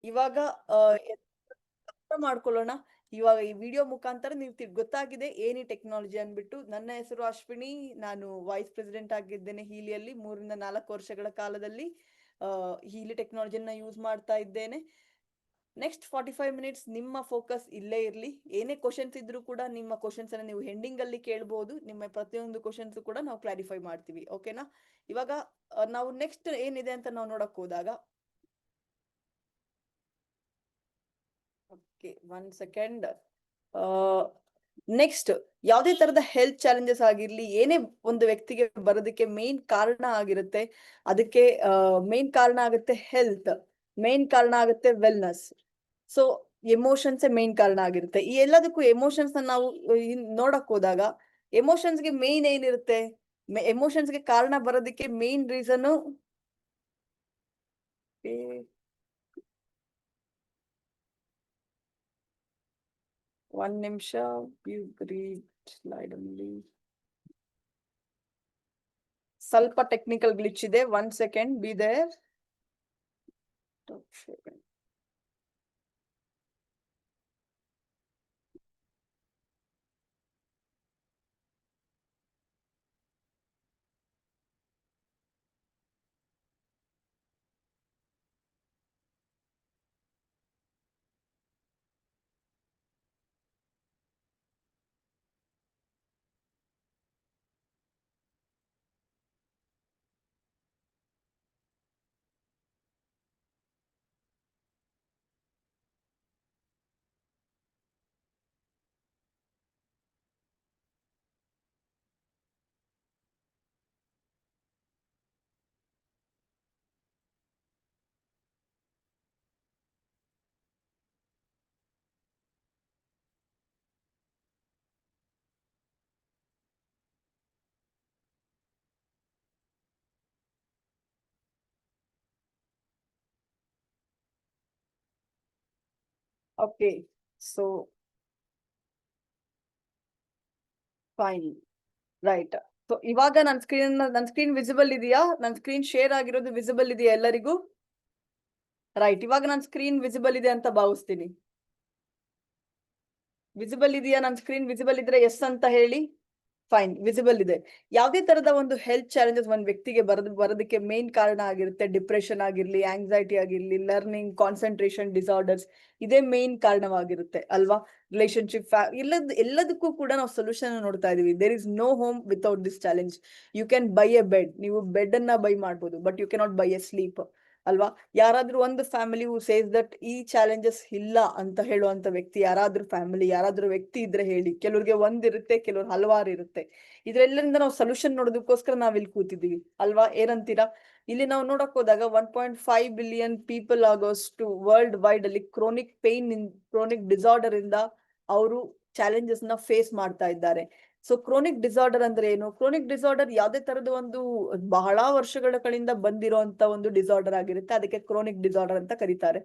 ಇವಾಗ ಅರ್ಥ ಮಾಡ್ಕೊಳ್ಳೋಣ. ಇವಾಗ ಈ ವಿಡಿಯೋ ಮುಖಾಂತರ ನೀವು ಗೊತ್ತಾಗಿದೆ ಏನಿ ಟೆಕ್ನಾಲಜಿ ಅಂದ್ಬಿಟ್ಟು. ನನ್ನ ಹೆಸರು ಅಶ್ವಿನಿ. ನಾನು ವೈಸ್ ಪ್ರೆಸಿಡೆಂಟ್ ಆಗಿದ್ದೇನೆ ಹೀಲಿಯಲ್ಲಿ 3 ರಿಂದ 4 ವರ್ಷಗಳ ಕಾಲದಲ್ಲಿ ಹೀಲಿ ಟೆಕ್ನಾಲಜಿನ ಯೂಸ್ ಮಾಡ್ತಾ ಇದ್ದೇನೆ. ನೆಕ್ಸ್ಟ್ 45 ಮಿನಿಟ್ಸ್ ನಿಮ್ಮ ಫೋಕಸ್ ಇಲ್ಲೇ ಇರ್ಲಿ. ಏನೇ ಕ್ವಶನ್ಸ್ ಇದ್ರೂ ಕೂಡ ನಿಮ್ಮ ಕ್ವಶನ್ಸ್ ಅನ್ನ ನೀವು ಹೆಂಡಿಂಗ್ ಅಲ್ಲಿ ಕೇಳ್ಬಹುದು. ನಿಮ್ಮ ಪ್ರತಿಯೊಂದು ಕ್ವಶನ್ಸ್ ಕೂಡ ನಾವು ಕ್ಲಾರಿಫೈ ಮಾಡ್ತೀವಿ. ಓಕೆನಾ? ಇವಾಗ ನಾವು ನೆಕ್ಸ್ಟ್ ಏನಿದೆ ಅಂತ ನಾವು ನೋಡಕ್ ಹೋದಾಗ, ಓಕೆ 1 ಸೆಕೆಂಡ್. ನೆಕ್ಸ್ಟ್, ಯಾವುದೇ ತರದ ಹೆಲ್ತ್ ಚಾಲೆಂಜಸ್ ಆಗಿರ್ಲಿ, ಏನೇ ಒಂದು ವ್ಯಕ್ತಿಗೆ ಬರೋದಕ್ಕೆ ಮೇನ್ ಕಾರಣ ಆಗಿರುತ್ತೆ. ಅದಕ್ಕೆ ಮೇನ್ ಕಾರಣ ಆಗುತ್ತೆ ಹೆಲ್ತ್, ಮೇನ್ ಕಾರಣ ಆಗುತ್ತೆ ವೆಲ್ನೆಸ್. ಸೊ ಎಮೋಷನ್ಸ್ ಮೇನ್ ಕಾರಣ ಆಗಿರುತ್ತೆ. ಈ ಎಲ್ಲದಕ್ಕೂ ಎಮೋಷನ್ಸ್ ನಾವು ನೋಡಕ್ ಹೋದಾಗ, ಎಮೋಷನ್ಸ್ಗೆ ಮೇನ್ ಏನಿರುತ್ತೆ? ಎಮೋಷನ್ಸ್ಗೆ ಕಾರಣ ಬರೋದಕ್ಕೆ ಮೇನ್ ರೀಸನ್, ಒಂದ್ ನಿಮಿಷ, ಸ್ಲೈಡ್ ಅಲ್ಲಿ ಸ್ವಲ್ಪ ಟೆಕ್ನಿಕಲ್ ಗ್ಲಿಚ್ ಇದೆ. 1 second, be there. Okay, so fine, right. So ಇವಾಗ ನನ್ನ ಸ್ಕ್ರೀನ್ ವಿಸಿಬಲ್ ಇದೆಯಾ? ನನ್ನ ಸ್ಕ್ರೀನ್ ಶೇರ್ ಆಗಿರೋದು ವಿಸಿಬಲ್ ಇದೆಯಾ ಎಲ್ಲರಿಗೂ? ರೈಟ್, ಇವಾಗ ನನ್ನ ಸ್ಕ್ರೀನ್ ವಿಸಿಬಲ್ ಇದೆ ಅಂತ ಭಾವಿಸ್ತೀನಿ. ವಿಸಿಬಲ್ ಇದೆಯಾ? ನನ್ನ ಸ್ಕ್ರೀನ್ ವಿಸಿಬಲ್ ಇದ್ರೆ ಎಸ್ ಅಂತ ಹೇಳಿ. ಫೈನ್, ವಿಸಿಬಲ್ ಇದೆ. ಯಾವುದೇ ತರದ ಒಂದು ಹೆಲ್ತ್ ಚಾಲೆಂಜಸ್ ಒಂದ್ ವ್ಯಕ್ತಿಗೆ ಬರೋದಕ್ಕೆ ಮೇನ್ ಕಾರಣ ಆಗಿರುತ್ತೆ. ಡಿಪ್ರೆಷನ್ ಆಗಿರ್ಲಿ, ಆಂಗ್ಸೈಟಿ ಆಗಿರ್ಲಿ, ಲರ್ನಿಂಗ್ ಕಾನ್ಸಂಟ್ರೇಷನ್ ಡಿಸಾರ್ಡರ್ಸ್, ಇದೇ ಮೇನ್ ಕಾರಣವಾಗಿರುತ್ತೆ ಅಲ್ವಾ? ರಿಲೇಶನ್ಶಿಪ್, ಎಲ್ಲದಕ್ಕೂ ಕೂಡ ನಾವು ಸೊಲ್ಯೂಷನ್ ನೋಡ್ತಾ ಇದೀವಿ. There is no home without this challenge. You can buy a bed, ನೀವು ಬೆಡ್ ಅನ್ನ ಬೈ ಮಾಡ್ಬೋದು, but you cannot buy a sleep ಅಲ್ವಾ? ಯಾರಾದ್ರೂ ಒಂದು ಫ್ಯಾಮಿಲಿ ಹೂ ಸೇಸ್ ದಟ್ ಈ ಚಾಲೆಂಜಸ್ ಇಲ್ಲ ಅಂತ ಹೇಳುವಂತ ವ್ಯಕ್ತಿ, ಯಾರಾದ್ರೂ ಫ್ಯಾಮಿಲಿ, ಯಾರಾದ್ರೂ ವ್ಯಕ್ತಿ ಇದ್ರೆ ಹೇಳಿ. ಕೆಲವ್ರಿಗೆ ಒಂದಿರುತ್ತೆ, ಕೆಲವ್ರು ಹಲವಾರು ಇರುತ್ತೆ. ಇದ್ರೆಲ್ಲರಿಂದ ನಾವು ಸೊಲ್ಯೂಷನ್ ನೋಡೋದಕ್ಕೋಸ್ಕರ ನಾವ್ ಇಲ್ಲಿ ಕೂತಿದೀವಿ ಅಲ್ವಾ? ಏನಂತೀರಾ? ಇಲ್ಲಿ ನಾವು ನೋಡಕ್ ಹೋದಾಗ 1.5 ಬಿಲಿಯನ್ ಪೀಪಲ್ ಆಗೋಷ್ಟು ವರ್ಲ್ಡ್ ವೈಡ್ ಅಲ್ಲಿ ಕ್ರೋನಿಕ್ ಡಿಸಾರ್ಡರ್ ಇಂದ ಅವರು ಚಾಲೆಂಜಸ್ ನ ಫೇಸ್ ಮಾಡ್ತಾ ಇದ್ದಾರೆ. ಸೊ ಕ್ರೋನಿಕ್ ಡಿಸಾರ್ಡರ್ ಅಂದ್ರೆ ಏನು? ಕ್ರೋನಿಕ್ ಡಿಸಾರ್ಡರ್ ಯಾವ್ದೇ ತರದ ಒಂದು ಬಹಳ ವರ್ಷಗಳ ಕಡೆಯಿಂದ ಬಂದಿರುವಂತ ಒಂದು ಡಿಸಾರ್ಡರ್ ಆಗಿರುತ್ತೆ. ಅದಕ್ಕೆ ಕ್ರೋನಿಕ್ ಡಿಸಾರ್ಡರ್ ಅಂತ ಕರೀತಾರೆ.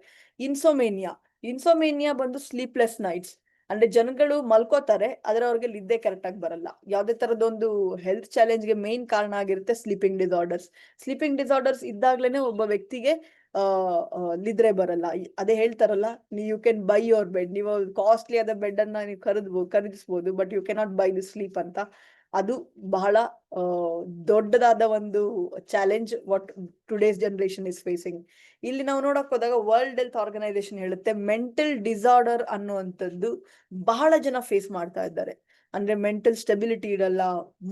ಇನ್ಸೋಮೇನಿಯಾ ಬಂದು ಸ್ಲೀಪ್ಲೆಸ್ ನೈಟ್ಸ್. ಅಂದ್ರೆ ಜನಗಳು ಮಲ್ಕೋತಾರೆ, ಆದ್ರೆ ಅವ್ರಿಗೆ ನಿದ್ದೆ ಕರೆಕ್ಟ್ ಆಗಿ ಬರಲ್ಲ. ಯಾವ್ದೇ ತರದೊಂದು ಹೆಲ್ತ್ ಚಾಲೆಂಜ್ಗೆ ಮೇನ್ ಕಾರಣ ಆಗಿರುತ್ತೆ ಸ್ಲೀಪಿಂಗ್ ಡಿಸಾರ್ಡರ್ಸ್ ಇದ್ದಾಗ್ಲೇನೆ ಒಬ್ಬ ವ್ಯಕ್ತಿಗೆ ನಿದ್ರೆ ಬರಲ್ಲ. ಅದೇ ಹೇಳ್ತಾರಲ್ಲ, you can buy your bed. ನೀವು ಕಾಸ್ಟ್ಲಿ ಆದ ಬೆಡ್ ಅನ್ನ ನೀವು ಖರೀದಿಸಬಹುದು, but you cannot buy the sleep ಅಂತ. ಅದು ಬಹಳ ದೊಡ್ಡದಾದ ಒಂದು challenge what today's generation is facing. ಇಲ್ಲಿ ನಾವು ನೋಡಕ್ ಹೋದಾಗ ವರ್ಲ್ಡ್ ಹೆಲ್ತ್ ಆರ್ಗನೈಸೇಷನ್ ಹೇಳುತ್ತೆ ಮೆಂಟಲ್ ಡಿಸಾರ್ಡರ್ ಅನ್ನುವಂಥದ್ದು ಬಹಳ ಜನ ಫೇಸ್ ಮಾಡ್ತಾ ಇದ್ದಾರೆ. ಅಂದ್ರೆ ಮೆಂಟಲ್ ಸ್ಟೆಬಿಲಿಟಿ ಇರಲ್ಲ,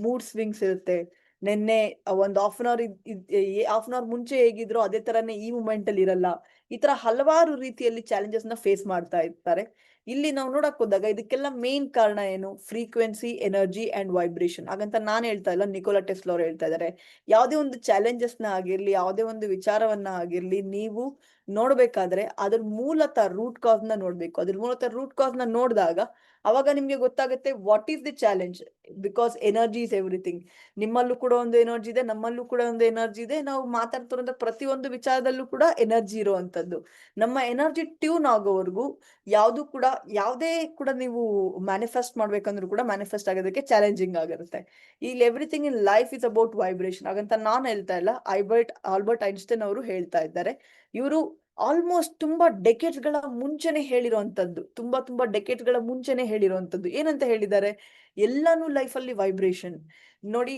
ಮೂಡ್ ಸ್ವಿಂಗ್ಸ್ ಇರುತ್ತೆ. ನಿನ್ನೆ ಒಂದು ಹಾಫ್ ಅನ್ ಅವರ್ ಮುಂಚೆ ಹೇಗಿದ್ರು ಅದೇ ತರನೇ ಈ ಮೂಮೆಂಟ್ ಅಲ್ಲಿ ಇರಲ್ಲ. ಈ ತರ ಹಲವಾರು ರೀತಿಯಲ್ಲಿ ಚಾಲೆಂಜಸ್ ನ ಫೇಸ್ ಮಾಡ್ತಾ ಇರ್ತಾರೆ. ಇಲ್ಲಿ ನಾವು ನೋಡಕ್ ಹೋದಾಗ ಇದಕ್ಕೆಲ್ಲ ಮೇನ್ ಕಾರಣ ಏನು? Frequency, energy and vibration. ಹಾಗಂತ ನಾನ್ ಹೇಳ್ತಾ ಇಲ್ಲ, ನಿಕೋಲಾ ಟೆಸ್ಲಾ ಅವ್ರು ಹೇಳ್ತಾ ಇದಾರೆ. ಯಾವುದೇ ಒಂದು ಚಾಲೆಂಜಸ್ ನ ಆಗಿರ್ಲಿ, ಯಾವುದೇ ಒಂದು ವಿಚಾರವನ್ನ ಆಗಿರ್ಲಿ, ನೀವು ನೋಡ್ಬೇಕಾದ್ರೆ ಅದ್ರ ಮೂಲತಃ ರೂಟ್ ಕಾಸ್ ನ ನೋಡ್ಬೇಕು. ಅದ್ರ ಮೂಲತಃ ರೂಟ್ ಕಾಸ್ ನ ನೋಡಿದಾಗ ಅವಾಗ ನಿಮ್ಗೆ ಗೊತ್ತಾಗುತ್ತೆ what is the challenge. Because energy is everything. ನಿಮ್ಮಲ್ಲೂ ಕೂಡ ಒಂದು ಎನರ್ಜಿ ಇದೆ, ನಮ್ಮಲ್ಲೂ ಕೂಡ ಒಂದು ಎನರ್ಜಿ ಇದೆ. ನಾವು ಮಾತಾಡ್ತಿರೋ ಪ್ರತಿಯೊಂದು ವಿಚಾರದಲ್ಲೂ ಕೂಡ ಎನರ್ಜಿ ಇರುವಂತದ್ದು. ನಮ್ಮ ಎನರ್ಜಿ ಟ್ಯೂನ್ ಆಗೋವರೆಗೂ ಯಾವುದೇ ಕೂಡ ನೀವು ಮ್ಯಾನಿಫೆಸ್ಟ್ ಮಾಡ್ಬೇಕಂದ್ರೂ ಕೂಡ ಮ್ಯಾನಿಫೆಸ್ಟ್ ಆಗೋದಕ್ಕೆ ಚಾಲೆಂಜಿಂಗ್ ಆಗಿರುತ್ತೆ. ಇಲ್ಲಿ everything in life is about vibration. ಹಾಗಂತ ನಾನು ಹೇಳ್ತಾ ಇಲ್ಲ, ಆಲ್ಬರ್ಟ್ ಐನ್ಸ್ಟೈನ್ ಅವರು ಹೇಳ್ತಾ ಇದ್ದಾರೆ. ಇವರು ಆಲ್ಮೋಸ್ಟ್ ತುಂಬಾ ಡೆಕೆಟ್ಸ್ ಗಳ ಮುಂಚೆನೆ ಹೇಳಿರುವಂತದ್ದು, ತುಂಬಾ ಡೆಕೆಟ್ಸ್ ಗಳ ಮುಂಚೆನೆ ಹೇಳಿರುವಂತದ್ದು. ಏನಂತ ಹೇಳಿದ್ದಾರೆ, ಎಲ್ಲಾನು ಲೈಫ್ ಅಲ್ಲಿ ವೈಬ್ರೇಷನ್ ನೋಡಿ.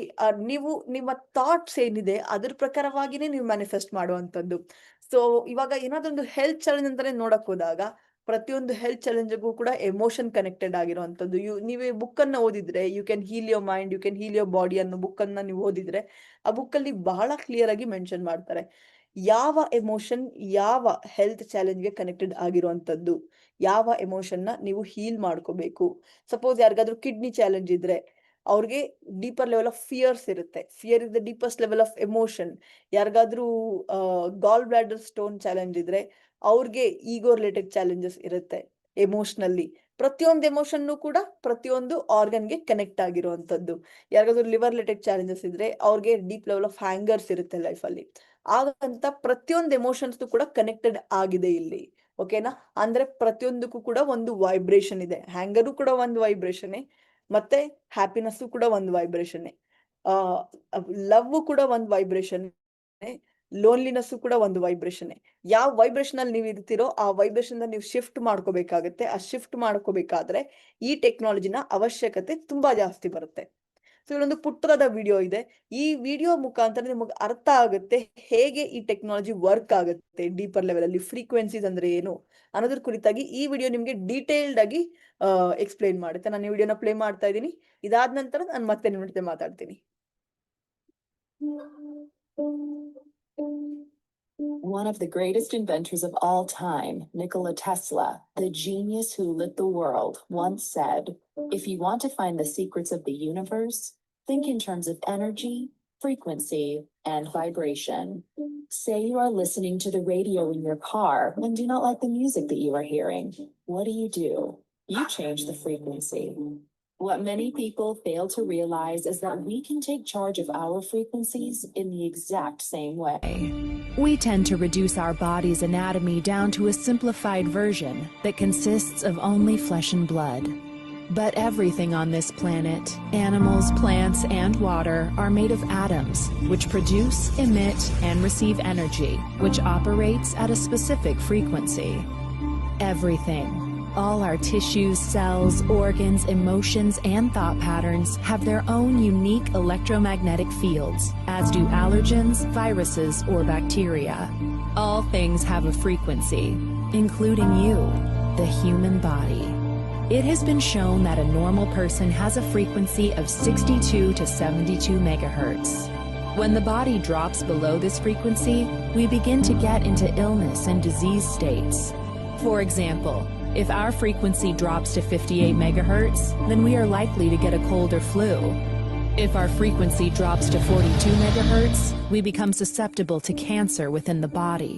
ನೀವು ನಿಮ್ಮ ಥಾಟ್ಸ್ ಏನಿದೆ ಅದ್ರ ಪ್ರಕಾರವಾಗಿನೇ ನೀವು ಮ್ಯಾನಿಫೆಸ್ಟ್ ಮಾಡುವಂತದ್ದು. ಸೊ ಇವಾಗ ಏನಾದೊಂದು ಹೆಲ್ತ್ ಚಾಲೆಂಜ್ ಅಂತಾನೆ ನೋಡಕ್ ಹೋದಾಗ, ಪ್ರತಿಯೊಂದು ಹೆಲ್ತ್ ಚಾಲೆಂಜ್ಗೂ ಕೂಡ ಎಮೋಷನ್ ಕನೆಕ್ಟೆಡ್ ಆಗಿರುವಂತದ್ದು. ನೀವೇ ಬುಕ್ ಅನ್ನ ಓದಿದ್ರೆ, you can heal your mind, you can heal your body ಅನ್ನೋ ಬುಕ್ ಅನ್ನ ನೀವು ಓದಿದ್ರೆ, ಆ ಬುಕ್ ಅಲ್ಲಿ ಬಹಳ ಕ್ಲಿಯರ್ ಆಗಿ ಮೆನ್ಷನ್ ಮಾಡ್ತಾರೆ ಯಾವ ಎಮೋಷನ್ ಯಾವ ಹೆಲ್ತ್ ಚಾಲೆಂಜ್ಗೆ ಕನೆಕ್ಟೆಡ್ ಆಗಿರುವಂತದ್ದು, ಯಾವ ಎಮೋಷನ್ ನ ನೀವು ಹೀಲ್ ಮಾಡ್ಕೋಬೇಕು. ಸಪೋಸ್ ಯಾರಿಗಾದ್ರೂ ಕಿಡ್ನಿ ಚಾಲೆಂಜ್ ಇದ್ರೆ ಅವ್ರಿಗೆ ಡೀಪರ್ ಲೆವೆಲ್ ಆಫ್ ಫಿಯರ್ಸ್ ಇರುತ್ತೆ. Fear is the deepest level of emotion. ಯಾರಿಗಾದ್ರೂ ಗಾಲ್ ಬ್ಲಾಡರ್ ಸ್ಟೋನ್ ಚಾಲೆಂಜ್ ಇದ್ರೆ ಅವ್ರಿಗೆ ಈಗೋ ರಿಲೇಟೆಡ್ ಚಾಲೆಂಜಸ್ ಇರುತ್ತೆ ಎಮೋಷನಲ್ಲಿ. ಪ್ರತಿಯೊಂದು ಎಮೋಷನ್ ಕೂಡ ಪ್ರತಿಯೊಂದು ಆರ್ಗನ್ಗೆ ಕನೆಕ್ಟ್ ಆಗಿರುವಂತದ್ದು. ಯಾರಿಗಾದ್ರೂ ಲಿವರ್ ರಿಲೇಟೆಡ್ ಚಾಲೆಂಜಸ್ ಇದ್ರೆ ಅವ್ರಿಗೆ ಡೀಪ್ ಲೆವೆಲ್ ಆಫ್ ಹ್ಯಾಂಗರ್ಸ್ ಇರುತ್ತೆ ಲೈಫ್ ಅಲ್ಲಿ. ಆಗಂತ ಪ್ರತಿಯೊಂದು ಎಮೋಷನ್ಸ್ ಕೂಡ ಕನೆಕ್ಟೆಡ್ ಆಗಿದೆ ಇಲ್ಲಿ. ಓಕೆನಾ? ಅಂದ್ರೆ ಪ್ರತಿಯೊಂದಕ್ಕೂ ಕೂಡ ಒಂದು ವೈಬ್ರೇಷನ್ ಇದೆ. ಹ್ಯಾಂಗರು ಕೂಡ ಒಂದು ವೈಬ್ರೇಷನ್, ಮತ್ತೆ ಹ್ಯಾಪಿನೆಸ್ ಕೂಡ ಒಂದು ವೈಬ್ರೇಷನ್, ಲವ್ ಕೂಡ ಒಂದು ವೈಬ್ರೇಷನ್, ಲೋನ್ಲಿನೆಸ್ ಕೂಡ ಒಂದು ವೈಬ್ರೇಷನ್. ಯಾವ ವೈಬ್ರೇಷನ್ ಅಲ್ಲಿ ನೀವು ಇರ್ತೀರೋ ಆ ವೈಬ್ರೇಷನ್ ನೀವು ಶಿಫ್ಟ್ ಮಾಡ್ಕೋಬೇಕಾಗತ್ತೆ. ಆ ಶಿಫ್ಟ್ ಮಾಡ್ಕೋಬೇಕಾದ್ರೆ ಈ ಟೆಕ್ನಾಲಜಿನ ಅವಶ್ಯಕತೆ ತುಂಬಾ ಜಾಸ್ತಿ ಬರುತ್ತೆ. ಸೊ ಇಲ್ಲೊಂದು ಪುಟ್ಟದಾದ ವಿಡಿಯೋ ಇದೆ. ಈ ವಿಡಿಯೋ ಮುಖಾಂತರ ನಿಮಗೆ ಅರ್ಥ ಆಗುತ್ತೆ ಹೇಗೆ ಈ ಟೆಕ್ನಾಲಜಿ ವರ್ಕ್ ಆಗುತ್ತೆ ಡೀಪರ್ ಲೆವೆಲ್ ಅಲ್ಲಿ, ಫ್ರೀಕ್ವೆನ್ಸೀಸ್ ಅಂದ್ರೆ ಏನು ಅನ್ನೋದ್ರ ಕುರಿತಾಗಿ ಈ ವಿಡಿಯೋ ನಿಮ್ಗೆ ಡೀಟೇಲ್ಡ್ ಆಗಿ ಎಕ್ಸ್ಪ್ಲೈನ್ ಮಾಡುತ್ತೆ. ನಾನು ಈ ವಿಡಿಯೋನ ಪ್ಲೇ ಮಾಡ್ತಾ ಇದ್ದೀನಿ. ಇದಾದ ನಂತರ ನಾನು ಮತ್ತೆ ನಿಮ್ಮ ಜೊತೆ ಮಾತಾಡ್ತೀನಿ. One of the greatest inventors of all time, Nikola Tesla, the genius who lit the world, once said, "If you want to find the secrets of the universe, think in terms of energy, frequency, and vibration. Say you are listening to the radio in your car and do not like the music that you are hearing. What do? You change the frequency." What many people fail to realize is that we can take charge of our frequencies in the exact same way. We tend to reduce our body's anatomy down to a simplified version that consists of only flesh and blood. But everything on this planet, animals, plants, and water, are made of atoms, which produce, emit, and receive energy, which operates at a specific frequency. Everything. All our tissues, cells, organs, emotions, and thought patterns have their own unique electromagnetic fields, as do allergens, viruses, or bacteria. All things have a frequency, including you, the human body. It has been shown that a normal person has a frequency of 62 to 72 megahertz. When the body drops below this frequency, we begin to get into illness and disease states. For example, if our frequency drops to 58 megahertz, then we are likely to get a cold or flu. If our frequency drops to 42 megahertz, we become susceptible to cancer within the body.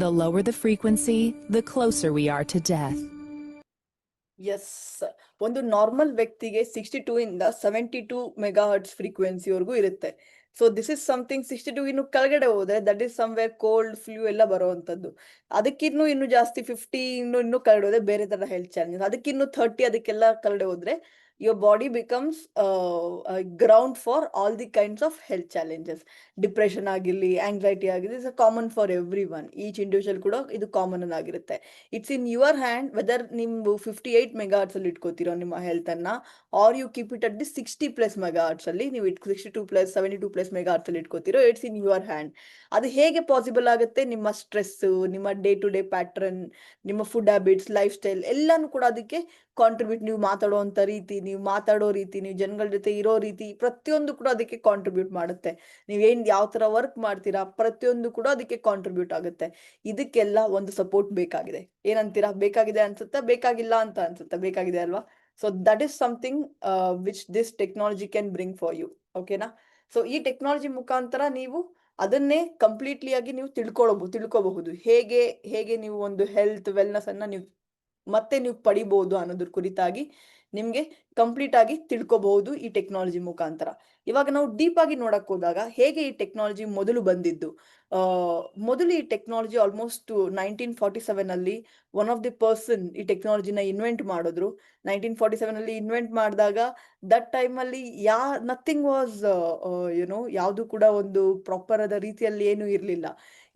The lower the frequency, the closer we are to death. Yes, ಒಂದು normal ವ್ಯಕ್ತಿಗೆ 62 ಇಂದ 72 megahertz ಫ್ರೀಕ್ವೆನ್ಸಿವರೆಗೂ ಇರುತ್ತೆ. So this is something. 62 ಇನ್ನು ಕೆಳಗಡೆ ಹೋದ್ರೆ that is somewhere cold, flu ಎಲ್ಲ ಬರುವಂತದ್ದು. ಅದಕ್ಕಿನ್ನು ಜಾಸ್ತಿ 50 ಇನ್ನು ಕೆಳಗಡೆ ಹೋದ್ರೆ ಬೇರೆ ತರ ಹೆಲ್ತ್ ಚಾಲೆಂಜಸ್. ಅದಕ್ಕಿನ್ನು 30 ಅದಕ್ಕೆಲ್ಲ ಕೆಳಗಡೆ ಹೋದ್ರೆ your body becomes a ground for all the kinds of health challenges. Depression ಆಗಿರ್ಲಿ, anxiety ಆಗಿರ್ಲಿ, is common for everyone. Each individual ಕೂಡ ಇದು ಕಾಮನ್ ಆಗಿರುತ್ತೆ. It's in your hand whether ನೀವು 58 ಮೆಗಾಹರ್ಟ್ಸ್ ಅಲ್ಲಿ ಇಟ್ಕೋತಿರೋ ನಿಮ್ಮ ಹೆಲ್ತ್ ಅನ್ನ, or you keep it at the 60+ megahertz ಅಲ್ಲಿ. ನೀವು 62+, 72+ ಮೆಗಾಹರ್ಟ್ಸ್ ಅಲ್ಲಿ ಇಟ್ಕೋತಿರೋ, ಇಟ್ಸ್ ಇನ್ ಯುವರ್ ಹ್ಯಾಂಡ್. ಅದು ಹೇಗೆ ಪಾಸಿಬಲ್ ಆಗುತ್ತೆ? ನಿಮ್ಮ ಸ್ಟ್ರೆಸ್, ನಿಮ್ಮ ಡೇ ಟು ಡೇ ಪ್ಯಾಟ್ರನ್, ನಿಮ್ಮ ಫುಡ್ ಹ್ಯಾಬಿಟ್ಸ್, ಲೈಫ್ ಸ್ಟೈಲ್ ಎಲ್ಲಾನು ಕೂಡ ಅದಕ್ಕೆ ಕಾಂಟ್ರಿಬ್ಯೂಟ್. ನೀವು ಮಾತಾಡುವಂತ ರೀತಿ, ನೀವು ಮಾತಾಡೋ ರೀತಿ, ನೀವು ಜನಗಳ ಜೊತೆ ಇರೋ ರೀತಿ, ಪ್ರತಿಯೊಂದು ಕೂಡ ಅದಕ್ಕೆ ಕಾಂಟ್ರಿಬ್ಯೂಟ್ ಮಾಡುತ್ತೆ. ನೀವೇನ್ ಯಾವ ತರ ವರ್ಕ್ ಮಾಡ್ತೀರಾ, ಪ್ರತಿಯೊಂದು ಕೂಡ ಅದಕ್ಕೆ ಕಾಂಟ್ರಿಬ್ಯೂಟ್ ಆಗುತ್ತೆ. ಇದಕ್ಕೆಲ್ಲ ಒಂದು ಸಪೋರ್ಟ್ ಬೇಕಾಗಿದೆ. ಏನಂತೀರಾ? ಬೇಕಾಗಿದೆ ಅನ್ಸುತ್ತಾ? ಬೇಕಾಗಿಲ್ಲ ಅಂತ ಅನ್ಸುತ್ತಾ? ಬೇಕಾಗಿದೆ ಅಲ್ವಾ? So that is something which this technology can bring for you. ಓಕೆನಾ? ಸೊ ಈ ಟೆಕ್ನಾಲಜಿ ಮುಖಾಂತರ ನೀವು ಅದನ್ನೇ ಕಂಪ್ಲೀಟ್ಲಿ ಆಗಿ ನೀವು ತಿಳ್ಕೋಬಹುದು. ಹೇಗೆ ನೀವು ಒಂದು ಹೆಲ್ತ್ ವೆಲ್ನೆಸ್ ಅನ್ನ ನೀವು ಪಡಿಬಹುದು ಅನ್ನೋದ್ರ ಕುರಿತಾಗಿ ನಿಮ್ಗೆ ಕಂಪ್ಲೀಟ್ ಆಗಿ ತಿಳ್ಕೋಬಹುದು ಈ ಟೆಕ್ನಾಲಜಿ ಮುಖಾಂತರ. ಇವಾಗ ನಾವು ಡೀಪ್ ಆಗಿ ನೋಡಕ್ ಹೋದಾಗ ಹೇಗೆ ಈ ಟೆಕ್ನಾಲಜಿ ಮೊದಲು ಬಂದಿದ್ದು. ಮೊದಲು ಈ ಟೆಕ್ನಾಲಜಿ ಆಲ್ಮೋಸ್ಟ್ 1947 ಅಲ್ಲಿ ಒನ್ ಆಫ್ ದಿ ಪರ್ಸನ್ ಈ ಟೆಕ್ನಾಲಜಿನ ಇನ್ವೆಂಟ್ ಮಾಡಿದ್ರು. 1947 ಅಲ್ಲಿ ಇನ್ವೆಂಟ್ ಮಾಡಿದಾಗ ದಟ್ ಟೈಮ್ ಅಲ್ಲಿ ನಥಿಂಗ್ ವಾಸ್ ಯಾವುದು ಕೂಡ ಒಂದು ಪ್ರಾಪರ್ ಆದ ರೀತಿಯಲ್ಲಿ ಏನು ಇರ್ಲಿಲ್ಲ.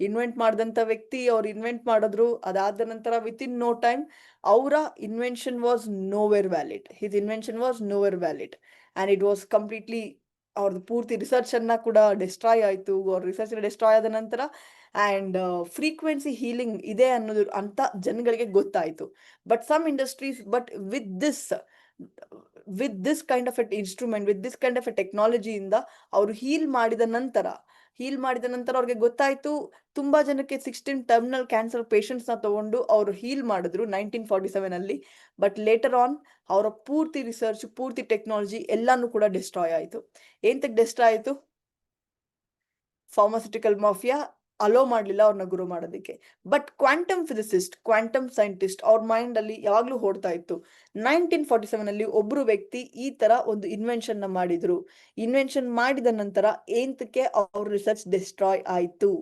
ಇನ್ವೆಂಟ್ ಮಾಡಿದಂತ ವ್ಯಕ್ತಿ ಅವ್ರು ಇನ್ವೆಂಟ್ ಮಾಡಿದ್ರು, ಅದಾದ ನಂತರ ವಿತ್ ಇನ್ ನೋ ಟೈಮ್ ಅವರ invention was nowhere valid. His invention was nowhere valid and it was completely ಅವ್ರದ್ದು ಪೂರ್ತಿ ರಿಸರ್ಚ್ ಅನ್ನ ಕೂಡ ಡಿಸ್ಟ್ರಾಯ್ ಆಯ್ತು. ಅವ್ರ ರಿಸರ್ಚ್ ಡಿಸ್ಟ್ರಾಯ್ ಆದ ನಂತರ ಅಂಡ್ ಫ್ರೀಕ್ವೆನ್ಸಿ ಹೀಲಿಂಗ್ ಇದೆ ಅನ್ನೋದು ಅಂತ ಜನಗಳಿಗೆ ಗೊತ್ತಾಯ್ತು. But some industries, but with this kind of a instrument, with this kind of a ಟೆಕ್ನಾಲಜಿಯಿಂದ ಅವರು ಹೀಲ್ ಮಾಡಿದ ನಂತರ ಅವ್ರಿಗೆ ಗೊತ್ತಾಯ್ತು, ತುಂಬಾ ಜನಕ್ಕೆ 16 ಟರ್ಮಿನಲ್ ಕ್ಯಾನ್ಸರ್ ಪೇಷಂಟ್ಸ್ ನ ತಗೊಂಡು ಅವರು ಹೀಲ್ ಮಾಡಿದ್ರು 1947 ಅಲ್ಲಿ. ಬಟ್ ಲೇಟರ್ ಆನ್ ಅವರ ಪೂರ್ತಿ ರಿಸರ್ಚ್, ಪೂರ್ತಿ ಟೆಕ್ನಾಲಜಿ ಎಲ್ಲಾನು ಕೂಡ ಡಿಸ್ಟ್ರಾಯ್ ಆಯ್ತು. ಎಂತಕ್ಕೆ ಡಿಸ್ಟ್ರಾಯ್ ಆಯ್ತು? ಫಾರ್ಮಾಸ್ಯೂಟಿಕಲ್ ಮಾಫಿಯಾ ಅಲೋ ಮಾಡ್ಲಿಲ್ಲ ಅವ್ರನ್ನ ಗುರು ಮಾಡೋದಕ್ಕೆ. But quantum physicist, quantum scientist ಅವ್ರ ಮೈಂಡ್ ಅಲ್ಲಿ ಯಾವಾಗ್ಲೂ ಓಡ್ತಾ ಇತ್ತು. 1947 ಅಲ್ಲಿ ಒಬ್ರು ವ್ಯಕ್ತಿ ಈ ತರ ಒಂದು ಇನ್ವೆನ್ಷನ್ ನ ಮಾಡಿದ್ರು. ಇನ್ವೆನ್ಷನ್ ಮಾಡಿದ ನಂತರ ಏಂತಕ್ಕೆ ಅವ್ರ ರಿಸರ್ಚ್ ಡಿಸ್ಟ್ರಾಯ್ ಆಯ್ತು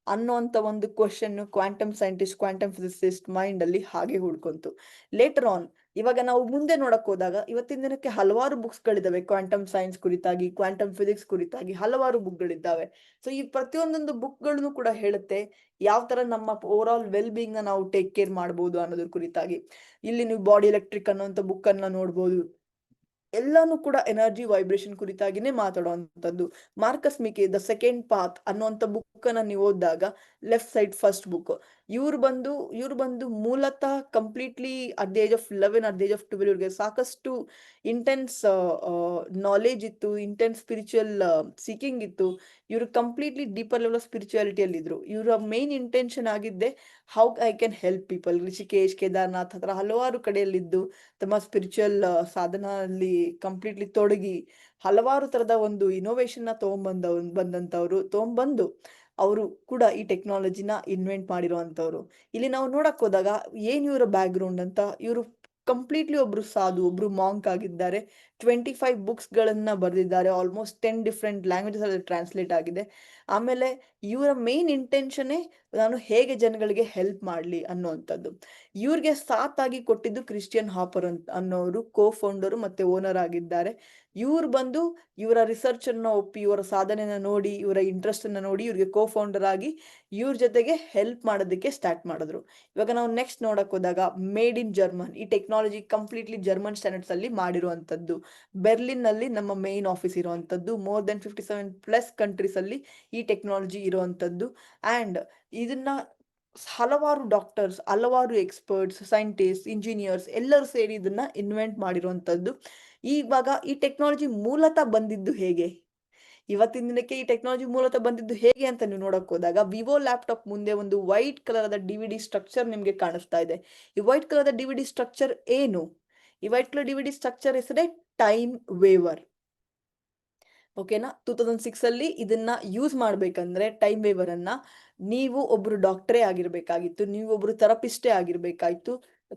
ಅನ್ನೋಂತ ಒಂದು question quantum scientist, quantum physicist mind ಅಲ್ಲಿ ಹಾಗೆ ಹುಡ್ಕೊಂತು. ಲೇಟರ್ ಆನ್ ಇವಾಗ ನಾವು ಮುಂದೆ ನೋಡಕ್ ಹೋದಾಗ ಇವತ್ತಿನ ದಿನಕ್ಕೆ ಹಲವಾರು ಬುಕ್ಸ್ ಗಳಿದ್ದಾವೆ ಕ್ವಾಂಟಮ್ ಸೈನ್ಸ್ ಕುರಿತಾಗಿ, ಕ್ವಾಂಟಮ್ ಫಿಸಿಕ್ಸ್ ಕುರಿತಾಗಿ ಹಲವಾರು ಬುಕ್ ಗಳಿದ್ದಾವೆ. ಸೊ ಈ ಪ್ರತಿಯೊಂದೊಂದು ಬುಕ್ ಗಳನ್ನು ಕೂಡ ಹೇಳುತ್ತೆ ಯಾವ ತರ ನಮ್ಮ ಓವರ್ ಆಲ್ ವೆಲ್ ಬೀಯಿಂಗ್ ನ ನಾವು ಟೇಕ್ ಕೇರ್ ಮಾಡಬಹುದು ಅನ್ನೋದ್ರ ಕುರಿತಾಗಿ. ಇಲ್ಲಿ ನೀವು ಬಾಡಿ ಎಲೆಕ್ಟ್ರಿಕ್ ಅನ್ನೋಂಥ ಬುಕ್ ಅನ್ನ ನೋಡ್ಬೋದು. ಎಲ್ಲಾನು ಕೂಡ ಎನರ್ಜಿ ವೈಬ್ರೇಷನ್ ಕುರಿತಾಗಿನೇ ಮಾತಾಡುವಂತದ್ದು. Marcus Schmieke the second path ಅನ್ನುವಂತ ಬುಕ್ ಅನ್ನ ನೀವು ಓದಿದಾಗ, ಲೆಫ್ಟ್ ಸೈಡ್ ಫಸ್ಟ್ ಬುಕ್, ಇವ್ರು ಬಂದು ಮೂಲತಃ completely at the age of 11, at the age of 12 ಇವ್ರಿಗೆ ಸಾಕಷ್ಟು ಇಂಟೆನ್ಸ್ ನಾಲೆಜ್ ಇತ್ತು, ಇಂಟೆನ್ಸ್ ಸ್ಪಿರಿಚುವಲ್ ಸೀಕಿಂಗ್ ಇತ್ತು. ಇವರು ಕಂಪ್ಲೀಟ್ಲಿ ಡೀಪರ್ ಲೆವೆಲ್ ಆಫ್ ಸ್ಪಿರಿಚುಯಾಲಿಟಿಯಲ್ಲಿ ಇದ್ರು. ಇವರ ಮೇನ್ ಇಂಟೆನ್ಷನ್ ಆಗಿದ್ದೆ how I can help people. Rishikesh, Kedarnath ಹತ್ರ ಹಲವಾರು ಕಡೆಯಲ್ಲಿದ್ದು ತಮ್ಮ ಸ್ಪಿರಿಚುವಲ್ ಸಾಧನಲ್ಲಿ ಕಂಪ್ಲೀಟ್ಲಿ ತೊಡಗಿ ಹಲವಾರು ತರದ ಒಂದು ಇನೋವೇಷನ್ ನ ತಗೊಂಡ್ಬಂದು ಅವರು ಕೂಡ ಈ ಟೆಕ್ನಾಲಜಿನ ಇನ್ವೆಂಟ್ ಮಾಡಿರುವಂತವ್ರು. ಇಲ್ಲಿ ನಾವು ನೋಡಕ್ ಹೋದಾಗ ಏನ್ ಇವರ ಬ್ಯಾಕ್ ಗ್ರೌಂಡ್ ಅಂತ, ಇವರು ಕಂಪ್ಲೀಟ್ಲಿ ಒಬ್ರು ಸಾಧು, ಒಬ್ರು ಮಾಂಕ್ ಆಗಿದ್ದಾರೆ. 25 ಬುಕ್ಸ್ ಗಳನ್ನ ಬರೆದಿದ್ದಾರೆ. ಆಲ್ಮೋಸ್ಟ್ 10 ಡಿಫ್ರೆಂಟ್ ಲ್ಯಾಂಗ್ವೇಜಸ್ ಅಲ್ಲಿ ಟ್ರಾನ್ಸ್ಲೇಟ್ ಆಗಿದೆ. ಆಮೇಲೆ ಇವರ ಮೇನ್ ಇಂಟೆನ್ಷನ್ನೇ ನಾನು ಹೇಗೆ ಜನಗಳಿಗೆ ಹೆಲ್ಪ್ ಮಾಡ್ಲಿ ಅನ್ನುವಂಥದ್ದು. ಇವ್ರಿಗೆ ಸಾಥ್ ಆಗಿ ಕೊಟ್ಟಿದ್ದು ಕ್ರಿಶ್ಚಿಯನ್ ಹಾಪರ್ ಅನ್ನೋರು ಕೋ ಫೌಂಡರ್ ಮತ್ತೆ ಓನರ್ ಆಗಿದ್ದಾರೆ. ಇವ್ರು ಬಂದು ಇವರ ರಿಸರ್ಚ್ ಅನ್ನ ಒಪ್ಪಿ, ಇವರ ಸಾಧನೆನ ನೋಡಿ, ಇವರ ಇಂಟ್ರೆಸ್ಟ್ ಅನ್ನ ನೋಡಿ ಇವ್ರಿಗೆ ಕೋ ಫೌಂಡರ್ ಆಗಿ ಇವ್ರ ಜೊತೆಗೆ ಹೆಲ್ಪ್ ಮಾಡೋದಕ್ಕೆ ಸ್ಟಾರ್ಟ್ ಮಾಡಿದ್ರು. ಇವಾಗ ನಾವು ನೆಕ್ಸ್ಟ್ ನೋಡಕ್ ಹೋದಾಗ ಮೇಡ್ ಇನ್ ಜರ್ಮನ್, ಈ ಟೆಕ್ನಾಲಜಿ ಕಂಪ್ಲೀಟ್ಲಿ ಜರ್ಮನ್ ಸ್ಟ್ಯಾಂಡರ್ಡ್ಸ್ ಅಲ್ಲಿ ಮಾಡಿರುವಂತದ್ದು. ಬೆರ್ಲಿನ್ ನಲ್ಲಿ ನಮ್ಮ ಮೇನ್ ಆಫೀಸ್ ಇರುವಂತದ್ದು. ಮೋರ್ ದೆನ್ 57+ ಕಂಟ್ರೀಸ್ ಅಲ್ಲಿ ಈ ಟೆಕ್ನಾಲಜಿ ಇರುವಂತದ್ದು. ಅಂಡ್ ಇದನ್ನ ಹಲವಾರು ಡಾಕ್ಟರ್ಸ್, ಹಲವಾರು ಎಕ್ಸ್ಪರ್ಟ್ಸ್, ಸೈಂಟಿಸ್ಟ್, ಇಂಜಿನಿಯರ್ಸ್ ಎಲ್ಲರೂ ಸೇರಿ ಇದನ್ನ ಇನ್ವೆಂಟ್ ಮಾಡಿರುವಂತದ್ದು. ಇವಾಗ ಈ ಟೆಕ್ನಾಲಜಿ ಮೂಲತಃ ಬಂದಿದ್ದು ಹೇಗೆ? ಇವತ್ತಿನ ದಿನಕ್ಕೆ ಈ ಟೆಕ್ನಾಲಜಿ ಮೂಲತಃ ಬಂದಿದ್ದು ಹೇಗೆ ಅಂತ ನೀವು ನೋಡಕ್ ಹೋದಾಗ, ವಿವೋ ಲ್ಯಾಪ್ಟಾಪ್ ಮುಂದೆ ಒಂದು ವೈಟ್ ಕಲರ್ ಆದ ಡಿವಿಡಿ ಸ್ಟ್ರಕ್ಚರ್ ನಿಮ್ಗೆ ಕಾಣಿಸ್ತಾ ಇದೆ. ಈ ವೈಟ್ ಕಲರ್ ಡಿವಿಡಿ ಸ್ಟ್ರಕ್ಚರ್ ಏನು? ಈ ವೈಟ್ ಕಲರ್ ಡಿವಿಡಿ ಸ್ಟ್ರಕ್ಚರ್ ಹೆಸರೇ ಟೈಮ್ ವೇವರ್. ಓಕೆನಾ? 2006 ಅಲ್ಲಿ ಇದನ್ನ ಯೂಸ್ ಮಾಡ್ಬೇಕಂದ್ರೆ ಟೈಮ್ ವೇವರ್ ಅನ್ನ ನೀವು ಒಬ್ರು ಡಾಕ್ಟರೇ ಆಗಿರ್ಬೇಕಾಗಿತ್ತು, ನೀವು ಒಬ್ರು ಥೆರಪಿಸ್ಟೇ ಆಗಿರ್ಬೇಕಾಯ್ತು.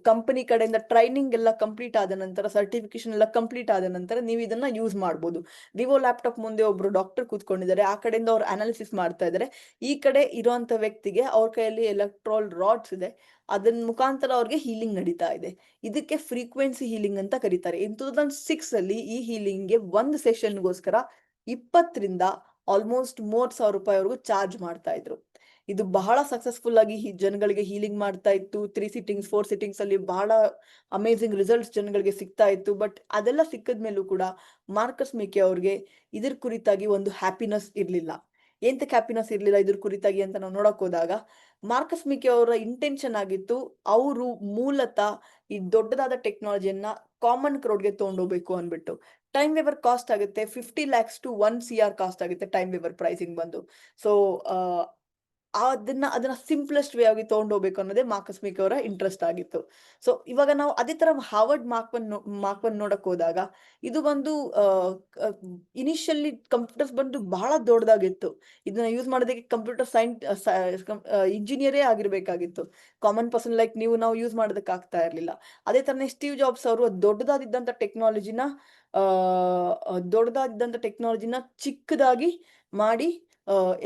ಕಂಪನಿ ಕಡೆಯಿಂದ ಟ್ರೈನಿಂಗ್ ಎಲ್ಲ ಕಂಪ್ಲೀಟ್ ಆದ ನಂತರ, ಸರ್ಟಿಫಿಕೇಶನ್ ಎಲ್ಲ ಕಂಪ್ಲೀಟ್ ಆದ ನಂತರ ನೀವು ಇದನ್ನ ಯೂಸ್ ಮಾಡ್ಬೋದು. ವಿವೋ ಲ್ಯಾಪ್ಟಾಪ್ ಮುಂದೆ ಒಬ್ರು ಡಾಕ್ಟರ್ ಕೂತ್ಕೊಂಡಿದ್ದಾರೆ, ಆ ಕಡೆಯಿಂದ ಅವ್ರು ಅನಾಲಿಸಿಸ್ ಮಾಡ್ತಾ ಇದ್ದಾರೆ. ಈ ಕಡೆ ಇರುವಂತ ವ್ಯಕ್ತಿಗೆ ಅವ್ರ ಕೈಯಲ್ಲಿ ಎಲೆಕ್ಟ್ರಾಲ್ ರಾಡ್ಸ್ ಇದೆ, ಅದನ್ನ ಮುಖಾಂತರ ಅವ್ರಿಗೆ ಹೀಲಿಂಗ್ ನಡೀತಾ ಇದೆ. ಇದಕ್ಕೆ ಫ್ರೀಕ್ವೆನ್ಸಿ ಹೀಲಿಂಗ್ ಅಂತ ಕರೀತಾರೆ. 2006 ಅಲ್ಲಿ ಈ ಹೀಲಿಂಗ್ಗೆ ಒಂದು ಸೆಷನ್ಗೋಸ್ಕರ 20ರಿಂದ ಆಲ್ಮೋಸ್ಟ್ 30,000 ರೂಪಾಯಿವರೆಗೂ ಚಾರ್ಜ್ ಮಾಡ್ತಾ ಇದ್ರು. ಇದು ಬಹಳ ಸಕ್ಸಸ್ಫುಲ್ ಆಗಿ ಜನಗಳಿಗೆ ಹೀಲಿಂಗ್ ಮಾಡ್ತಾ ಇತ್ತು. 3 ಸಿಟ್ಟಿಂಗ್ಸ್ 4 ಸಿಟ್ಟಿಂಗ್ಸ್ ಅಲ್ಲಿ ಬಹಳ ಅಮೇಸಿಂಗ್ ರಿಸಲ್ಟ್ಸ್ ಜನಗಳಿಗೆ ಸಿಗ್ತಾ ಇತ್ತು. ಬಟ್ ಅದೆಲ್ಲ ಸಿಕ್ಕದ ಮೇಲೂ ಕೂಡ ಮಾರ್ಕಸ್ ಮಿಕೆ ಅವ್ರಿಗೆ ಇದ್ರ ಕುರಿತಾಗಿ ಒಂದು ಹ್ಯಾಪಿನೆಸ್ ಇರ್ಲಿಲ್ಲ. ಎಂತಕ್ಕೆ ಹ್ಯಾಪಿನೆಸ್ ಇರ್ಲಿಲ್ಲ ಇದ್ರ ಕುರಿತಾಗಿ ಅಂತ ನಾವು ನೋಡಕ್ ಹೋದಾಗ, ಮಾರ್ಕಸ್ ಮಿಕೆ ಅವರ ಇಂಟೆನ್ಷನ್ ಆಗಿತ್ತು, ಅವರು ಮೂಲತಃ ಈ ದೊಡ್ಡದಾದ ಟೆಕ್ನಾಲಜಿಯನ್ನ ಕಾಮನ್ ಕ್ರೌಡ್ಗೆ ತಗೊಂಡೋಗ್ಬೇಕು ಅನ್ಬಿಟ್ಟು. ಟೈಮ್ ವೇವರ್ ಕಾಸ್ಟ್ ಆಗುತ್ತೆ 50 lakhs to 1 CR ಕಾಸ್ಟ್ ಆಗುತ್ತೆ ಟೈಮ್ ವೇವರ್ ಪ್ರೈಸಿಂಗ್ ಬಂದು. ಸೊ ಅದನ್ನ ಸಿಂಪ್ಲೆಸ್ಟ್ ವೇ ಆಗಿ ತಗೊಂಡೋಗ್ಬೇಕು ಅನ್ನೋದೇ ಮಾರ್ಕಸ್ ಮಿಕೆ ಅವರ ಇಂಟ್ರೆಸ್ಟ್ ಆಗಿತ್ತು. ಸೊ ಇವಾಗ ನಾವು ಅದೇ ತರ ಹಾರ್ವರ್ಡ್ ಮಾರ್ಕ್ವನ್ ನೋಡಕ್ ಹೋದಾಗ, ಇದು ಬಂದು ಇನಿಷಿಯಲಿ ಕಂಪ್ಯೂಟರ್ಸ್ ಬಂದು ಬಹಳ ದೊಡ್ಡದಾಗಿತ್ತು. ಇದನ್ನ ಯೂಸ್ ಮಾಡೋದಕ್ಕೆ ಕಂಪ್ಯೂಟರ್ ಇಂಜಿನಿಯರೇ ಆಗಿರ್ಬೇಕಾಗಿತ್ತು. ಕಾಮನ್ ಪರ್ಸನ್ ಲೈಕ್ ನಾವು ಯೂಸ್ ಮಾಡೋದಕ್ಕೆ ಆಗ್ತಾ ಇರ್ಲಿಲ್ಲ. ಅದೇ ತರನೇ ಸ್ಟೀವ್ ಜಾಬ್ಸ್ ಅವರು ದೊಡ್ಡದಾದಿದ್ದಂತ ಟೆಕ್ನಾಲಜಿನ ಚಿಕ್ಕದಾಗಿ ಮಾಡಿ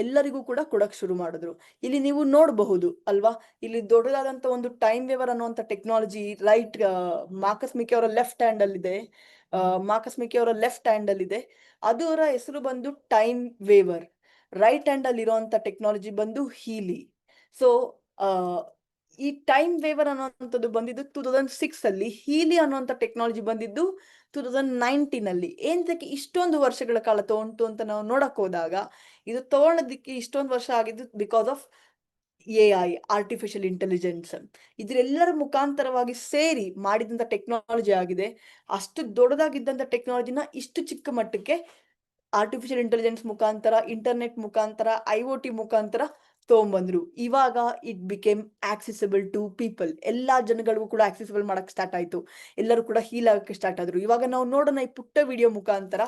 ಎಲ್ಲರಿಗೂ ಕೂಡ ಕೊಡಕ್ ಶುರು ಮಾಡಿದ್ರು. ಇಲ್ಲಿ ನೀವು ನೋಡಬಹುದು ಅಲ್ವಾ, ಇಲ್ಲಿ ದೊಡ್ಡದಾದಂತ ಒಂದು ಟೈಮ್ ವೇವರ್ ಅನ್ನುವಂತ ಟೆಕ್ನಾಲಜಿ ರೈಟ್ ಮಾರ್ಕಸ್ ಮಿಕೆ ಅವರ ಲೆಫ್ಟ್ ಹ್ಯಾಂಡ್ ಅಲ್ಲಿ ಇದೆ. ಅದರ ಹೆಸರು ಬಂದು ಟೈಮ್ ವೇವರ್. ರೈಟ್ ಹ್ಯಾಂಡ್ ಅಲ್ಲಿ ಇರುವಂತ ಟೆಕ್ನಾಲಜಿ ಬಂದು ಹೀಲಿ. ಸೊ ಈ ಟೈಮ್ ವೇವರ್ ಅನ್ನುವಂಥದ್ದು ಬಂದಿದ್ದು 2006 ಅಲ್ಲಿ, ಹೀಲಿ ಅನ್ನುವಂಥ ಟೆಕ್ನಾಲಜಿ ಬಂದಿದ್ದು 2019 ಅಲ್ಲಿ. ಏನಕ್ಕೆ ಇಷ್ಟೊಂದು ವರ್ಷಗಳ ಕಾಲ ತಗೊಂತು ಅಂತ ನಾವು ನೋಡಕ್ ಹೋದಾಗ, ಇದು ತಗೊಳ್ಳೋದಕ್ಕೆ ಇಷ್ಟೊಂದು ವರ್ಷ ಆಗಿದ್ದು because of AI, artificial intelligence. ಇದ್ರೆಲ್ಲರ ಮುಖಾಂತರವಾಗಿ ಸೇರಿ ಮಾಡಿದಂತ ಟೆಕ್ನಾಲಜಿ ಆಗಿದೆ. ಅಷ್ಟು ದೊಡ್ಡದಾಗಿದ್ದಂತ ಟೆಕ್ನಾಲಜಿನ ಇಷ್ಟು ಚಿಕ್ಕ ಮಟ್ಟಕ್ಕೆ ಆರ್ಟಿಫಿಷಿಯಲ್ ಇಂಟೆಲಿಜೆನ್ಸ್ ಮುಖಾಂತರ, ಇಂಟರ್ನೆಟ್ ಮುಖಾಂತರ, IoT ಮುಖಾಂತರ ತಗೊಂಬಂದ್ರು. ಇವಾಗ it became accessible to people. ಎಲ್ಲಾ ಜನಗಳಿಗೂ ಕೂಡ ಆಕ್ಸೆಸಿಬಲ್ ಮಾಡಕ್ ಸ್ಟಾರ್ಟ್ ಆಯ್ತು. ಎಲ್ಲರೂ ಕೂಡ ಹೀಲ್ ಆಗಕ್ಕೆ ಸ್ಟಾರ್ಟ್ ಆದ್ರು. ಇವಾಗ ನಾವು ನೋಡೋಣ ಈ ಪುಟ್ಟ ವಿಡಿಯೋ ಮುಖಾಂತರ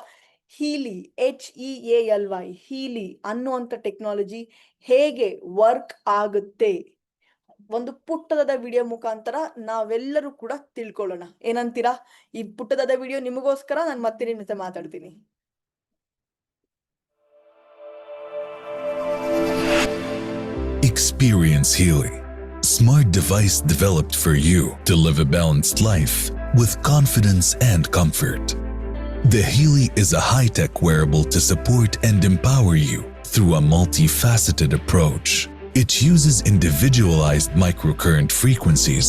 ಹೀಲಿ, HEALY, ಹೀಲಿ ಅನ್ನುವಂಥ ಟೆಕ್ನಾಲಜಿ ಹೇಗೆ ವರ್ಕ್ ಆಗುತ್ತೆ. ಒಂದು ಪುಟ್ಟದಾದ ವಿಡಿಯೋ ಮುಖಾಂತರ ನಾವೆಲ್ಲರೂ ಕೂಡ ತಿಳ್ಕೊಳ್ಳೋಣ. ಏನಂತೀರಾ? ಈ ಪುಟ್ಟದಾದ ವಿಡಿಯೋ ನಿಮಗೋಸ್ಕರ ನಾನು ಮತ್ತೆ ನಿಮ್ಮ ಜೊತೆ ಮಾತಾಡ್ತೀನಿ. Experience Healy, smart device developed for you to live a balanced life with confidence and comfort. The Healy is a high-tech wearable to support and empower you through a multifaceted approach. It uses individualized microcurrent frequencies,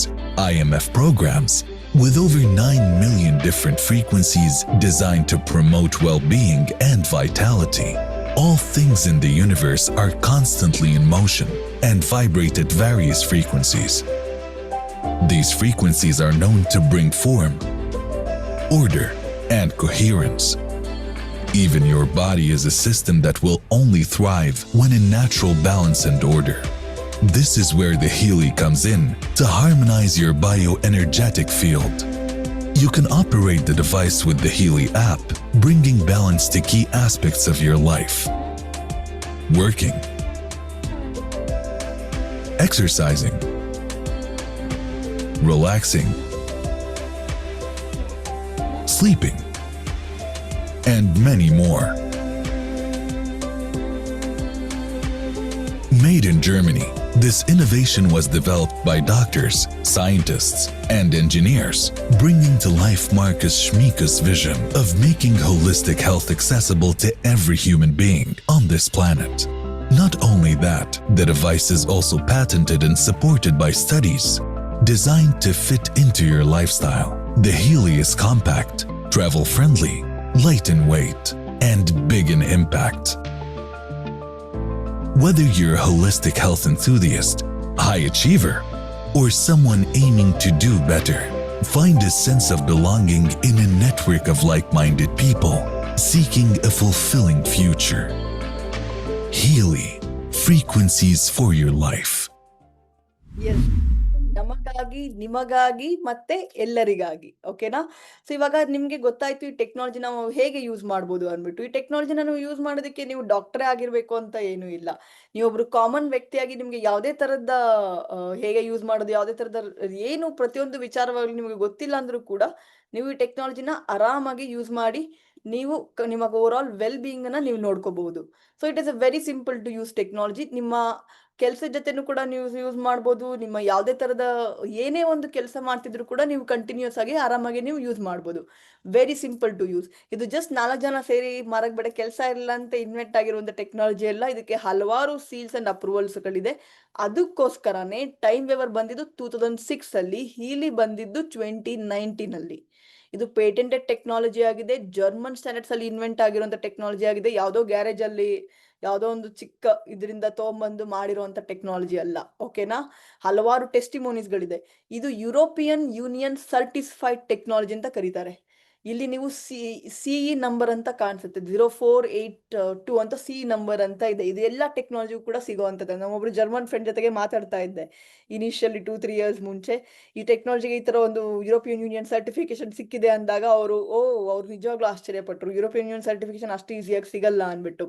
IMF programs, with over 9 million different frequencies designed to promote well-being and vitality. All things in the universe are constantly in motion and vibrate at various frequencies. These frequencies are known to bring form, order, and coherence. Even your body is a system that will only thrive when in natural balance and order. This is where the Healy comes in to harmonize your bioenergetic field. You can operate the device with the Healy app, bringing balance to key aspects of your life. Working, exercising, relaxing, sleeping, and many more. Made in Germany, this innovation was developed by doctors, scientists, and engineers, bringing to life Marcus Schmieka's vision of making holistic health accessible to every human being on this planet. Not only that, the device is also patented and supported by studies designed to fit into your lifestyle. The Healy is compact, travel-friendly, light in weight, and big in impact. Whether you're a holistic health enthusiast, high achiever, or someone aiming to do better, find a sense of belonging in a network of like-minded people seeking a fulfilling future. Healy, frequencies for your life. Yes. ನಮಗಾಗಿ, ನಿಮಗಾಗಿ, ಮತ್ತೆ ಎಲ್ಲರಿಗಾಗಿ. ಓಕೆನಾ? So ಇವಾಗ ನಿಮ್ಗೆ ಗೊತ್ತಾಯ್ತು ಈ technology ನಾವು ಹೇಗೆ ಯೂಸ್ ಮಾಡ್ಬೋದು ಅಂದ್ಬಿಟ್ಟು. ಈ ಟೆಕ್ನಾಲಜಿನ ನಾವು ಯೂಸ್ ಮಾಡೋದಕ್ಕೆ ನೀವು ಡಾಕ್ಟರೇ ಆಗಿರ್ಬೇಕು ಅಂತ ಏನೂ ಇಲ್ಲ. ನೀವೊಬ್ರು ಕಾಮನ್ ವ್ಯಕ್ತಿಯಾಗಿ ನಿಮ್ಗೆ ಯಾವುದೇ ತರದ ಹೇಗೆ ಯೂಸ್ ಮಾಡೋದು, ಯಾವುದೇ ತರದ ಏನು ಪ್ರತಿಯೊಂದು ವಿಚಾರವಾಗ್ಲಿ ನಿಮ್ಗೆ ಗೊತ್ತಿಲ್ಲ ಅಂದ್ರೂ ಕೂಡ ನೀವು ಈ ಟೆಕ್ನಾಲಜಿನ ಆರಾಮಾಗಿ ಯೂಸ್ ಮಾಡಿ ನೀವು ನಿಮ್ಮ ಓವರ್ ಆಲ್ ವೆಲ್ ಬೀಯಿಂಗ್ ಅನ್ನ ನೀವು ನೋಡ್ಕೋಬಹುದು. So it is a very simple to use technology. ನಿಮ್ಮ ಕೆಲಸದ ಜೊತೆನೂ ಕೂಡ ನೀವು ಯೂಸ್ ಮಾಡ್ಬೋದು. ನಿಮ್ಮ ಯಾವುದೇ ತರದ ಏನೇ ಒಂದು ಕೆಲಸ ಮಾಡ್ತಿದ್ರು ಕೂಡ ನೀವು ಕಂಟಿನ್ಯೂಸ್ ಆಗಿ ಆರಾಮಾಗಿ ನೀವು ಯೂಸ್ ಮಾಡ್ಬೋದು. Very simple to use. ಇದು ಜಸ್ಟ್ 4 ಜನ ಸೇರಿ ಮಾರಕ್ ಬೇಡ ಕೆಲಸ ಇಲ್ಲ ಅಂತ ಇನ್ವೆಂಟ್ ಆಗಿರುವಂತ ಟೆಕ್ನಾಲಜಿ ಎಲ್ಲ. ಇದಕ್ಕೆ ಹಲವಾರು ಸೀಲ್ಸ್ ಅಂಡ್ ಅಪ್ರೂವಲ್ಸ್ ಗಳಿದೆ. ಅದಕ್ಕೋಸ್ಕರನೇ ಟೈಮ್ ವೇವರ್ ಬಂದಿದ್ದು 2006 ಅಲ್ಲಿ, ಹೀಲಿ ಬಂದಿದ್ದು 2019 ಅಲ್ಲಿ. ಇದು ಪೇಟೆಂಟೆಡ್ ಟೆಕ್ನಾಲಜಿ ಆಗಿದೆ. ಜರ್ಮನ್ ಸ್ಟ್ಯಾಂಡರ್ಡ್ಸ್ ಅಲ್ಲಿ ಇನ್ವೆಂಟ್ ಆಗಿರುವಂತ ಟೆಕ್ನಾಲಜಿ ಆಗಿದೆ. ಯಾವುದೋ ಗ್ಯಾರೇಜ್ ಅಲ್ಲಿ ಯಾವುದೋ ಒಂದು ಚಿಕ್ಕ ಇದರಿಂದ ತಗೊಂಬಂದು ಮಾಡಿರುವಂತ ಟೆಕ್ನಾಲಜಿ ಅಲ್ಲ. ಓಕೆನಾ? ಹಲವಾರು ಟೆಸ್ಟಿಮೋನೀಸ್ ಗಳಿದೆ. ಇದು ಯುರೋಪಿಯನ್ ಯೂನಿಯನ್ ಸರ್ಟಿಫೈಡ್ ಟೆಕ್ನಾಲಜಿ ಅಂತ ಕರೀತಾರೆ. ಇಲ್ಲಿ ನೀವು CE ನಂಬರ್ ಅಂತ ಕಾಣಿಸುತ್ತೆ, 0482 ಅಂತ CE ನಂಬರ್ ಅಂತ ಇದೆ. ಇದು ಎಲ್ಲ ಟೆಕ್ನಾಲಜಿಗೂ ಕೂಡ ಸಿಗುವಂತದ್ದು. ನಮ್ಮೊಬ್ರು ಜರ್ಮನ್ ಫ್ರೆಂಡ್ ಜೊತೆಗೆ ಮಾತಾಡ್ತಾ ಇದ್ದೆ ಇನಿಷಿಯಲಿ 2-3 ಇಯರ್ಸ್ ಮುಂಚೆ. ಈ ಟೆಕ್ನಾಲಜಿಗೆ ಈ ತರ ಒಂದು ಯುರೋಪಿಯನ್ ಯೂನಿಯನ್ ಸರ್ಟಿಫಿಕೇಶನ್ ಸಿಕ್ಕಿದೆ ಅಂದಾಗ ಅವ್ರು ನಿಜವಾಗ್ಲೂ ಆಶ್ಚರ್ಯಪಟ್ರು. ಯುರೋಪಿಯನ್ ಯೂನಿಯನ್ ಸರ್ಟಿಫಿಕೇಶನ್ ಅಷ್ಟು ಈಸಿಯಾಗಿ ಸಿಗಲ್ಲ ಅನ್ಬಿಟ್ಟು.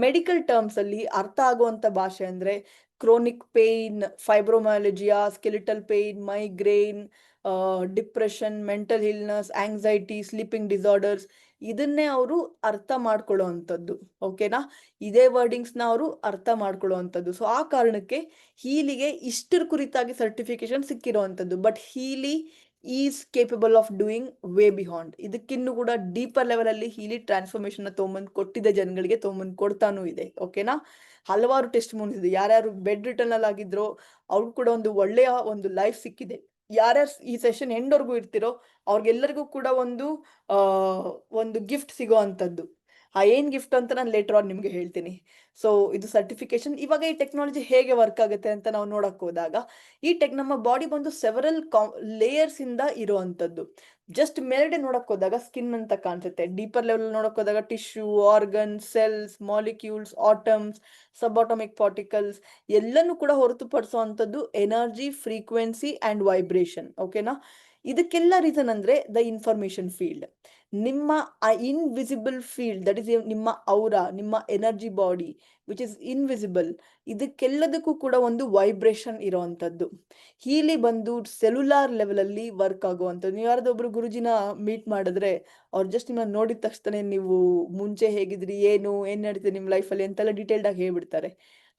ಮೆಡಿಕಲ್ ಟರ್ಮ್ಸ್ ಅಲ್ಲಿ ಅರ್ಥ ಆಗುವಂತ ಭಾಷೆ ಅಂದ್ರೆ chronic pain, fibromyalgia, skeletal pain, migraine, depression, mental illness, anxiety, sleeping disorders, ಇದನ್ನೇ ಅವರು ಅರ್ಥ ಮಾಡ್ಕೊಳ್ಳೋ ಅಂಥದ್ದು. ಓಕೆನಾ? ಇದೇ ವರ್ಡಿಂಗ್ಸ್ ನ ಅವರು ಅರ್ಥ ಮಾಡ್ಕೊಳ್ಳೋ ಅಂಥದ್ದು. ಸೊ ಆ ಕಾರಣಕ್ಕೆ ಹೀಲಿಗೆ ಇಷ್ಟರ ಕುರಿತಾಗಿ ಸರ್ಟಿಫಿಕೇಶನ್ ಸಿಕ್ಕಿರೋ ಅಂಥದ್ದು. But Healy is capable of doing way beyond. ಇದಕ್ಕಿನ್ನು ಕೂಡ ಡೀಪರ್ ಲೆವೆಲ್ ಅಲ್ಲಿ ಹೀಲಿ ಟ್ರಾನ್ಸ್ಫಾರ್ಮೇಶನ್ ತಗೊಂಬಂದು ಕೊಟ್ಟಿದ್ದ ಜನಗಳಿಗೆ ತಗೊಂಬಂದು ಕೊಡ್ತಾನೂ ಇದೆ. ಓಕೆನಾ, ಹಲವಾರು ಟೆಸ್ಟ್ ಮೂನ್ಸ್ ಇದೆ. ಯಾರ್ಯಾರು ಬೆಡ್ ರಿಟರ್ನ್ ಅಲ್ಲಿ ಆಗಿದ್ರೋ ಅವ್ರು ಕೂಡ ಒಂದು ಒಳ್ಳೆಯ ಒಂದು ಲೈಫ್ ಸಿಕ್ಕಿದೆ. ಯಾರ್ಯಾರು ಈ ಸೆಷನ್ ಎಂಡ್ವರೆಗೂ ಇರ್ತಿರೋ ಅವ್ರಿಗೆಲ್ಲರಿಗೂ ಕೂಡ ಒಂದು ಗಿಫ್ಟ್ ಸಿಗೋ ಅಂತದ್ದು. ಏನ್ ಗಿಫ್ಟ್ ಅಂತ ನಾನು ಲೇಟರ್ ಆನ್ ನಿಮ್ಗೆ ಹೇಳ್ತೀನಿ. ಸೊ ಇದು ಸರ್ಟಿಫಿಕೇಶನ್. ಇವಾಗ ಈ ಟೆಕ್ನಾಲಜಿ ಹೇಗೆ ವರ್ಕ್ ಆಗುತ್ತೆ ಅಂತ ನಾವು ನೋಡಕ್ ಹೋದಾಗ, ನಮ್ಮ ಬಾಡಿ ಬಂದು ಸೆವರಲ್ ಲೇಯರ್ಸ್ ಇಂದ ಇರುವಂತದ್ದು. ಜಸ್ಟ್ ಮೇಲ್ಗಡೆ ನೋಡಕ್ ಹೋದಾಗ ಸ್ಕಿನ್ ಅಂತ ಕಾಣಿಸುತ್ತೆ. ಡೀಪರ್ ಲೆವೆಲ್ ನೋಡಕ್ ಹೋದಾಗ tissue, organ, cells, molecules, atoms, subatomic particles ಎಲ್ಲನೂ ಕೂಡ ಹೊರತುಪಡಿಸುವಂತದ್ದು ಎನರ್ಜಿ, ಫ್ರೀಕ್ವೆನ್ಸಿ ಅಂಡ್ ವೈಬ್ರೇಷನ್. ಓಕೆನಾ, ಇದಕ್ಕೆಲ್ಲ ರೀಸನ್ ಅಂದ್ರೆ ದ ಇನ್ಫಾರ್ಮೇಶನ್ ಫೀಲ್ಡ್. ನಿಮ್ಮ ಇನ್ವಿಸಿಬಲ್ ಫೀಲ್ಡ್, ದಟ್ ಇಸ್ ನಿಮ್ಮ ಔರಾ, ನಿಮ್ಮ energy body which is invisible, ಇದಕ್ಕೆಲ್ಲದಕ್ಕೂ ಕೂಡ ಒಂದು ವೈಬ್ರೇಷನ್ ಇರೋವಂಥದ್ದು. ಹೀಲಿ ಬಂದು ಸೆಲ್ಯುಲಾರ್ ಲೆವೆಲ್ ಅಲ್ಲಿ ವರ್ಕ್ ಆಗುವಂಥದ್ದು. ನೀವು ಯಾರ್ದೊಬ್ರು ಗುರುಜಿನ ಮೀಟ್ ಮಾಡಿದ್ರೆ ಅವ್ರು ಜಸ್ಟ್ ನಿಮ್ಮನ್ನ ನೋಡಿದ ತಕ್ಷಣ ನೀವು ಮುಂಚೆ ಹೇಗಿದ್ರಿ, ಏನ್ ನಡೀತಿದೆ ನಿಮ್ಮ ಲೈಫಲ್ಲಿ ಅಂತೆಲ್ಲ ಡೀಟೇಲ್ಡ್ ಆಗಿ ಹೇಳ್ಬಿಡ್ತಾರೆ.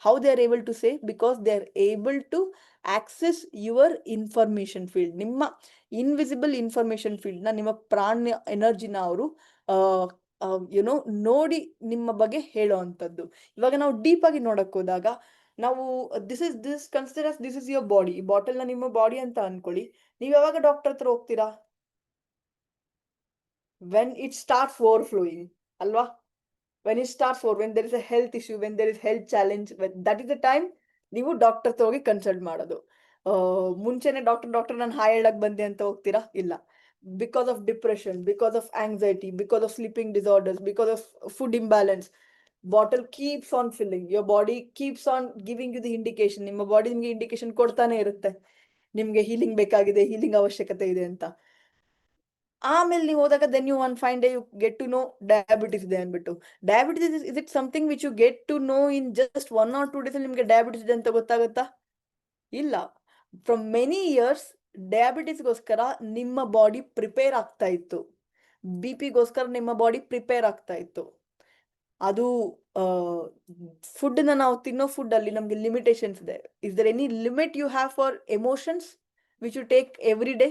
How they are able to say? Because they are able to access your information field. ನಿಮ್ಮ ಇನ್ವಿಸಿಬಲ್ ಇನ್ಫಾರ್ಮೇಶನ್ ಫೀಲ್ಡ್ ನ, ನಿಮ್ಮ ಪ್ರಾಣ ಎನರ್ಜಿನ ಅವರು ನೋಡಿ ನಿಮ್ಮ ಬಗ್ಗೆ ಹೇಳೋ ಅಂತದ್ದು. ಇವಾಗ ನಾವು ಡೀಪ್ ಆಗಿ ನೋಡಕ್ ಹೋದಾಗ ನಾವು this consider this is your body. ಈ ಬಾಟಲ್ ನ ನಿಮ್ಮ ಬಾಡಿ ಅಂತ ಅನ್ಕೊಳ್ಳಿ. ನೀವು ಯಾವಾಗ ಡಾಕ್ಟರ್ ಹತ್ರ ಹೋಗ್ತೀರಾ? ವೆನ್ ಇಟ್ ಸ್ಟಾರ್ಟ್ಸ್ ಓವರ್ಫ್ಲೋಯಿಂಗ್ ಅಲ್ವಾ? when it starts or when there is a health issue, when there is health challenge, that is the time ನೀವು ಡಾಕ್ಟರ್ ಹತ್ರ ಹೋಗಿ ಕನ್ಸಲ್ಟ್ ಮಾಡೋದು. ಮುಂಚೆನೆ ಡಾಕ್ಟರ್ ನಾನು ಹಾಯ್ ಹೇಳಕ್ ಬಂದೆ ಅಂತ ಹೋಗ್ತೀರಾ? ಇಲ್ಲ. Because of depression, because of anxiety, because of sleeping disorders, because of food imbalance, bottle keeps on filling, your body keeps on giving you the indication. ನಿಮ್ಮ ಬಾಡಿ ನಿಮ್ಗೆ ಇಂಡಿಕೇಶನ್ ಕೊಡ್ತಾನೆ ಇರುತ್ತೆ, ನಿಮ್ಗೆ ಹೀಲಿಂಗ್ ಬೇಕಾಗಿದೆ, ಹೀಲಿಂಗ್ ಅವಶ್ಯಕತೆ ಇದೆ ಅಂತ. ಆಮೇಲೆ ನೀವು ಹೋದಾಗ then you one fine day you get to know diabetes ಇದೆ ಅಂದ್ಬಿಟ್ಟು. Diabetes is it something which you get to know in just 1 or 2 days ನಿಮ್ಗೆ ಡಯಾಬಿಟಿಸ್ ಇದೆ ಅಂತ ಗೊತ್ತಾಗುತ್ತಾ? ಇಲ್ಲ. ಫ್ರಮ್ ಮೆನಿ ಇಯರ್ಸ್ ಡಯಾಬಿಟಿಸ್ಗೋಸ್ಕರ ನಿಮ್ಮ ಬಾಡಿ ಪ್ರಿಪೇರ್ ಆಗ್ತಾ ಇತ್ತು, ಬಿಪಿಗೋಸ್ಕರ ನಿಮ್ಮ ಬಾಡಿ ಪ್ರಿಪೇರ್ ಆಗ್ತಾ ಇತ್ತು. ಅದು ಫುಡ್ ನಾವು ತಿನ್ನೋ ಫುಡ್ ಅಲ್ಲಿ ನಮ್ಗೆ ಲಿಮಿಟೇಷನ್ಸ್ ಇದೆ. Is there any limit you have for emotions which you take every day?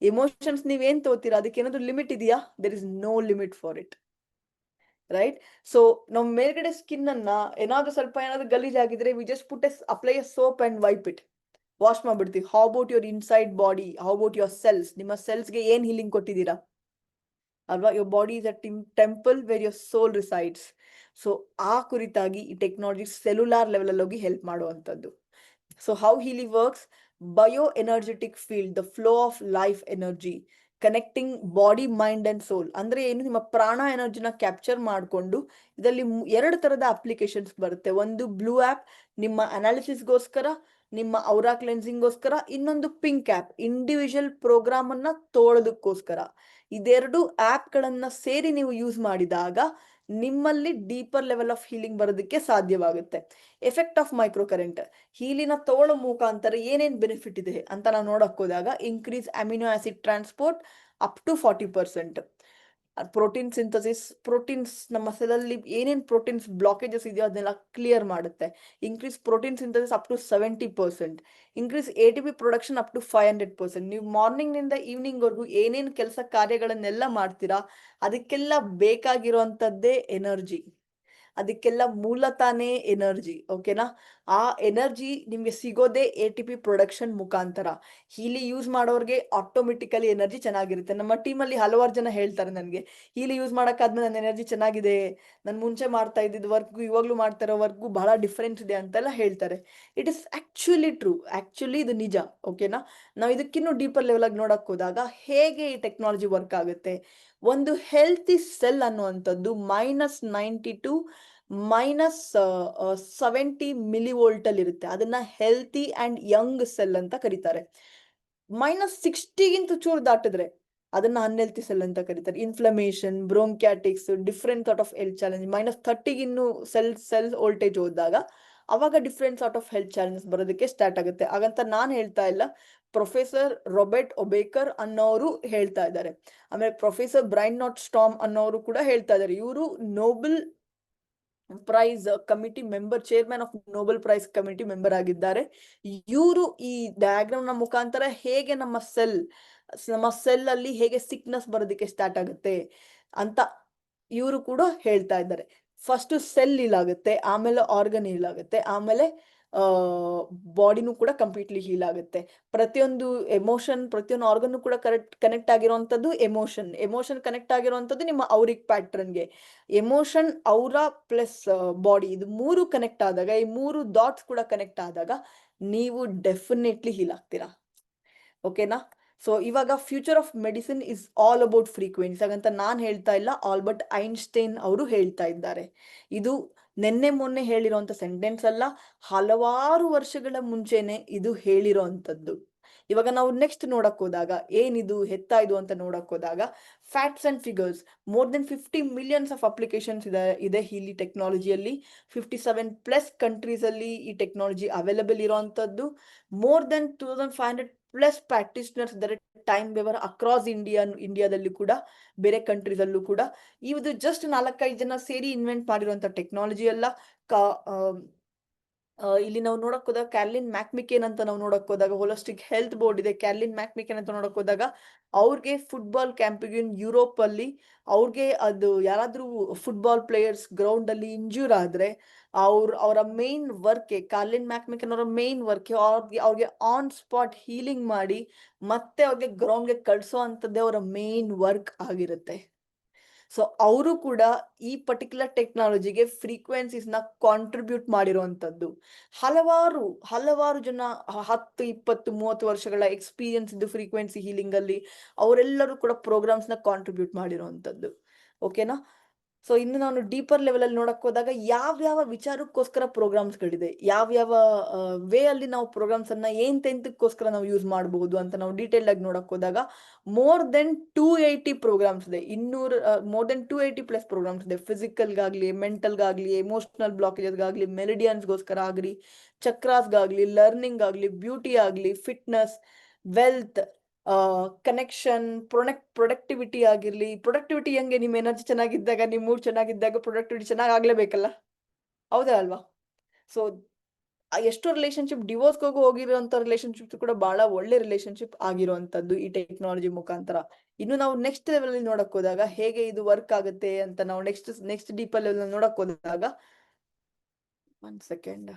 Emotions ನೀವೇನ್ ತಗೋತೀರಾ ಅದಕ್ಕೆ ಏನಾದ್ರು ಲಿಮಿಟ್ ಇದೆಯಾ? There is no limit for it, right? So ನಾವು ಮೇಲ್ಗಡೆ ಸ್ಕಿನ್ ಅನ್ನ ಏನಾದ್ರು ಗಲೀಜಾಗಿದ್ರೆ we just apply a soap and wipe it, wash ಮಾಡ್ಬಿಡ್ತೀವಿ. How about your inside body? How about your cells? ನಿಮ್ಮ ಸೆಲ್ಸ್ಗೆ ಏನ್ ಹೀಲಿಂಗ್ ಕೊಟ್ಟಿದ್ದೀರಾ ಅಲ್ವಾ? Your body is a temple where your soul resides. So ಆ ಕುರಿತಾಗಿ ಈ ಟೆಕ್ನಾಲಜಿ ಸೆಲ್ಯುಲಾರ್ ಲೆವೆಲ್ ಅಲ್ಲಿ ಹೋಗಿ ಹೆಲ್ಪ್ ಮಾಡುವಂತದ್ದು. So how Healy works: bioenergetic field, the flow of life energy connecting body, mind and soul. ಅಂದ್ರೆ ಏನು, ನಿಮ್ಮ ಪ್ರಾಣ ಎನರ್ಜಿನ ಕ್ಯಾಪ್ಚರ್ ಮಾಡಿಕೊಂಡು ಇದರಲ್ಲಿ 2 ತರದ ಅಪ್ಲಿಕೇಶನ್ಸ್ ಬರುತ್ತೆ. ಒಂದು ಬ್ಲೂ ಆಪ್ ನಿಮ್ಮ ಅನಾಲಿಸಿಸ್ಗೋಸ್ಕರ, ನಿಮ್ಮ ಔರಾ ಕ್ಲೆನ್ಸಿಂಗ್ಗೋಸ್ಕರ. ಇನ್ನೊಂದು ಪಿಂಕ್ ಆಪ್ ಇಂಡಿವಿಜುವಲ್ ಪ್ರೋಗ್ರಾಮ್ ಅನ್ನ ತೋಳೋದಕ್ಕೋಸ್ಕರ. ಇದೆರಡು ಆಪ್ ಗಳನ್ನ ಸೇರಿ ನೀವು ಯೂಸ್ ಮಾಡಿದಾಗ ನಿಮ್ಮಲ್ಲಿ ಡೀಪರ್ ಲೆವೆಲ್ ಆಫ್ ಹೀಲಿಂಗ್ ಬರೋದಕ್ಕೆ ಸಾಧ್ಯವಾಗುತ್ತೆ. ಎಫೆಕ್ಟ್ ಆಫ್ ಮೈಕ್ರೋ ಕರೆಂಟ್, ಹೀಲಿನ ತೋಳೋ ಮುಖಾಂತರ ಏನೇನ್ ಬೆನಿಫಿಟ್ ಇದೆ ಅಂತ ನಾವು ನೋಡಕ್ ಹೋದಾಗ, increase amino acid transport up to 40%. Protein synthesis, proteins ನಮ್ಮ ಸೆಲ್ ಅಲ್ಲಿ ಏನೇನ್ ಪ್ರೋಟೀನ್ಸ್ ಬ್ಲಾಕೇಜಸ್ ಇದೆಯೋ ಅದನ್ನೆಲ್ಲ ಕ್ಲಿಯರ್ ಮಾಡುತ್ತೆ. Increase protein synthesis up to 70%. Increase ATP production up to 500%. ನೀವು ಮಾರ್ನಿಂಗ್ ನಿಂದ ಈವ್ನಿಂಗ್ ವರ್ಗು ಏನೇನ್ ಕೆಲಸ ಕಾರ್ಯಗಳನ್ನೆಲ್ಲ ಮಾಡ್ತೀರಾ ಅದಕ್ಕೆಲ್ಲ ಬೇಕಾಗಿರುವಂತದ್ದೇ ಎನರ್ಜಿ, ಅದಕ್ಕೆಲ್ಲ ಮೂಲತಾನೇ ಎನರ್ಜಿ. ಓಕೆನಾ? ಆ ಎನರ್ಜಿ ನಿಮ್ಗೆ ಸಿಗೋದೇ ATP ಪ್ರೊಡಕ್ಷನ್ ಮುಖಾಂತರ. ಹೀಲಿ ಯೂಸ್ ಮಾಡೋರ್ಗೆ ಆಟೋಮೆಟಿಕಲಿ ಎನರ್ಜಿ ಚೆನ್ನಾಗಿರುತ್ತೆ. ನಮ್ಮ ಟೀಮಲ್ಲಿ ಹಲವಾರು ಜನ ಹೇಳ್ತಾರೆ ನನಗೆ, ಹೀಲಿ ಯೂಸ್ ಮಾಡೋಕ್ಕಾದ್ಮೇಲೆ ನನ್ನ ಎನರ್ಜಿ ಚೆನ್ನಾಗಿದೆ, ನಾನು ಮುಂಚೆ ಮಾಡ್ತಾ ಇದ್ದಿದ್ದು ವರ್ಕ್ಗೂ ಇವಾಗ್ಲೂ ಮಾಡ್ತಾ ಇರೋ ವರ್ಕ್ಗೂ ಬಹಳ ಡಿಫ್ರೆನ್ಸ್ ಇದೆ ಅಂತೆಲ್ಲ ಹೇಳ್ತಾರೆ. It is actually true, actually ಇದು ನಿಜ. ಓಕೆನಾ? ನಾವು ಇದಕ್ಕಿನ್ನೂ ಡೀಪರ್ ಲೆವೆಲ್ ಆಗಿ ನೋಡಕ್ ಹೋದಾಗ ಹೇಗೆ ಈ ಟೆಕ್ನಾಲಜಿ ವರ್ಕ್ ಆಗುತ್ತೆ. ಒಂದು ಹೆಲ್ತಿ ಸೆಲ್ ಅನ್ನುವಂಥದ್ದು -90 to -70 ಮಿಲಿವೋಲ್ಟ್ ಅಲ್ಲಿ ಇರುತ್ತೆ. ಅದನ್ನ ಹೆಲ್ತಿ ಅಂಡ್ ಯಂಗ್ ಸೆಲ್ ಅಂತ ಕರೀತಾರೆ. -60ಗಿಂತ ಚೂರು ದಾಟಿದ್ರೆ ಅದನ್ನ ಅನ್ಹೆಲ್ತಿ ಸೆಲ್ ಅಂತ ಕರೀತಾರೆ. Inflammation, bronchiectasis, different sort of health challenge. -30ಗಿನ್ನು ಸೆಲ್ ವೋಲ್ಟೇಜ್ ಹೋದಾಗ ಅವಾಗ different sort of health challenges ಬರೋದಕ್ಕೆ ಸ್ಟಾರ್ಟ್ ಆಗುತ್ತೆ. ಹಾಗಂತ ನಾನ್ ಹೇಳ್ತಾ ಇಲ್ಲ, ಪ್ರೊಫೆಸರ್ ರಾಬರ್ಟ್ ಒಬೇಕರ್ ಅನ್ನೋರು ಹೇಳ್ತಾ ಇದ್ದಾರೆ. ಆಮೇಲೆ ಪ್ರೊಫೆಸರ್ ಬ್ರೈನ್ ನಾಟ್ ಸ್ಟಾರ್ಮ್ ಅನ್ನೋರು ಕೂಡ ಹೇಳ್ತಾ ಇದ್ದಾರೆ. ಇವರು Nobel prize committee member, chairman of Nobel prize committee member ಆಗಿದ್ದಾರೆ. ಇವರು ಈ ಡಯಾಗ್ರಾಮ್ ನ ಮುಖಾಂತರ ಹೇಗೆ ನಮ್ಮ ಸೆಲ್ ನಮ್ಮ ಸೆಲ್ ಅಲ್ಲಿ ಹೇಗೆ ಸಿಕ್ನೆಸ್ ಬರೋದಕ್ಕೆ ಸ್ಟಾರ್ಟ್ ಆಗುತ್ತೆ ಅಂತ ಇವರು ಕೂಡ ಹೇಳ್ತಾ ಇದ್ದಾರೆ. ಫಸ್ಟ್ ಸೆಲ್ ಹೀಲ್ ಆಗುತ್ತೆ, ಆಮೇಲೆ ಆರ್ಗನ್ ಹೀಲ್ ಆಗುತ್ತೆ, ಆಮೇಲೆ ಬಾಡಿನೂ ಕೂಡ ಕಂಪ್ಲೀಟ್ಲಿ ಹೀಲ್ ಆಗುತ್ತೆ. ಪ್ರತಿಯೊಂದು ಎಮೋಷನ್, ಪ್ರತಿಯೊಂದು ಆರ್ಗನ್ ಕೂಡ ಕನೆಕ್ಟ್ ಆಗಿರುವಂತದ್ದು ಎಮೋಷನ್ ಕನೆಕ್ಟ್ ಆಗಿರುವಂತದ್ದು ನಿಮ್ಮ ಔರಿಕ್ ಪ್ಯಾಟ್ರನ್ಗೆ. ಎಮೋಷನ್, ಔರ ಪ್ಲಸ್ ಬಾಡಿ, ಇದು ಮೂರು ಕನೆಕ್ಟ್ ಆದಾಗ, ಈ ಮೂರು ಡಾಟ್ಸ್ ಕೂಡ ಕನೆಕ್ಟ್ ಆದಾಗ ನೀವು ಡೆಫಿನೆಟ್ಲಿ ಹೀಲ್ ಆಗ್ತೀರಾ. ಓಕೆನಾ? ಸೊ ಇವಾಗ future of medicine is all about frequency. ಹಾಗಂತ ನಾನು ಹೇಳ್ತಾ ಇಲ್ಲ, ಆಲ್ಬರ್ಟ್ ಐನ್ಸ್ಟೈನ್ ಅವರು ಹೇಳ್ತಾ ಇದ್ದಾರೆ. ಇದು ನೆನ್ನೆ ಮೊನ್ನೆ ಹೇಳಿರೋಂಥ ಸೆಂಟೆನ್ಸ್ ಅಲ್ಲ, ಹಲವಾರು ವರ್ಷಗಳ ಮುಂಚೆನೆ ಇದು ಹೇಳಿರೋಂಥದ್ದು. ಇವಾಗ ನಾವು ನೆಕ್ಸ್ಟ್ ನೋಡಕ್ ಹೋದಾಗ ಏನಿದು ಹೆತ್ತಾ ಇದು ಅಂತ ನೋಡಕ್ ಹೋದಾಗ, facts and figures, more than 50 millions of applications ಇದೆ ಇಲ್ಲಿ ಟೆಕ್ನಾಲಜಿಯಲ್ಲಿ. 57+ ಕಂಟ್ರೀಸ್ ಅಲ್ಲಿ ಈ ಟೆಕ್ನಾಲಜಿ ಅವೈಲಬಲ್ ಇರೋಂಥದ್ದು. ಮೋರ್ ದೆನ್ 2500+ ಪ್ರಾಕ್ಟೀಷನರ್ಸ್ ಇದ್ದಾರೆ, ಟೈಮ್ ವೇವರ್ ಅಕ್ರಾಸ್ ಇಂಡಿಯಾದಲ್ಲಿ ಕೂಡ, ಬೇರೆ ಕಂಟ್ರೀಸ್ ಅಲ್ಲೂ ಕೂಡ. ಇದು ಜಸ್ಟ್ 4-5 ಜನ ಸೇರಿ ಇನ್ವೆಂಟ್ ಮಾಡಿರುವಂತ ಟೆಕ್ನಾಲಜಿ ಅಲ್ಲ. ಇಲ್ಲಿ ನಾವು ನೋಡಕ್ ಹೋದಾಗ ಕ್ಯಾರ್ಲಿನ್ ಮ್ಯಾಕ್ಮಿಕೇನ್ ಅಂತ ನಾವು ನೋಡಕ್ ಹೋದಾಗ, ಹೋಲಿಸ್ಟಿಕ್ ಹೆಲ್ತ್ ಬೋರ್ಡ್ ಇದೆ, ಕ್ಯಾರ್ಲಿನ್ ಮ್ಯಾಕ್ಮಿಕೇನ್ ಅಂತ ನೋಡಕ್ ಹೋದಾಗ ಅವ್ರಿಗೆ ಫುಟ್ಬಾಲ್ ಕ್ಯಾಂಪಿಗಿನ್ ಯುರೋಪ್ ಅಲ್ಲಿ ಅವ್ರಿಗೆ ಅದು ಯಾರಾದ್ರೂ ಫುಟ್ಬಾಲ್ ಪ್ಲೇಯರ್ಸ್ ಗ್ರೌಂಡ್ ಅಲ್ಲಿ ಇಂಜೂರ್ ಆದ್ರೆ ಅವರ ಮೇನ್ ವರ್ಕ್, ಕಾರ್ಲಿನ್ ಮ್ಯಾಕ್ಮಿಕನ್ ಅವರ ಮೇನ್ ವರ್ಕ್ ಅವ್ರಿಗೆ ಆನ್ ಸ್ಪಾಟ್ ಹೀಲಿಂಗ್ ಮಾಡಿ ಮತ್ತೆ ಅವ್ರಿಗೆ ಗ್ರೌಂಡ್ಗೆ ಕಳ್ಸೋ ಅಂತದ್ದೇ ಅವರ ಮೇನ್ ವರ್ಕ್ ಆಗಿರುತ್ತೆ. ಸೊ ಅವರು ಕೂಡ ಈ ಪರ್ಟಿಕ್ಯುಲರ್ ಟೆಕ್ನಾಲಜಿಗೆ ಫ್ರೀಕ್ವೆನ್ಸೀಸ್ ನ ಕಾಂಟ್ರಿಬ್ಯೂಟ್ ಮಾಡಿರುವಂತದ್ದು. ಹಲವಾರು ಜನ 10, 20, 30 ವರ್ಷಗಳ ಎಕ್ಸ್ಪೀರಿಯನ್ಸ್ ಇದ್ದು ಫ್ರೀಕ್ವೆನ್ಸಿ ಹೀಲಿಂಗ್ ಅಲ್ಲಿ ಅವರೆಲ್ಲರೂ ಕೂಡ ಪ್ರೋಗ್ರಾಮ್ಸ್ ನ ಕಾಂಟ್ರಿಬ್ಯೂಟ್ ಮಾಡಿರುವಂತದ್ದು. ಓಕೆನಾ? ಸೊ ಇನ್ನು ನಾನು ಡೀಪರ್ ಲೆವೆಲ್ ಅಲ್ಲಿ ನೋಡಕ್ ಹೋದಾಗ ಯಾವ ವಿಚಾರಕ್ಕೋಸ್ಕರ ಪ್ರೋಗ್ರಾಮ್ಸ್ ಗಳಿದೆ, ಯಾವ ವೇ ಅಲ್ಲಿ ನಾವು ಪ್ರೋಗ್ರಾಮ್ಸ್ ಅನ್ನ ಎಂತಕ್ಕೋಸ್ಕರ ನಾವು ಯೂಸ್ ಮಾಡಬಹುದು ಅಂತ ನಾವು ಡೀಟೇಲ್ ಆಗಿ ನೋಡಕ್ ಹೋದಾಗ ಮೋರ್ ದೆನ್ 280 ಪ್ರೋಗ್ರಾಮ್ಸ್ ಇದೆ. ಮೋರ್ ದೆನ್ 280+ ಪ್ರೋಗ್ರಾಮ್ಸ್ ಇದೆ. ಫಿಸಿಕಲ್ ಗಾಗ್ಲಿ, ಮೆಂಟಲ್ ಗಾಗ್ಲಿ, ಎಮೋಷನಲ್ ಬ್ಲಾಕೇಜಸ್ ಗಾಗ್ಲಿ, ಮೆರಿಡಿಯನ್ಸ್ಗೋಸ್ಕರ ಆಗ್ಲಿ, ಚಕ್ರಾಸ್ಗಾಗ್ಲಿ, ಲರ್ನಿಂಗ್ ಆಗ್ಲಿ, ಬ್ಯೂಟಿ ಆಗ್ಲಿ, ಫಿಟ್ನೆಸ್, ವೆಲ್ತ್, ಕನೆಕ್ಷನ್, ಪ್ರೊಡಕ್ಟಿವಿಟಿ ಆಗಿರ್ಲಿ. ಪ್ರೊಡಕ್ಟಿವಿಟಿ ಹೆಂಗೆ, ನಿಮ್ ಎನರ್ಜಿ ಚೆನ್ನಾಗಿದ್ದಾಗ, ನಿಮ್ ಮೂಡ್ ಚೆನ್ನಾಗಿದ್ದಾಗ ಪ್ರೊಡಕ್ಟಿವಿಟಿ ಚೆನ್ನಾಗಿ ಆಗ್ಲೇಬೇಕಲ್ಲ, ಹೌದಾ ಅಲ್ವಾ? ಸೊ ಎಷ್ಟೋ ರಿಲೇಶನ್ಶಿಪ್ ಡಿವೋರ್ಸ್ ಹೋಗಿರುವಂತ ರಿಲೇಶನ್ಶಿಪ್ ಕೂಡ ಬಹಳ ಒಳ್ಳೆ ರಿಲೇಶನ್ಶಿಪ್ ಆಗಿರುವಂತದ್ದು ಈ ಟೆಕ್ನಾಲಜಿ ಮುಖಾಂತರ. ಇನ್ನು ನಾವು ನೆಕ್ಸ್ಟ್ ಲೆವೆಲ್ ಅಲ್ಲಿ ನೋಡಕ್ ಹೋದಾಗ ಹೇಗೆ ಇದು ವರ್ಕ್ ಆಗುತ್ತೆ ಅಂತ ನಾವು ನೆಕ್ಸ್ಟ್ ಡೀಪರ್ ಲೆವೆಲ್ ನೋಡಕ್ ಹೋದಾಗ, 1 ಸೆಕೆಂಡ್,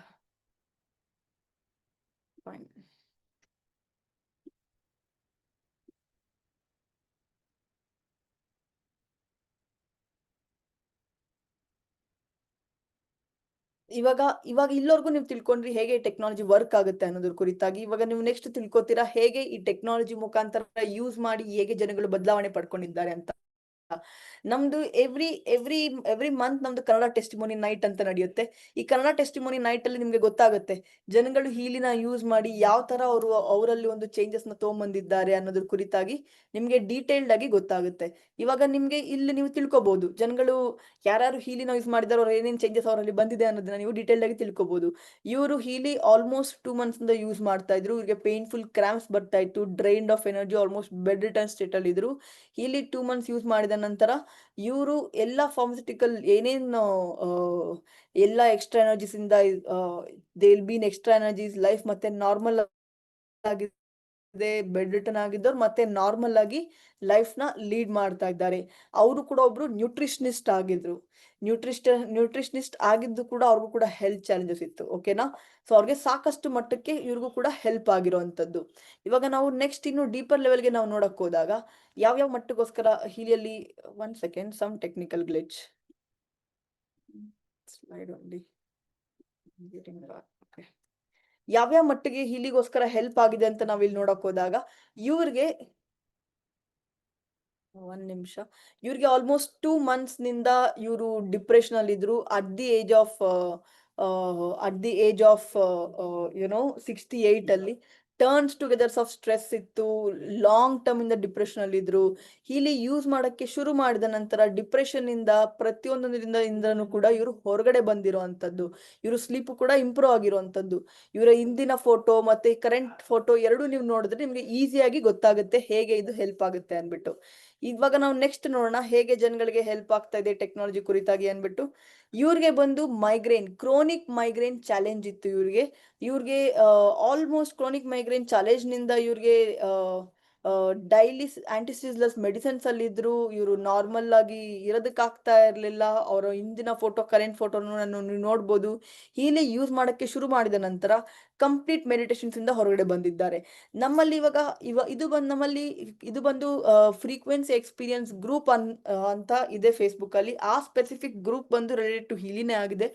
ಇವಾಗ ಇಲ್ಲವರೆಗೂ ನೀವು ತಿಳ್ಕೊಂಡ್ರಿ ಹೇಗೆ ಟೆಕ್ನಾಲಜಿ ವರ್ಕ್ ಆಗುತ್ತೆ ಅನ್ನೋದ್ರ ಕುರಿತಾಗಿ. ಇವಾಗ ನೀವು ನೆಕ್ಸ್ಟ್ ತಿಳ್ಕೊತೀರಾ ಹೇಗೆ ಈ ಟೆಕ್ನಾಲಜಿ ಮುಖಾಂತರ ಯೂಸ್ ಮಾಡಿ ಹೇಗೆ ಜನಗಳು ಬದಲಾವಣೆ ಪಡ್ಕೊಂಡಿದ್ದಾರೆ ಅಂತ. ನಮ್ದು ಎವ್ರಿ ಮಂತ್ ನಮ್ದು ಕನ್ನಡ ಟೆಸ್ಟಿಮೋನಿ ನೈಟ್ ಅಂತ ನಡೆಯುತ್ತೆ. ಈ ಕನ್ನಡ ಟೆಸ್ಟಿಮೋನಿ ನೈಟ್ ಅಲ್ಲಿ ನಿಮ್ಗೆ ಗೊತ್ತಾಗುತ್ತೆ ಜನಗಳು ಹೀಲಿನ ಯೂಸ್ ಮಾಡಿ ಯಾವ ತರ ಅವರಲ್ಲಿ ಒಂದು ಚೇಂಜಸ್ ನ ತಗೊಂಡ್ಬಂದಿದ್ದಾರೆ ಅನ್ನೋದ್ರ ಕುರಿತಾಗಿ ನಿಮ್ಗೆ ಡೀಟೇಲ್ಡ್ ಆಗಿ ಗೊತ್ತಾಗುತ್ತೆ. ಇವಾಗ ನಿಮ್ಗೆ ಇಲ್ಲಿ ನೀವು ತಿಳ್ಕೊಬಹುದು ಜನಗಳು ಯಾರು ಹೀಲಿನ ಯೂಸ್ ಮಾಡಿದಾರೋ ಅವ್ರ ಏನೇನ್ ಚೇಂಜಸ್ ಅವರಲ್ಲಿ ಬಂದಿದೆ ಅನ್ನೋದನ್ನ ನೀವು ಡೀಟೇಲ್ಡ್ ಆಗಿ ತಿಳ್ಕೊಬಹುದು. ಇವರು ಹೀಲಿ ಆಲ್ಮೋಸ್ಟ್ 2 months ಇಂದ ಯೂಸ್ ಮಾಡ್ತಾ ಇದ್ರು. ಇವ್ರಿಗೆ ಪೇನ್ಫುಲ್ ಕ್ರಾಂಪ್ಸ್ ಬರ್ತಾ ಇತ್ತು, drained of energy, almost bed return state ಅಲ್ಲಿ ಇದ್ರು. ಹೀಲಿ 2 months ಯೂಸ್ ಮಾಡಿದ ನಂತರ ಇವರು ಎಲ್ಲಾ ಫಾರ್ಮಸ್ಯೂಟಿಕಲ್ ಏನೇನು ಎಲ್ಲಾ ಎಕ್ಸ್ಟ್ರಾ ಎನರ್ಜೀಸ್ ಇಂದ they will be extra energies life ಮತ್ತೆ ನಾರ್ಮಲ್ ಆಗಿದೆ, ಬೆಡ್ ರಿಟರ್ನ್ ಆಗಿದ್ದವ್ರು ಮತ್ತೆ ನಾರ್ಮಲ್ ಆಗಿ ಲೈಫ್ ನ ಲೀಡ್ ಮಾಡ್ತಾ ಇದ್ದಾರೆ. ಅವರು ಕೂಡ ಒಬ್ರು ನ್ಯೂಟ್ರಿಷನಿಸ್ಟ್ ಆಗಿದ್ರು. ನ್ಯೂಟ್ರಿಷನಿಸ್ಟ್ ಆಗಿದ್ದು ಕೂಡ ಅವ್ರಿಗೂ ಕೂಡ ಹೆಲ್ತ್ ಚಾಲೆಂಜಸ್ ಇತ್ತು. ಓಕೆನಾ? ಸೊ ಅವ್ರಿಗೆ ಸಾಕಷ್ಟು ಮಟ್ಟಕ್ಕೆ ಇವ್ರಿಗೂ ಕೂಡ ಹೆಲ್ಪ್ ಆಗಿರುವಂತದ್ದು. ಇವಾಗ ನಾವು ನೆಕ್ಸ್ಟ್ ಇನ್ನು ಡೀಪರ್ ಲೆವೆಲ್ಗೆ ನಾವು ನೋಡಕ್ ಹೋದಾಗ ಯಾವ್ಯಾವ ಮಟ್ಟಕ್ಕೋಸ್ಕರ ಹೀಲಿಯಲ್ಲಿ 1 second, some technical glitch, slide only, ಯಾವ್ಯಾವ ಮಟ್ಟಿಗೆ ಹೀಲಿಗೋಸ್ಕರ ಹೆಲ್ಪ್ ಆಗಿದೆ ಅಂತ ನಾವ್ ಇಲ್ಲಿ ನೋಡಕ್ ಹೋದಾಗ ಇವ್ರಿಗೆ 1 ನಿಮಿಷ, ಇವ್ರಿಗೆ ಆಲ್ಮೋಸ್ಟ್ 2 months ನಿಂದ ಇವರು ಡಿಪ್ರೆಷನ್ ಅಲ್ಲಿ ಇದ್ರು. ಅಟ್ ದಿ ಏಜ್ ಆಫ್ 68 ಅಲ್ಲಿ ಟರ್ನ್ಸ್ ಟುಗೆದರ್ಸ್ ಆಫ್ ಸ್ಟ್ರೆಸ್ ಇತ್ತು. ಲಾಂಗ್ ಟರ್ಮ್ ಇಂದ ಡಿಪ್ರೆಷನ್ ಅಲ್ಲಿ ಇದ್ರು. ಹೀಲಿ ಯೂಸ್ ಮಾಡಕ್ಕೆ ಶುರು ಮಾಡಿದ ನಂತರ ಡಿಪ್ರೆಷನ್ ಇಂದ ಪ್ರತಿಯೊಂದರಿಂದನೂ ಕೂಡ ಇವರು ಹೊರಗಡೆ ಬಂದಿರುವಂತದ್ದು. ಇವರು ಸ್ಲೀಪ್ ಕೂಡ ಇಂಪ್ರೂವ್ ಆಗಿರುವಂತದ್ದು. ಇವರ ಹಿಂದಿನ ಫೋಟೋ ಮತ್ತೆ ಕರೆಂಟ್ ಫೋಟೋ ಎರಡು ನೀವು ನೋಡಿದ್ರೆ ನಿಮ್ಗೆ ಈಸಿಯಾಗಿ ಗೊತ್ತಾಗುತ್ತೆ ಹೇಗೆ ಇದು ಹೆಲ್ಪ್ ಆಗುತ್ತೆ ಅನ್ಬಿಟ್ಟು. ಇವಾಗ ನಾವು ನೆಕ್ಸ್ಟ್ ನೋಡೋಣ ಹೇಗೆ ಜನಗಳಿಗೆ ಹೆಲ್ಪ್ ಆಗ್ತಾ ಇದೆ ಟೆಕ್ನಾಲಜಿ ಕುರಿತಾಗಿ ಅನ್ಬಿಟ್ಟು. ಇವ್ರಿಗೆ ಬಂದು ಮೈಗ್ರೇನ್, ಕ್ರೋನಿಕ್ ಮೈಗ್ರೇನ್ ಚಾಲೆಂಜ್ ಇತ್ತು ಇವ್ರಿಗೆ. ಆಲ್ಮೋಸ್ಟ್ ಕ್ರೋನಿಕ್ ಮೈಗ್ರೇನ್ ಚಾಲೆಂಜ್ ನಿಂದ ಇವ್ರಿಗೆ ಡೈಲಿ ಆಂಟಿಸಿಸ್ಲಸ್ ಮೆಡಿಸಿನ್ಸ್ ಅಲ್ಲಿ ಇದ್ರು, ಇವರು ನಾರ್ಮಲ್ ಆಗಿ ಇರೋದಕ್ಕಾಗ್ತಾ ಇರಲಿಲ್ಲ. ಅವರ ಹಿಂದಿನ ಫೋಟೋ, ಕರೆಂಟ್ ಫೋಟೋನು ನೀವು ನೋಡ್ಬೋದು. ಹೀಲಿ ಯೂಸ್ ಮಾಡಕ್ಕೆ ಶುರು ಮಾಡಿದ ನಂತರ ಕಂಪ್ಲೀಟ್ ಮೆಡಿಟೇಷನ್ಸ್ ಇಂದ ಹೊರಗಡೆ ಬಂದಿದ್ದಾರೆ. ನಮ್ಮಲ್ಲಿ ನಮ್ಮಲ್ಲಿ ಇದು ಬಂದು ಫ್ರೀಕ್ವೆನ್ಸಿ ಎಕ್ಸ್ಪೀರಿಯನ್ಸ್ ಗ್ರೂಪ್ ಅಂತ ಇದೆ ಫೇಸ್ಬುಕ್ ಅಲ್ಲಿ. ಆ ಸ್ಪೆಸಿಫಿಕ್ ಗ್ರೂಪ್ ಬಂದು ರಿಲೇಟೆಡ್ ಟು ಹೀಲಿನೇ ಆಗಿದೆ.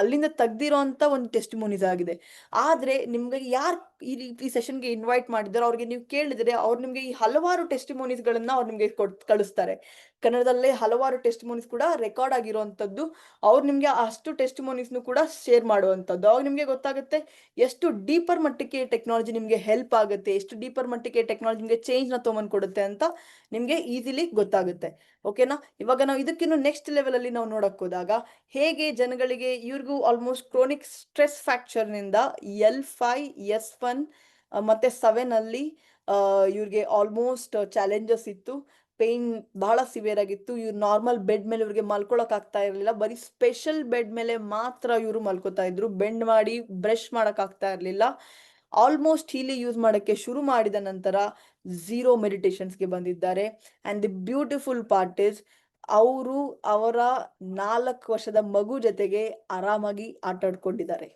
ಅಲ್ಲಿಂದ ತೆಗ್ದಿರೋ ಅಂತ ಒಂದು ಟೆಸ್ಟಿಮೋನೀಸ್ ಆಗಿದೆ. ಆದ್ರೆ ನಿಮ್ಗೆ ಯಾರು ಈ ಸೆಷನ್ಗೆ ಇನ್ವೈಟ್ ಮಾಡಿದಾರೋ ಅವ್ರಿಗೆ ನೀವು ಕೇಳಿದ್ರೆ ಅವ್ರು ನಿಮ್ಗೆ ಈ ಹಲವಾರು ಟೆಸ್ಟಿಮೋನೀಸ್ ಗಳನ್ನ ಅವ್ರು ನಿಮ್ಗೆ ಕಳಿಸ್ತಾರೆ. ಕನ್ನಡದಲ್ಲೇ ಹಲವಾರು ಟೆಸ್ಟಿಮೋನೀಸ್ ಕೂಡ ರೆಕಾರ್ಡ್ ಆಗಿರುವಂತದ್ದು. ಅವ್ರು ನಿಮ್ಗೆ ಅಷ್ಟು ಟೆಸ್ಟಿಮೋನೀಸ್ನು ಕೂಡ ಶೇರ್ ಮಾಡುವಂತದ್ದು. ಅವಾಗ ನಿಮ್ಗೆ ಗೊತ್ತಾಗುತ್ತೆ ಎಷ್ಟು ಡೀಪರ್ ಮಟ್ಟಕ್ಕೆ ಟೆಕ್ನಾಲಜಿ ನಿಮ್ಗೆ ಹೆಲ್ಪ್ ಆಗುತ್ತೆ, ಎಷ್ಟು ಡೀಪರ್ ಮಟ್ಟಕ್ಕೆ ಟೆಕ್ನಾಲಜಿ ನಿಮ್ಗೆ ಚೇಂಜ್ ನ ತೊಗೊಂಡ್ ಕೊಡುತ್ತೆ ಅಂತ ನಿಮ್ಗೆ ಈಸಿಲಿ ಗೊತ್ತಾಗುತ್ತೆ. ಓಕೆನಾ? ಇವಾಗ ನಾವು ಇದಕ್ಕಿನ್ನು ನೆಕ್ಸ್ಟ್ ಲೆವೆಲ್ ಅಲ್ಲಿ ನಾವು ನೋಡಕ್ ಹೋದಾಗ ಹೇಗೆ ಜನಗಳಿಗೆ ಇವ್ರಿಗೂ ಆಲ್ಮೋಸ್ಟ್ ಕ್ರೋನಿಕ್ ಸ್ಟ್ರೆಸ್ ಫ್ರಾಕ್ಚರ್ ನಿಂದ L5, S1 ಮತ್ತೆ 7 ಅಲ್ಲಿ ಇವ್ರಿಗೆ ಆಲ್ಮೋಸ್ಟ್ ಚಾಲೆಂಜಸ್ ಇತ್ತು. ಪೇನ್ ಬಹಳ ಸಿವಿಯರ್ ಆಗಿತ್ತು. ಇವ್ರು ನಾರ್ಮಲ್ ಬೆಡ್ ಮೇಲೆ ಇವ್ರಿಗೆ ಮಲ್ಕೊಳಕ್ ಆಗ್ತಾ ಇರ್ಲಿಲ್ಲ. ಬರೀ ಸ್ಪೆಷಲ್ ಬೆಡ್ ಮೇಲೆ ಮಾತ್ರ ಇವರು ಮಲ್ಕೋತಾ ಇದ್ರು. ಬೆಂಡ್ ಮಾಡಿ ಬ್ರಷ್ ಮಾಡಕ್ ಆಗ್ತಾ ಇರ್ಲಿಲ್ಲ. ಆಲ್ಮೋಸ್ಟ್ ಹೀಲಿ ಯೂಸ್ ಮಾಡಕ್ಕೆ ಶುರು ಮಾಡಿದ ನಂತರ 0 ಮೆಡಿಟೇಷನ್ಸ್ಗೆ ಬಂದಿದ್ದಾರೆ. And the beautiful part is ಅವರು ಅವರ 4 ವರ್ಷದ ಮಗು ಜೊತೆಗೆ ಆರಾಮಾಗಿ ಆಟ ಆಡ್ಕೊಂಡಿದ್ದಾರೆ.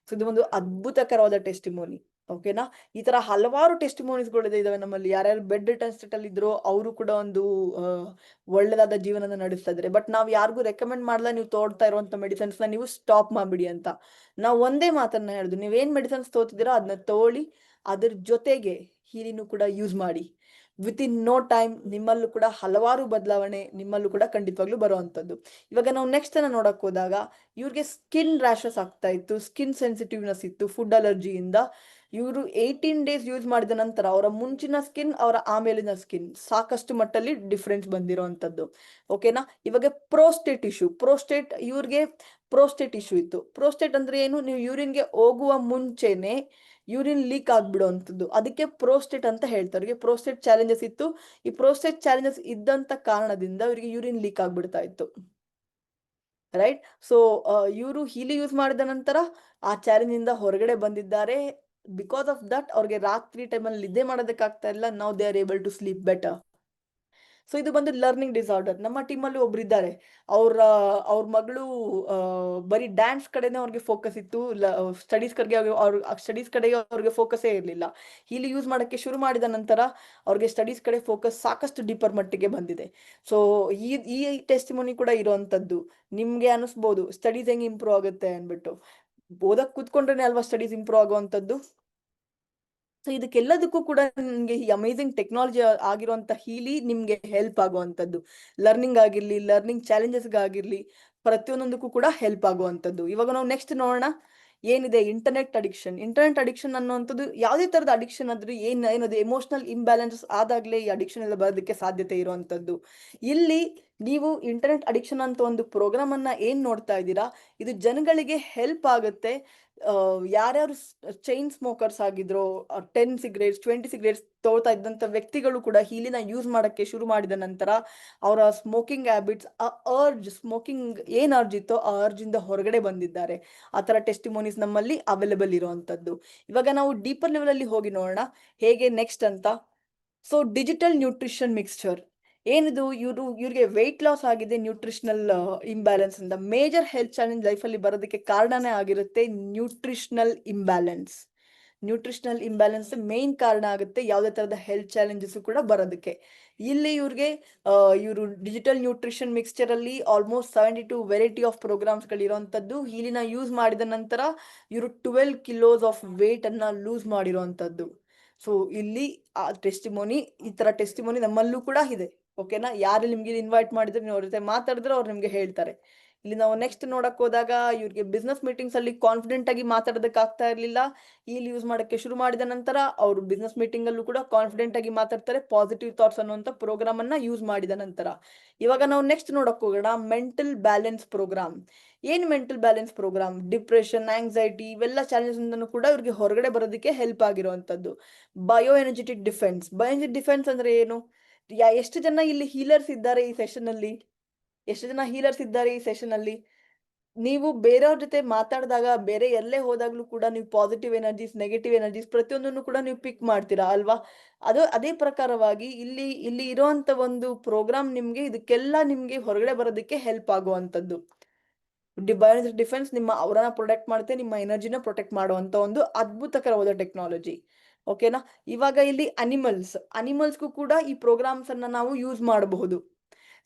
ಸೊ ಇದು ಒಂದು ಅದ್ಭುತಕರವಾದ ಟೆಸ್ಟಿಮೋನಿ. ಓಕೆನಾ? ಈ ತರ ಹಲವಾರು ಟೆಸ್ಟಿಮೋನೀಸ್ಗಳು ಇದಾವೆ ನಮ್ಮಲ್ಲಿ. ಯಾರ್ಯಾರು ಬೆಡ್ ರಿಟರ್ನ್ ಸ್ಟೇಟ್ ಅಲ್ಲಿ ಇದ್ರು ಅವರು ಕೂಡ ಒಂದು ಒಳ್ಳೆದಾದ ಜೀವನನ ನಡೆಸ್ತಾ ಇದ್ದಾರೆ. ಬಟ್ ನಾವ್ ಯಾರಿಗೂ ರೆಕಮೆಂಡ್ ಮಾಡಲ್ಲ ನೀವು ತೋಡ್ತಾ ಇರುವಂತ ಮೆಡಿಸಿನ್ಸ್ ನ ನೀವು ಸ್ಟಾಪ್ ಮಾಡ್ಬಿಡಿ ಅಂತ. ನಾವು ಒಂದೇ ಮಾತನ್ನ ಹೇಳುದು, ನೀವೇನ್ ಮೆಡಿಸಿನ್ಸ್ ತಗೋತಿದ್ದೀರಾ ಅದನ್ನ ತಗೊಳ್ಳಿ, ಅದ್ರ ಜೊತೆಗೆ ಹೀಲಿನೂ ಕೂಡ ಯೂಸ್ ಮಾಡಿ. ವಿತ್ ನೋ ಟೈಮ್ ನಿಮ್ಮಲ್ಲೂ ಕೂಡ ಹಲವಾರು ಬದಲಾವಣೆ ನಿಮ್ಮಲ್ಲೂ ಕೂಡ ಖಂಡಿತವಾಗ್ಲೂ ಬರುವಂತದ್ದು. ಇವಾಗ ನಾವು ನೆಕ್ಸ್ಟ್ ಅನ್ನ ನೋಡಕ್ ಹೋದಾಗ ಇವ್ರಿಗೆ ಸ್ಕಿನ್ ರ್ಯಾಷಸ್ ಆಗ್ತಾ ಇತ್ತು, ಸ್ಕಿನ್ ಸೆನ್ಸಿಟಿವ್ನೆಸ್ ಇತ್ತು ಫುಡ್ ಅಲರ್ಜಿಯಿಂದ. ಇವರು 18 ಡೇಸ್ ಯೂಸ್ ಮಾಡಿದ ನಂತರ ಅವರ ಮುಂಚಿನ ಸ್ಕಿನ್, ಅವರ ಆಮೇಲಿನ ಸ್ಕಿನ್ ಸಾಕಷ್ಟು ಮಟ್ಟಲ್ಲಿ ಡಿಫ್ರೆನ್ಸ್ ಬಂದಿರುವಂತದ್ದು. ಓಕೆನಾ? ಇವಾಗ ಪ್ರೋಸ್ಟೇಟ್ ಇವ್ರಿಗೆ ಪ್ರೋಸ್ಟೇಟ್ ಇಶ್ಯೂ ಇತ್ತು. ಪ್ರೋಸ್ಟೇಟ್ ಅಂದ್ರೆ ಏನು? ನೀವು ಯೂರಿನ್ಗೆ ಹೋಗುವ ಮುಂಚೆನೆ ಯೂರಿನ್ ಲೀಕ್ ಆಗ್ಬಿಡುವಂಥದ್ದು, ಅದಕ್ಕೆ ಪ್ರೋಸ್ಟೇಟ್ ಅಂತ ಹೇಳ್ತಾರೆ. ಅವ್ರಿಗೆ ಪ್ರೋಸ್ಟೇಟ್ ಚಾಲೆಂಜಸ್ ಇತ್ತು. ಈ ಪ್ರೋಸ್ಟೇಟ್ ಚಾಲೆಂಜಸ್ ಇದ್ದಂತ ಕಾರಣದಿಂದ ಇವರಿಗೆ ಯೂರಿನ್ ಲೀಕ್ ಆಗ್ಬಿಡ್ತಾ ಇತ್ತು. ರೈಟ್? ಸೊ ಇವರು ಹೀಲಿ ಯೂಸ್ ಮಾಡಿದ ನಂತರ ಆ ಚಾಲೆಂಜ್ ಇಂದ ಹೊರಗಡೆ ಬಂದಿದ್ದಾರೆ. ಬಿಕಾಸ್ ಆಫ್ ದಟ್ ಅವ್ರಿಗೆ ರಾತ್ರಿ ಟೈಮಲ್ಲಿ ನಿದ್ದೆ ಮಾಡೋದಕ್ಕಾಗ್ತಾ ಇಲ್ಲ. Now they are able to sleep better. So ಇದು ಬಂದು ಲರ್ನಿಂಗ್ ಡಿಸಾರ್ಡರ್. ನಮ್ಮ ಟೀಮಲ್ಲಿ ಒಬ್ರು ಇದ್ದಾರೆ, ಅವ್ರ ಮಗಳು ಬರೀ ಡ್ಯಾನ್ಸ್ ಕಡೆನೇ ಅವ್ರಿಗೆ ಫೋಕಸ್ ಇತ್ತು. ಸ್ಟಡೀಸ್ ಕಡೆಗೆ ಅವ್ರಿಗೆ ಫೋಕಸೇ ಇರಲಿಲ್ಲ. ಇಲ್ಲಿ ಯೂಸ್ ಮಾಡಕ್ಕೆ ಶುರು ಮಾಡಿದ ನಂತರ ಅವ್ರಿಗೆ ಸ್ಟಡೀಸ್ ಕಡೆ ಫೋಕಸ್ ಸಾಕಷ್ಟು ಡೀಪರ್ ಮಟ್ಟಿಗೆ ಬಂದಿದೆ. ಸೊ ಈ ಟೆಸ್ಟಿಮೋನಿ ಕೂಡ ಇರುವಂತದ್ದು. ನಿಮ್ಗೆ ಅನಿಸ್ಬೋದು ಸ್ಟಡೀಸ್ ಹೆಂಗೆ ಇಂಪ್ರೂವ್ ಆಗುತ್ತೆ ಅನ್ಬಿಟ್ಟು. ಓದಕ್ ಕೂತ್ಕೊಂಡ್ರೆ ಅಲ್ವಾ ಸ್ಟಡೀಸ್ ಇಂಪ್ರೂವ್ ಆಗುವಂತದ್ದು. ಸೊ ಇದಕ್ಕೆಲ್ಲದಕ್ಕೂ ಕೂಡ ನಿಮ್ಗೆ ಈ ಅಮೇಸಿಂಗ್ ಟೆಕ್ನಾಲಜಿ ಆಗಿರುವಂತ ಹೀಲಿ ನಿಮ್ಗೆ ಹೆಲ್ಪ್ ಆಗುವಂತದ್ದು. ಲರ್ನಿಂಗ್ ಆಗಿರ್ಲಿ, ಲರ್ನಿಂಗ್ ಚಾಲೆಂಜಸ್ಗಾಗಿರ್ಲಿ, ಪ್ರತಿಯೊಂದಕ್ಕೂ ಕೂಡ ಹೆಲ್ಪ್ ಆಗುವಂತದ್ದು. ಇವಾಗ ನಾವು ನೆಕ್ಸ್ಟ್ ನೋಡೋಣ ಏನಿದೆ ಇಂಟರ್ನೆಟ್ ಅಡಿಕ್ಷನ್ ಅನ್ನುವಂಥದ್ದು. ಯಾವುದೇ ತರದ ಅಡಿಕ್ಷನ್ ಆದ್ರೂ ಏನದು ಎಮೋಷನಲ್ ಇಂಬ್ಯಾಲೆನ್ಸ್ ಆದಾಗ್ಲೇ ಈ ಅಡಿಕ್ಷನ್ ಎಲ್ಲ ಬರೋದಕ್ಕೆ ಸಾಧ್ಯತೆ ಇರುವಂತದ್ದು. ಇಲ್ಲಿ ನೀವು ಇಂಟರ್ನೆಟ್ ಅಡಿಕ್ಷನ್ ಅಂತ ಒಂದು ಪ್ರೋಗ್ರಾಮ್ ಅನ್ನ ಏನ್ ನೋಡ್ತಾ ಇದ್ದೀರಾ, ಇದು ಜನಗಳಿಗೆ ಹೆಲ್ಪ್ ಆಗುತ್ತೆ. ಯಾರ್ಯಾರು ಚೈನ್ ಸ್ಮೋಕರ್ಸ್ ಆಗಿದ್ರು, 10 ಸಿಗರೇಟ್ಸ್ 20 ಸಿಗರೇಟ್ಸ್ ತೋಳ್ತಾ ಇದ್ದಂತ ವ್ಯಕ್ತಿಗಳು ಕೂಡ ಹೀಲಿನ ಯೂಸ್ ಮಾಡಕ್ಕೆ ಶುರು ಮಾಡಿದ ನಂತರ ಅವರ ಸ್ಮೋಕಿಂಗ್ ಹ್ಯಾಬಿಟ್ಸ್, ಸ್ಮೋಕಿಂಗ್ ಏನ್ ಅರ್ಜ್ ಇತ್ತೋ ಆ ಅರ್ಜ್ ಇಂದ ಹೊರಗಡೆ ಬಂದಿದ್ದಾರೆ. ಆ ತರ ಟೆಸ್ಟಿಮೋನೀಸ್ ನಮ್ಮಲ್ಲಿ ಅವೈಲೇಬಲ್ ಇರುವಂತದ್ದು. ಇವಾಗ ನಾವು ಡೀಪರ್ ಲೆವೆಲ್ ಅಲ್ಲಿ ಹೋಗಿ ನೋಡೋಣ ಹೇಗೆ ನೆಕ್ಸ್ಟ್ ಅಂತ. ಸೊ ಡಿಜಿಟಲ್ ನ್ಯೂಟ್ರಿಷನ್ ಮಿಕ್ಸ್ಚರ್ ಏನಿದು, ಇವ್ರಿಗೆ ವೆಯ್ಟ್ ಲಾಸ್ ಆಗಿದೆ ನ್ಯೂಟ್ರಿಷನಲ್ ಇಂಬ್ಯಾಲೆನ್ಸ್ ಇಂದ. ಮೇಜರ್ ಹೆಲ್ತ್ ಚಾಲೆಂಜ್ ಲೈಫ್ ಅಲ್ಲಿ ಬರೋದಕ್ಕೆ ಕಾರಣನೇ ಆಗಿರುತ್ತೆ ನ್ಯೂಟ್ರಿಷನಲ್ ಇಂಬ್ಯಾಲೆನ್ಸ್ ಮೇನ್ ಕಾರಣ ಆಗುತ್ತೆ ಯಾವುದೇ ತರದ ಹೆಲ್ತ್ ಚಾಲೆಂಜಸ್ ಕೂಡ ಬರೋದಕ್ಕೆ. ಇಲ್ಲಿ ಇವರು ಡಿಜಿಟಲ್ ನ್ಯೂಟ್ರಿಷನ್ ಮಿಕ್ಸ್ಚರ್ ಅಲ್ಲಿ ಆಲ್ಮೋಸ್ಟ್ 72 ವೆರೈಟಿ ಆಫ್ ಪ್ರೋಗ್ರಾಮ್ಸ್ ಗಳಿರುವಂತದ್ದು. ಹೀಲಿನ ಯೂಸ್ ಮಾಡಿದ ನಂತರ ಇವರು 12 kilos ಆಫ್ ವೇಟ್ ಅನ್ನ ಲೂಸ್ ಮಾಡಿರುವಂತದ್ದು. ಸೊ ಇಲ್ಲಿ ಆ ಟೆಸ್ಟಿಮೋನಿ, ಈ ತರ ಟೆಸ್ಟಿಮೋನಿ ನಮ್ಮಲ್ಲೂ ಕೂಡ ಇದೆ. ಓಕೆನಾ? ಯಾರು ನಿಮ್ಗೆ ಇನ್ವೈಟ್ ಮಾಡಿದ್ರೆ ನೀವು ಅವ್ರ ಜೊತೆ ಮಾತಾಡಿದ್ರೆ ಅವ್ರು ನಿಮ್ಗೆ ಹೇಳ್ತಾರೆ. ಇಲ್ಲಿ ನಾವು ನೆಕ್ಸ್ಟ್ ನೋಡಕ್ ಹೋದಾಗ ಇವ್ರಿಗೆ ಬಿಸ್ನೆಸ್ ಮೀಟಿಂಗ್ಸ್ ಅಲ್ಲಿ ಕಾನ್ಫಿಡೆಂಟ್ ಆಗಿ ಮಾತಾಡೋದಕ್ಕೆ ಆಗ್ತಾ ಇರ್ಲಿಲ್ಲ. ಇಲ್ಲಿ ಯೂಸ್ ಮಾಡಕ್ಕೆ ಶುರು ಮಾಡಿದ ನಂತರ ಅವರು ಬಿಸ್ನೆಸ್ ಮೀಟಿಂಗ್ ಅಲ್ಲೂ ಕೂಡ ಕಾನ್ಫಿಡೆಂಟ್ ಆಗಿ ಮಾತಾಡ್ತಾರೆ, ಪಾಸಿಟಿವ್ ಥಾಟ್ಸ್ ಅನ್ನುವಂತ ಪ್ರೋಗ್ರಾಮ್ ಅನ್ನ ಯೂಸ್ ಮಾಡಿದ ನಂತರ. ಇವಾಗ ನಾವು ನೆಕ್ಸ್ಟ್ ನೋಡಕ್ ಹೋಗೋಣ ಮೆಂಟಲ್ ಬ್ಯಾಲೆನ್ಸ್ ಪ್ರೋಗ್ರಾಮ್. ಏನ್ mental balance program? Depression, anxiety ಇವೆಲ್ಲ ಚಾಲೆಂಜಸ್ ಇಂದನೂ ಕೂಡ ಇವ್ರಿಗೆ ಹೊರಗಡೆ ಬರೋದಕ್ಕೆ ಹೆಲ್ಪ್ ಆಗಿರುವಂತದ್ದು. ಬಯೋ ಎನರ್ಜೆಟಿಕ್ ಡಿಫೆನ್ಸ್ ಅಂದ್ರೆ ಏನು? ಎಷ್ಟು ಜನ ಇಲ್ಲಿ ಹೀಲರ್ಸ್ ಇದ್ದಾರೆ ಈ ಸೆಷನ್ ಅಲ್ಲಿ? ನೀವು ಬೇರೆಯವ್ರ ಜೊತೆ ಮಾತಾಡಿದಾಗ ಬೇರೆ ಎಲ್ಲೇ ಹೋದಾಗ್ಲೂ ಕೂಡ ನೀವು ಪಾಸಿಟಿವ್ ಎನರ್ಜೀಸ್, ನೆಗೆಟಿವ್ ಎನರ್ಜೀಸ್ ಪ್ರತಿಯೊಂದನ್ನು ಕೂಡ ನೀವು ಪಿಕ್ ಮಾಡ್ತೀರಾ ಅಲ್ವಾ? ಅದೇ ಪ್ರಕಾರವಾಗಿ ಇಲ್ಲಿ ಇರುವಂತ ಒಂದು ಪ್ರೋಗ್ರಾಮ್ ನಿಮ್ಗೆ ಇದಕ್ಕೆಲ್ಲ ನಿಮ್ಗೆ ಹೊರಗಡೆ ಬರೋದಕ್ಕೆ ಹೆಲ್ಪ್ ಆಗುವಂತದ್ದು. ಡಿಫೆನ್ಸ್ ನಿಮ್ಮ ಅವರನ್ನ ಪ್ರೊಟೆಕ್ಟ್ ಮಾಡುತ್ತೆ, ನಿಮ್ಮ ಎನರ್ಜಿನ ಪ್ರೊಟೆಕ್ಟ್ ಮಾಡುವಂತ ಒಂದು ಅದ್ಭುತಕರವಾದ ಟೆಕ್ನಾಲಜಿ. ಓಕೆನಾ? ಇವಾಗ ಇಲ್ಲಿ ಅನಿಮಲ್ಸ್ಗೂ ಕೂಡ ಈ ಪ್ರೋಗ್ರಾಮ್ಸ್ ಅನ್ನ ನಾವು ಯೂಸ್ ಮಾಡಬಹುದು.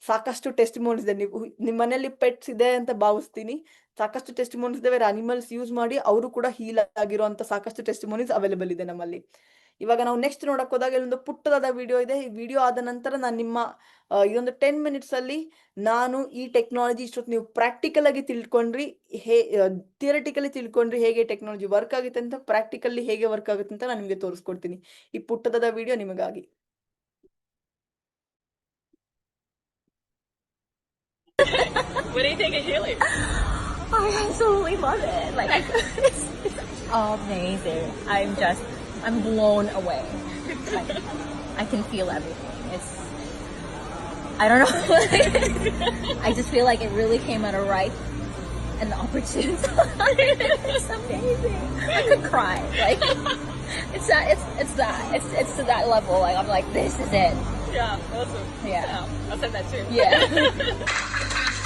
ಸಾಕಷ್ಟು ಟೆಸ್ಟಿಮೋನಿಸ್ ಇದೆ. ನೀವು ನಿಮ್ಮ ಮನೆಯಲ್ಲಿ ಪೆಟ್ಸ್ ಇದೆ ಅಂತ ಭಾವಿಸ್ತೀನಿ. ಸಾಕಷ್ಟು ಟೆಸ್ಟಿಮೋನಿಸ್ ಇದೆ ವೇರ್ ಅನಿಮಲ್ಸ್ ಯೂಸ್ ಮಾಡಿ ಅವರು ಕೂಡ ಹೀಲ್ ಆಗಿರುವಂತ ಸಾಕಷ್ಟು ಟೆಸ್ಟಿಮೋನಿಸ್ ಅವೈಲೇಬಲ್ ಇದೆ ನಮ್ಮಲ್ಲಿ. ಇವಾಗ ನಾವು ನೆಕ್ಸ್ಟ್ ನೋಡಕ್ ಹೋದಾಗ ಇಲ್ಲೊಂದು ಪುಟ್ಟದಾದ ವಿಡಿಯೋ ಇದೆ. ಈ ವಿಡಿಯೋ ಆದ ನಂತರ ನಾನು ನಿಮ್ಮ ಇದೊಂದು 10 ಮಿನಿಟ್ಸ್ ಅಲ್ಲಿ ನಾನು ಈ ಟೆಕ್ನಾಲಜಿ ಇಷ್ಟೊತ್ತು ನೀವು ಪ್ರಾಕ್ಟಿಕಲ್ ಆಗಿ ತಿಳ್ಕೊಂಡ್ರಿ, ಥಿಯರಿಟಿಕಲಿ ತಿಳ್ಕೊಂಡ್ರಿ ಹೇಗೆ ಟೆಕ್ನಾಲಜಿ ವರ್ಕ್ ಆಗುತ್ತೆ ಅಂತ, ಪ್ರಾಕ್ಟಿಕಲಿ ಹೇಗೆ ವರ್ಕ್ ಆಗುತ್ತೆ ಅಂತ ನಾನು ನಿಮಗೆ ತೋರಿಸ್ಕೊಡ್ತೀನಿ. ಈ ಪುಟ್ಟದಾದ ವಿಡಿಯೋ ನಿಮಗಾಗಿ. What do you think of Healy? I absolutely love it. Like, it's amazing. I'm blown away. Like, I can feel everything. I don't know. I just feel like it really came at a ripe and opportune time. It's amazing. I could cry. Like, it's to that level. Like, I'm like, this is it. Yeah, awesome. Yeah. I'll send that too. Yeah.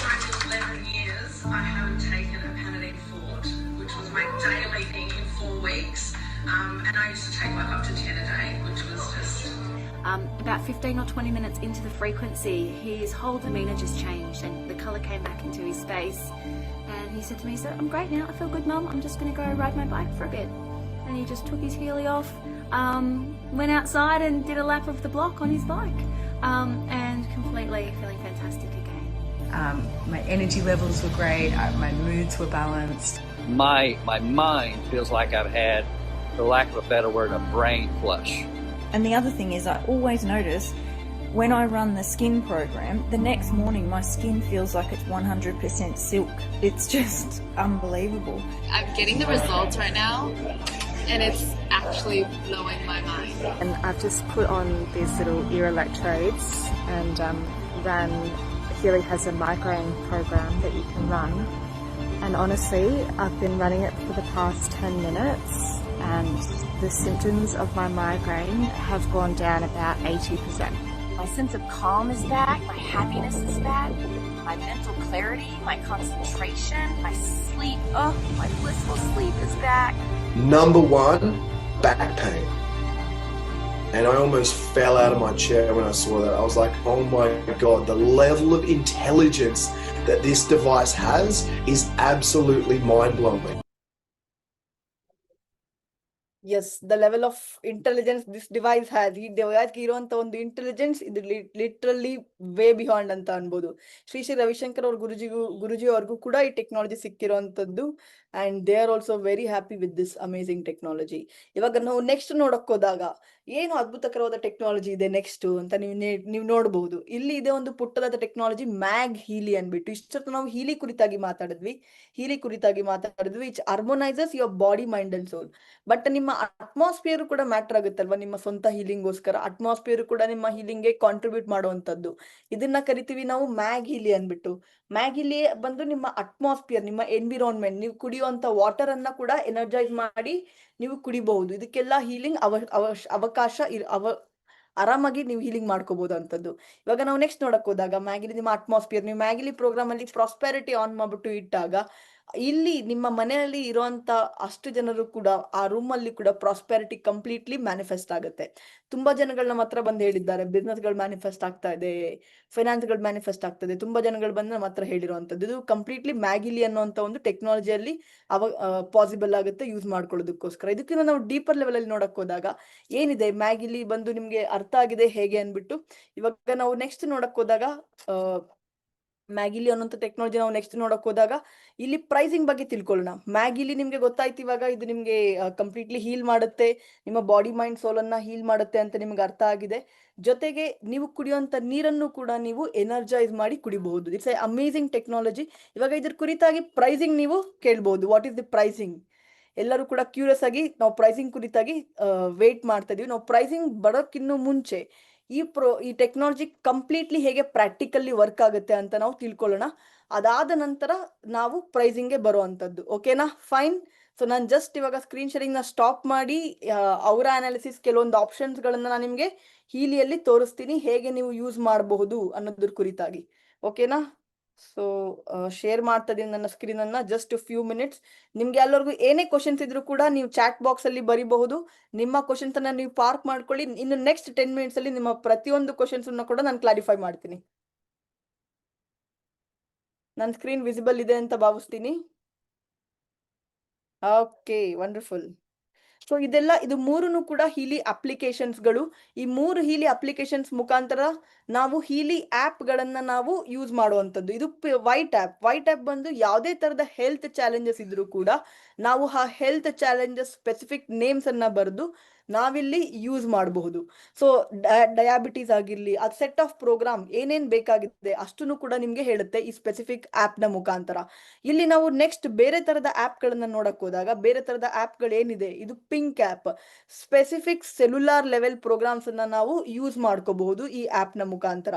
For 11 years, I haven't taken a Panadine Forte, which was my daily thing in 4 weeks. And I used to take like up to 10 a day, which was just... About 15 or 20 minutes into the frequency, his whole demeanour just changed and the colour came back into his face. And he said to me, "So I'm great now, I feel good, Mum, I'm just going to go ride my bike for a bit." And he just took his Healy off, went outside and did a lap of the block on his bike, and completely feeling fantastic again. My energy levels were great, my moods were balanced. My mind feels like I've had, for lack of a better word, a brain flush. And the other thing is, I always notice when I run the skin program, the next morning my skin feels like it's 100% silk. It's just unbelievable. I'm getting the results right now, and it's actually blowing my mind. And I've just put on these little ear electrodes and ran. Healy has a migraine program that you can run. And honestly, I've been running it for the past 10 minutes. And the symptoms of my migraine have gone down about 80%. My sense of calm is back, my happiness is back, my mental clarity, my concentration, my sleep, my blissful sleep is back. Number 1, back pain. And I almost fell out of my chair when I saw that. I was like, oh my God, the level of intelligence that this device has is absolutely mind-blowing. Yes, the level of intelligence this device has. ಈ ಡಿವೈಸ್ಗೆ ಇರುವಂತ ಒಂದು intelligence ಇದು literally way beyond ಅಂತ ಅನ್ಬೋದು. ಶ್ರೀ ರವಿಶಂಕರ್ ಅವ್ರ ಗುರುಜಿ ಅವ್ರಿಗೂ ಕೂಡ ಈ ಟೆಕ್ನಾಲಜಿ ಸಿಕ್ಕಿರುವಂತದ್ದು. And they are also very happy with this amazing technology. ಇವಾಗ ನಾವು ನೆಕ್ಸ್ಟ್ ನೋಡಕ್ ಹೋದಾಗ ಏನು ಅದ್ಭುತಕರವಾದ ಟೆಕ್ನಾಲಜಿ ಇದೆ ನೆಕ್ಸ್ಟ್ ಅಂತ ನೀವು ನೋಡಬಹುದು. ಇಲ್ಲಿ ಇದೆ ಒಂದು ಪುಟ್ಟದಾದ ಟೆಕ್ನಾಲಜಿ, ಮ್ಯಾಗ್ ಹೀಲಿ ಅನ್ಬಿಟ್ಟು. ಇಷ್ಟೊತ್ತು ನಾವು ಹೀಲಿ ಕುರಿತಾಗಿ ಮಾತಾಡಿದ್ವಿ. Which harmonizes your body, mind and soul. But ನಿಮ್ಮ ಅಟ್ಮಾಸ್ಫಿಯರ್ ಕೂಡ ಮ್ಯಾಟರ್ ಆಗುತ್ತಲ್ವಾ ನಿಮ್ಮ ಸ್ವಂತ ಹೀಲಿಂಗ್ಗೋಸ್ಕರ. ಅಟ್ಮಾಸ್ಫಿಯರ್ ಕೂಡ ನಿಮ್ಮ ಹೀಲಿಂಗ್ಗೆ ಕಾಂಟ್ರಿಬ್ಯೂಟ್ ಮಾಡುವಂತದ್ದು. ಇದನ್ನ ಕರಿತೀವಿ ನಾವು ಮ್ಯಾಗ್ ಹೀಲಿ ಅನ್ಬಿಟ್ಟು. ಮ್ಯಾಗ್ ಹೀಲಿ ಬಂದು ನಿಮ್ಮ ಅಟ್ಮಾಸ್ಫಿಯರ್, ನಿಮ್ಮ ಎನ್ವಿರಾನ್ಮೆಂಟ್, ನೀವು ಕುಡಿಯುವಂತ ವಾಟರ್ ಅನ್ನ ಕೂಡ ಎನರ್ಜೈಸ್ ಮಾಡಿ ನೀವು ಕುಡಿಬಹುದು. ಇದಕ್ಕೆಲ್ಲ ಹೀಲಿಂಗ್ ಅವಕಾಶ ಆರಾಮಾಗಿ ನೀವು ಹೀಲಿಂಗ್ ಮಾಡ್ಕೋಬಹುದು ಅಂತದ್ದು. ಇವಾಗ ನಾವು ನೆಕ್ಸ್ಟ್ ನೋಡಕ್ ಹೋದಾಗ ಮ್ಯಾಗಿಲಿ ನಿಮ್ಮ ಅಟ್ಮಾಸ್ಫಿಯರ್, ನೀವು ಮ್ಯಾಗಿಲಿ ಪ್ರೋಗ್ರಾಮ್ ಅಲ್ಲಿ ಪ್ರಾಸ್ಪೆರಿಟಿ ಆನ್ ಮಾಡ್ಬಿಟ್ಟು ಇಟ್ಟಾಗ ಇಲ್ಲಿ ನಿಮ್ಮ ಮನೆಯಲ್ಲಿ ಇರುವಂತ ಅಷ್ಟು ಜನರು ಕೂಡ ಆ ರೂಮ್ ಅಲ್ಲಿ ಕೂಡ ಪ್ರಾಸ್ಪೆರಿಟಿ ಕಂಪ್ಲೀಟ್ಲಿ ಮ್ಯಾನಿಫೆಸ್ಟ್ ಆಗುತ್ತೆ. ತುಂಬಾ ಜನಗಳು ನಮ್ಮ ಹತ್ರ ಬಂದು ಹೇಳಿದ್ದಾರೆ, ಬಿಸ್ನೆಸ್ ಗಳು ಮ್ಯಾನಿಫೆಸ್ಟ್ ಆಗ್ತಾ ಇದೆ, ಫೈನಾನ್ಸ್ ಗಳು ಮ್ಯಾನಿಫೆಸ್ಟ್ ಆಗ್ತದೆ. ತುಂಬಾ ಜನಗಳು ಬಂದು ನಮ್ಮ ಹತ್ರ ಹೇಳಿರುವಂತದ್ದು. ಇದು ಕಂಪ್ಲೀಟ್ಲಿ ಮ್ಯಾಗಿಲಿ ಅನ್ನುವಂತ ಒಂದು ಟೆಕ್ನಾಲಜಿಯಲ್ಲಿ ಪಾಸಿಬಲ್ ಆಗುತ್ತೆ ಯೂಸ್ ಮಾಡ್ಕೊಳ್ಳೋದಕ್ಕೋಸ್ಕರ. ಇದಕ್ಕಿಂತ ನಾವು ಡೀಪರ್ ಲೆವೆಲ್ ಅಲ್ಲಿ ನೋಡಕ್ ಹೋದಾಗ ಏನಿದೆ ಮ್ಯಾಗಿಲಿ ಬಂದು ನಿಮ್ಗೆ ಅರ್ಥ ಆಗಿದೆ ಹೇಗೆ ಅನ್ಬಿಟ್ಟು. ಇವಾಗ ನಾವು ನೆಕ್ಸ್ಟ್ ನೋಡಕ್ ಹೋದಾಗ ಮ್ಯಾಗಿಲಿ ಅನ್ನೋಂಥ ಟೆಕ್ನಾಲಜಿ ನಾವು ನೆಕ್ಸ್ಟ್ ನೋಡಕ್ ಹೋದಾಗ ಇಲ್ಲಿ ಪ್ರೈಸಿಂಗ್ ಬಗ್ಗೆ ತಿಳ್ಕೊಳ್ಳೋಣ. ಮ್ಯಾಗಿಲಿ ನಿಮ್ಗೆ ಗೊತ್ತಾಯ್ತು ಇವಾಗ ಇದು ನಿಮ್ಗೆ ಕಂಪ್ಲೀಟ್ಲಿ ಹೀಲ್ ಮಾಡುತ್ತೆ, ನಿಮ್ಮ ಬಾಡಿ ಮೈಂಡ್ ಸೋಲ್ ಅನ್ನ ಹೀಲ್ ಮಾಡುತ್ತೆ ಅಂತ ನಿಮ್ಗೆ ಅರ್ಥ ಆಗಿದೆ. ಜೊತೆಗೆ ನೀವು ಕುಡಿಯುವಂತ ನೀರನ್ನು ಕೂಡ ನೀವು ಎನರ್ಜೈಸ್ ಮಾಡಿ ಕುಡಿಬಹುದು. It's a amazing technology. ಇವಾಗ ಇದ್ರ ಕುರಿತಾಗಿ ಪ್ರೈಸಿಂಗ್ ನೀವು ಕೇಳ್ಬಹುದು. What is the pricing? ಎಲ್ಲರೂ ಕೂಡ ಕ್ಯೂರಿಯಸ್ ಆಗಿ ನಾವು ಪ್ರೈಸಿಂಗ್ ಕುರಿತಾಗಿ ವೇಟ್ ಮಾಡ್ತಾ ಇದೀವಿ. ನಾವು ಪ್ರೈಸಿಂಗ್ ಬರೋಕ್ಕಿನ್ನೂ ಮುಂಚೆ ಈ ಟೆಕ್ನಾಲಜಿ ಕಂಪ್ಲೀಟ್ಲಿ ಹೇಗೆ ಪ್ರಾಕ್ಟಿಕಲ್ಲಿ ವರ್ಕ್ ಆಗುತ್ತೆ ಅಂತ ನಾವು ತಿಳ್ಕೊಳ್ಳೋಣ. ಅದಾದ ನಂತರ ನಾವು ಪ್ರೈಸಿಂಗ್ಗೆ ಬರುವಂಥದ್ದು. ಓಕೆನಾ? ಫೈನ್. ಸೊ ನಾನು ಜಸ್ಟ್ ಇವಾಗ ಸ್ಕ್ರೀನ್ ಶೇರಿಂಗ್ನ ಸ್ಟಾಪ್ ಮಾಡಿ ಅವರ ಅನಾಲಿಸಿಸ್ ಕೆಲವೊಂದು ಆಪ್ಷನ್ಸ್ಗಳನ್ನ ನಾನು ನಿಮಗೆ ಹೀಲಿಯಲ್ಲಿ ತೋರಿಸ್ತೀನಿ, ಹೇಗೆ ನೀವು ಯೂಸ್ ಮಾಡಬಹುದು ಅನ್ನೋದ್ರ ಕುರಿತಾಗಿ. ಓಕೆನಾ? ಸೊ ಶೇರ್ ಮಾಡ್ತಾ ಇದೀನಿ ನನ್ನ ಸ್ಕ್ರೀನ್ ಅನ್ನ. Just few minutes. ನಿಮ್ಗೆ ಎಲ್ಲರಿಗೂ ಏನೇ ಕ್ವಶನ್ಸ್ ಇದ್ರು ಕೂಡ ನೀವು ಚಾಟ್ ಬಾಕ್ಸ್ ಅಲ್ಲಿ ಬರಿಬಹುದು. ನಿಮ್ಮ ಕ್ವಶನ್ಸ್ ಅನ್ನ ನೀವು ಪಾರ್ಕ್ ಮಾಡ್ಕೊಳ್ಳಿ. ಇನ್ನು ನೆಕ್ಸ್ಟ್ 10 ಮಿನಿಟ್ಸ್ ಅಲ್ಲಿ ನಿಮ್ಮ ಪ್ರತಿಯೊಂದು ಕ್ವಶನ್ಸ್ ಅನ್ನ ಕೂಡ ನಾನು ಕ್ಲಾರಿಫೈ ಮಾಡ್ತೀನಿ. ನನ್ನ ಸ್ಕ್ರೀನ್ ವಿಸಿಬಲ್ ಇದೆ ಅಂತ ಭಾವಿಸ್ತೀನಿ. Okay, wonderful. ಸೊ ಇದು ಮೂರನ್ನು ಕೂಡ ಹೀಲಿ ಅಪ್ಲಿಕೇಶನ್ಸ್ಗಳು. ಈ 3 ಹೀಲಿ ಅಪ್ಲಿಕೇಶನ್ಸ್ ಮುಖಾಂತರ ನಾವು ಹೀಲಿ ಗಳನ್ನ ನಾವು ಯೂಸ್ ಮಾಡುವಂಥದ್ದು. ಇದು ವೈಟ್ ಆ್ಯಪ್ ಬಂದು ಯಾವುದೇ ತರದ ಹೆಲ್ತ್ ಚಾಲೆಂಜಸ್ ಇದ್ರೂ ಕೂಡ ನಾವು ಆ ಹೆಲ್ತ್ ಚಾಲೆಂಜಸ್ ಸ್ಪೆಸಿಫಿಕ್ ನೇಮ್ಸ್ ಅನ್ನ ಬರೆದು ನಾವಿಲ್ಲಿ ಯೂಸ್ ಮಾಡಬಹುದು. ಸೊ ಡಯಾಬಿಟೀಸ್ ಆಗಿರ್ಲಿ, ಅದು ಸೆಟ್ ಆಫ್ ಪ್ರೋಗ್ರಾಮ್ ಏನೇನ್ ಬೇಕಾಗಿದೆ ಅಷ್ಟನ್ನು ಕೂಡ ನಿಮ್ಗೆ ಹೇಳುತ್ತೆ ಈ ಸ್ಪೆಸಿಫಿಕ್ ನ ಮುಖಾಂತರ. ಇಲ್ಲಿ ನಾವು ನೆಕ್ಸ್ಟ್ ಬೇರೆ ತರದ ಗಳನ್ನ ನೋಡಕ್ ಹೋದಾಗ, ಬೇರೆ ತರದ ಗಳು ಏನಿದೆ, ಇದು pink app. Specific cellular level programs ಅನ್ನ ನಾವು ಯೂಸ್ ಮಾಡ್ಕೋಬಹುದು ಈ ನ ಮುಖಾಂತರ.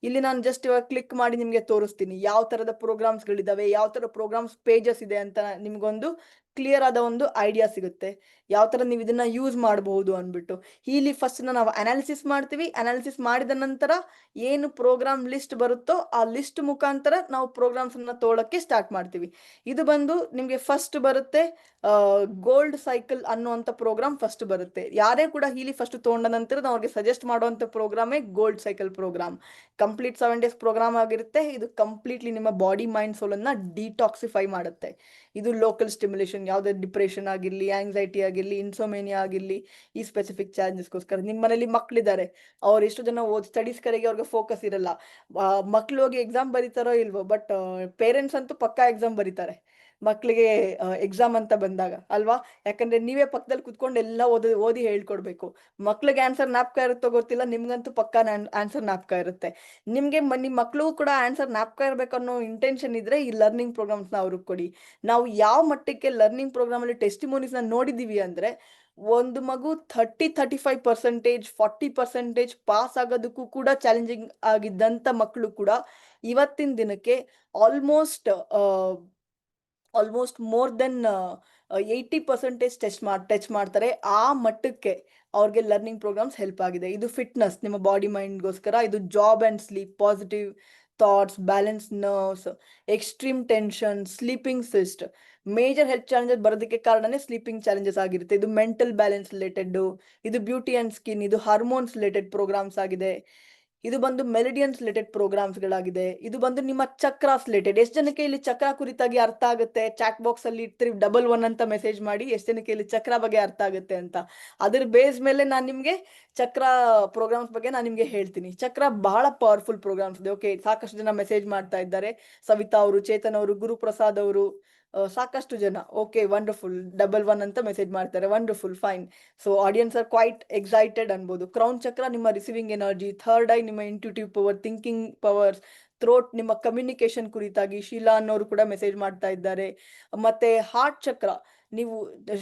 ಇಲ್ಲಿ ನಾನು ಜಸ್ಟ್ ಇವಾಗ ಕ್ಲಿಕ್ ಮಾಡಿ ನಿಮ್ಗೆ ತೋರಿಸ್ತೀನಿ ಯಾವ ತರದ ಪ್ರೋಗ್ರಾಮ್ಸ್ ಗಳಿದಾವೆ, ಯಾವ ತರ ಪ್ರೋಗ್ರಾಮ್ಸ್ ಪೇಜಸ್ ಇದೆ ಅಂತ ನಿಮ್ಗೊಂದು ಕ್ಲಿಯರ್ ಆದ ಒಂದು ಐಡಿಯಾ ಸಿಗುತ್ತೆ, ಯಾವ ತರ ನೀವು ಇದನ್ನ ಯೂಸ್ ಮಾಡಬಹುದು ಅನ್ಬಿಟ್ಟು. ಇಲ್ಲಿ ಫಸ್ಟ್ ನಾವು ಅನಾಲಿಸಿಸ್ ಮಾಡ್ತೀವಿ. ಅನಾಲಿಸಿಸ್ ಮಾಡಿದ ನಂತರ ಏನು ಪ್ರೋಗ್ರಾಮ್ ಲಿಸ್ಟ್ ಬರುತ್ತೋ ಆ ಲಿಸ್ಟ್ ಮುಖಾಂತರ ನಾವು ಪ್ರೋಗ್ರಾಮ್ಸ್ ಅನ್ನ ತಗೊಳಕ್ಕೆ ಸ್ಟಾರ್ಟ್ ಮಾಡ್ತೀವಿ. ಇದು ಬಂದು ನಿಮ್ಗೆ ಫಸ್ಟ್ ಬರುತ್ತೆ ಗೋಲ್ಡ್ ಸೈಕಲ್ ಅನ್ನುವಂತ ಪ್ರೋಗ್ರಾಮ್ ಫಸ್ಟ್ ಬರುತ್ತೆ. ಯಾರೇ ಕೂಡ ಇಲ್ಲಿ ಫಸ್ಟ್ ತಗೊಂಡ ನಂತರ ನಾವು ಅವ್ರಿಗೆ ಸಜೆಸ್ಟ್ ಮಾಡುವಂತ ಪ್ರೋಗ್ರಾಮೇ gold cycle program. Complete 7 days program ಆಗಿರುತ್ತೆ. ಇದು ಕಂಪ್ಲೀಟ್ಲಿ ನಿಮ್ಮ ಬಾಡಿ ಮೈಂಡ್ ಸೋಲ್ ಅನ್ನ ಡಿಟಾಕ್ಸಿಫೈ ಮಾಡುತ್ತೆ. ಇದು ಲೋಕಲ್ ಸ್ಟಿಮ್ಯುಲೇಷನ್, ಯಾವುದೇ ಡಿಪ್ರೆಷನ್ ಆಗಿರ್ಲಿ, ಆಂಗ್ಸೈಟಿ ಆಗಿರ್ಲಿ, ಇನ್ಸೋಮೇನಿಯಾ ಆಗಿರ್ಲಿ, ಈ ಸ್ಪೆಸಿಫಿಕ್ ಚಾಲೆಂಜಸ್ಗೋಸ್ಕರ. ನಿಮ್ಮ ಮನೇಲಿ ಮಕ್ಳಿದ್ದಾರೆ, ಅವ್ರು ಎಷ್ಟು ಜನ ಸ್ಟಡೀಸ್ ಕಡೆಗೆ ಅವ್ರಿಗೆ ಫೋಕಸ್ ಇರಲ್ಲ, ಮಕ್ಳು ಹೋಗಿ ಎಕ್ಸಾಮ್ ಬರೀತಾರೋ ಇಲ್ವೋ, ಬಟ್ ಪೇರೆಂಟ್ಸ್ ಅಂತೂ ಪಕ್ಕಾ ಎಕ್ಸಾಮ್ ಬರೀತಾರೆ ಮಕ್ಳಿಗೆ ಎಕ್ಸಾಮ್ ಅಂತ ಬಂದಾಗ, ಅಲ್ವಾ? ಯಾಕಂದ್ರೆ ನೀವೇ ಪಕ್ಕದಲ್ಲಿ ಕುತ್ಕೊಂಡು ಎಲ್ಲ ಓದಿ ಹೇಳ್ಕೊಡ್ಬೇಕು. ಮಕ್ಳಿಗೆ ಆನ್ಸರ್ ಜ್ಞಾಪಕ ಇರುತ್ತೋ ಗೊತ್ತಿಲ್ಲ, ನಿಮ್ಗಂತೂ ಪಕ್ಕಾ ಆನ್ಸರ್ ಜ್ಞಾಪಕ ಇರುತ್ತೆ. ನಿಮ್ಗೆ ನಿಮ್ ಮಕ್ಳಿಗೂ ಕೂಡ ಆನ್ಸರ್ ಜ್ಞಾಪಕ ಇರ್ಬೇಕು ಅನ್ನೋ ಇಂಟೆನ್ಷನ್ ಇದ್ರೆ ಈ ಲರ್ನಿಂಗ್ ಪ್ರೋಗ್ರಾಮ್ಸ್ ನ ಅವ್ರಿಗೆ ಕೊಡಿ. ನಾವು ಯಾವ ಮಟ್ಟಕ್ಕೆ ಲರ್ನಿಂಗ್ ಪ್ರೋಗ್ರಾಮ್ ಅಲ್ಲಿ ಟೆಸ್ಟಿಮೋನೀಸ್ ನ ನೋಡಿದೀವಿ ಅಂದ್ರೆ, ಒಂದು ಮಗು 35%, 40% ಪಾಸ್ ಆಗೋದಕ್ಕೂ ಕೂಡ ಚಾಲೆಂಜಿಂಗ್ ಆಗಿದ್ದಂತ ಮಕ್ಕಳು ಕೂಡ ಇವತ್ತಿನ ದಿನಕ್ಕೆ ಆಲ್ಮೋಸ್ಟ್ ಮೋರ್ ದೆನ್ 80% ಟಚ್ ಮಾಡ್ತಾರೆ. ಆ ಮಟ್ಟಕ್ಕೆ ಅವ್ರಿಗೆ ಲರ್ನಿಂಗ್ ಪ್ರೋಗ್ರಾಮ್ಸ್ ಹೆಲ್ಪ್ ಆಗಿದೆ. ಇದು ಫಿಟ್ನೆಸ್, ನಿಮ್ಮ ಬಾಡಿ ಮೈಂಡ್ಗೋಸ್ಕರ. ಇದು job and sleep, positive thoughts, balance nerves, extreme tension, sleeping cyst. Major health challenges ಬರೋದಕ್ಕೆ ಕಾರಣನೇ ಸ್ಲೀಪಿಂಗ್ ಚಾಲೆಂಜಸ್ ಆಗಿರುತ್ತೆ. ಇದು ಮೆಂಟಲ್ ಬ್ಯಾಲೆನ್ಸ್ ರಿಲೇಟೆಡ್, ಇದು ಬ್ಯೂಟಿ ಅಂಡ್ ಸ್ಕಿನ್, ಇದು ಹಾರ್ಮೋನ್ಸ್ ರಿಲೇಟೆಡ್ ಪ್ರೋಗ್ರಾಮ್ಸ್ ಆಗಿದೆ. ಇದು ಬಂದು ಮೆಲಿಡಿಯನ್ಸ್ ರಿಲೇಟೆಡ್ ಪ್ರೋಗ್ರಾಮ್ಸ್ ಗಳಾಗಿದೆ. ಇದು ಬಂದು ನಿಮ್ಮ ಚಕ್ರಾಸ್ ರಿಲೇಟೆಡ್. ಎಷ್ಟು ಜನಕ್ಕೆ ಇಲ್ಲಿ ಚಕ್ರ ಕುರಿತಾಗಿ ಅರ್ಥ ಆಗುತ್ತೆ? ಚಾಟ್ ಬಾಕ್ಸ್ ಅಲ್ಲಿ 111 ಅಂತ ಮೆಸೇಜ್ ಮಾಡಿ ಎಷ್ಟು ಜನಕ್ಕೆ ಇಲ್ಲಿ ಚಕ್ರ ಬಗ್ಗೆ ಅರ್ಥ ಆಗುತ್ತೆ ಅಂತ. ಅದ್ರ ಬೇಸ್ ಮೇಲೆ ನಾನು ನಿಮ್ಗೆ ಚಕ್ರ ಪ್ರೋಗ್ರಾಮ್ಸ್ ಬಗ್ಗೆ ನಾನು ನಿಮ್ಗೆ ಹೇಳ್ತೀನಿ. ಚಕ್ರ ಬಹಳ ಪವರ್ಫುಲ್ ಪ್ರೋಗ್ರಾಮ್ಸ್ ಇದೆ. ಓಕೆ, ಸಾಕಷ್ಟು ಜನ ಮೆಸೇಜ್ ಮಾಡ್ತಾ ಇದ್ದಾರೆ. ಸವಿತಾ ಅವರು, ಚೇತನ್ ಅವರು, ಗುರುಪ್ರಸಾದ್ ಅವರು, ಸಾಕಷ್ಟು ಜನ. Okay, wonderful. 11 ಅಂತ ಮೆಸೇಜ್ ಮಾಡ್ತಾರೆ. Wonderful, fine. So audience are quite excited ಅನ್ಬೋದು. ಕ್ರೌನ್ ಚಕ್ರ ನಿಮ್ಮ ರಿಸೀವಿಂಗ್ ಎನರ್ಜಿ, ಥರ್ಡ್ ಐ ನಿಮ್ಮ intuitive power, thinking powers, throat ನಿಮ್ಮ ಕಮ್ಯುನಿಕೇಶನ್ ಕುರಿತಾಗಿ ಶೀಲಾ ಅನ್ನೋರು ಕೂಡ ಮೆಸೇಜ್ ಮಾಡ್ತಾ ಇದ್ದಾರೆ. ಮತ್ತೆ ಹಾರ್ಟ್ ಚಕ್ರ ನೀವು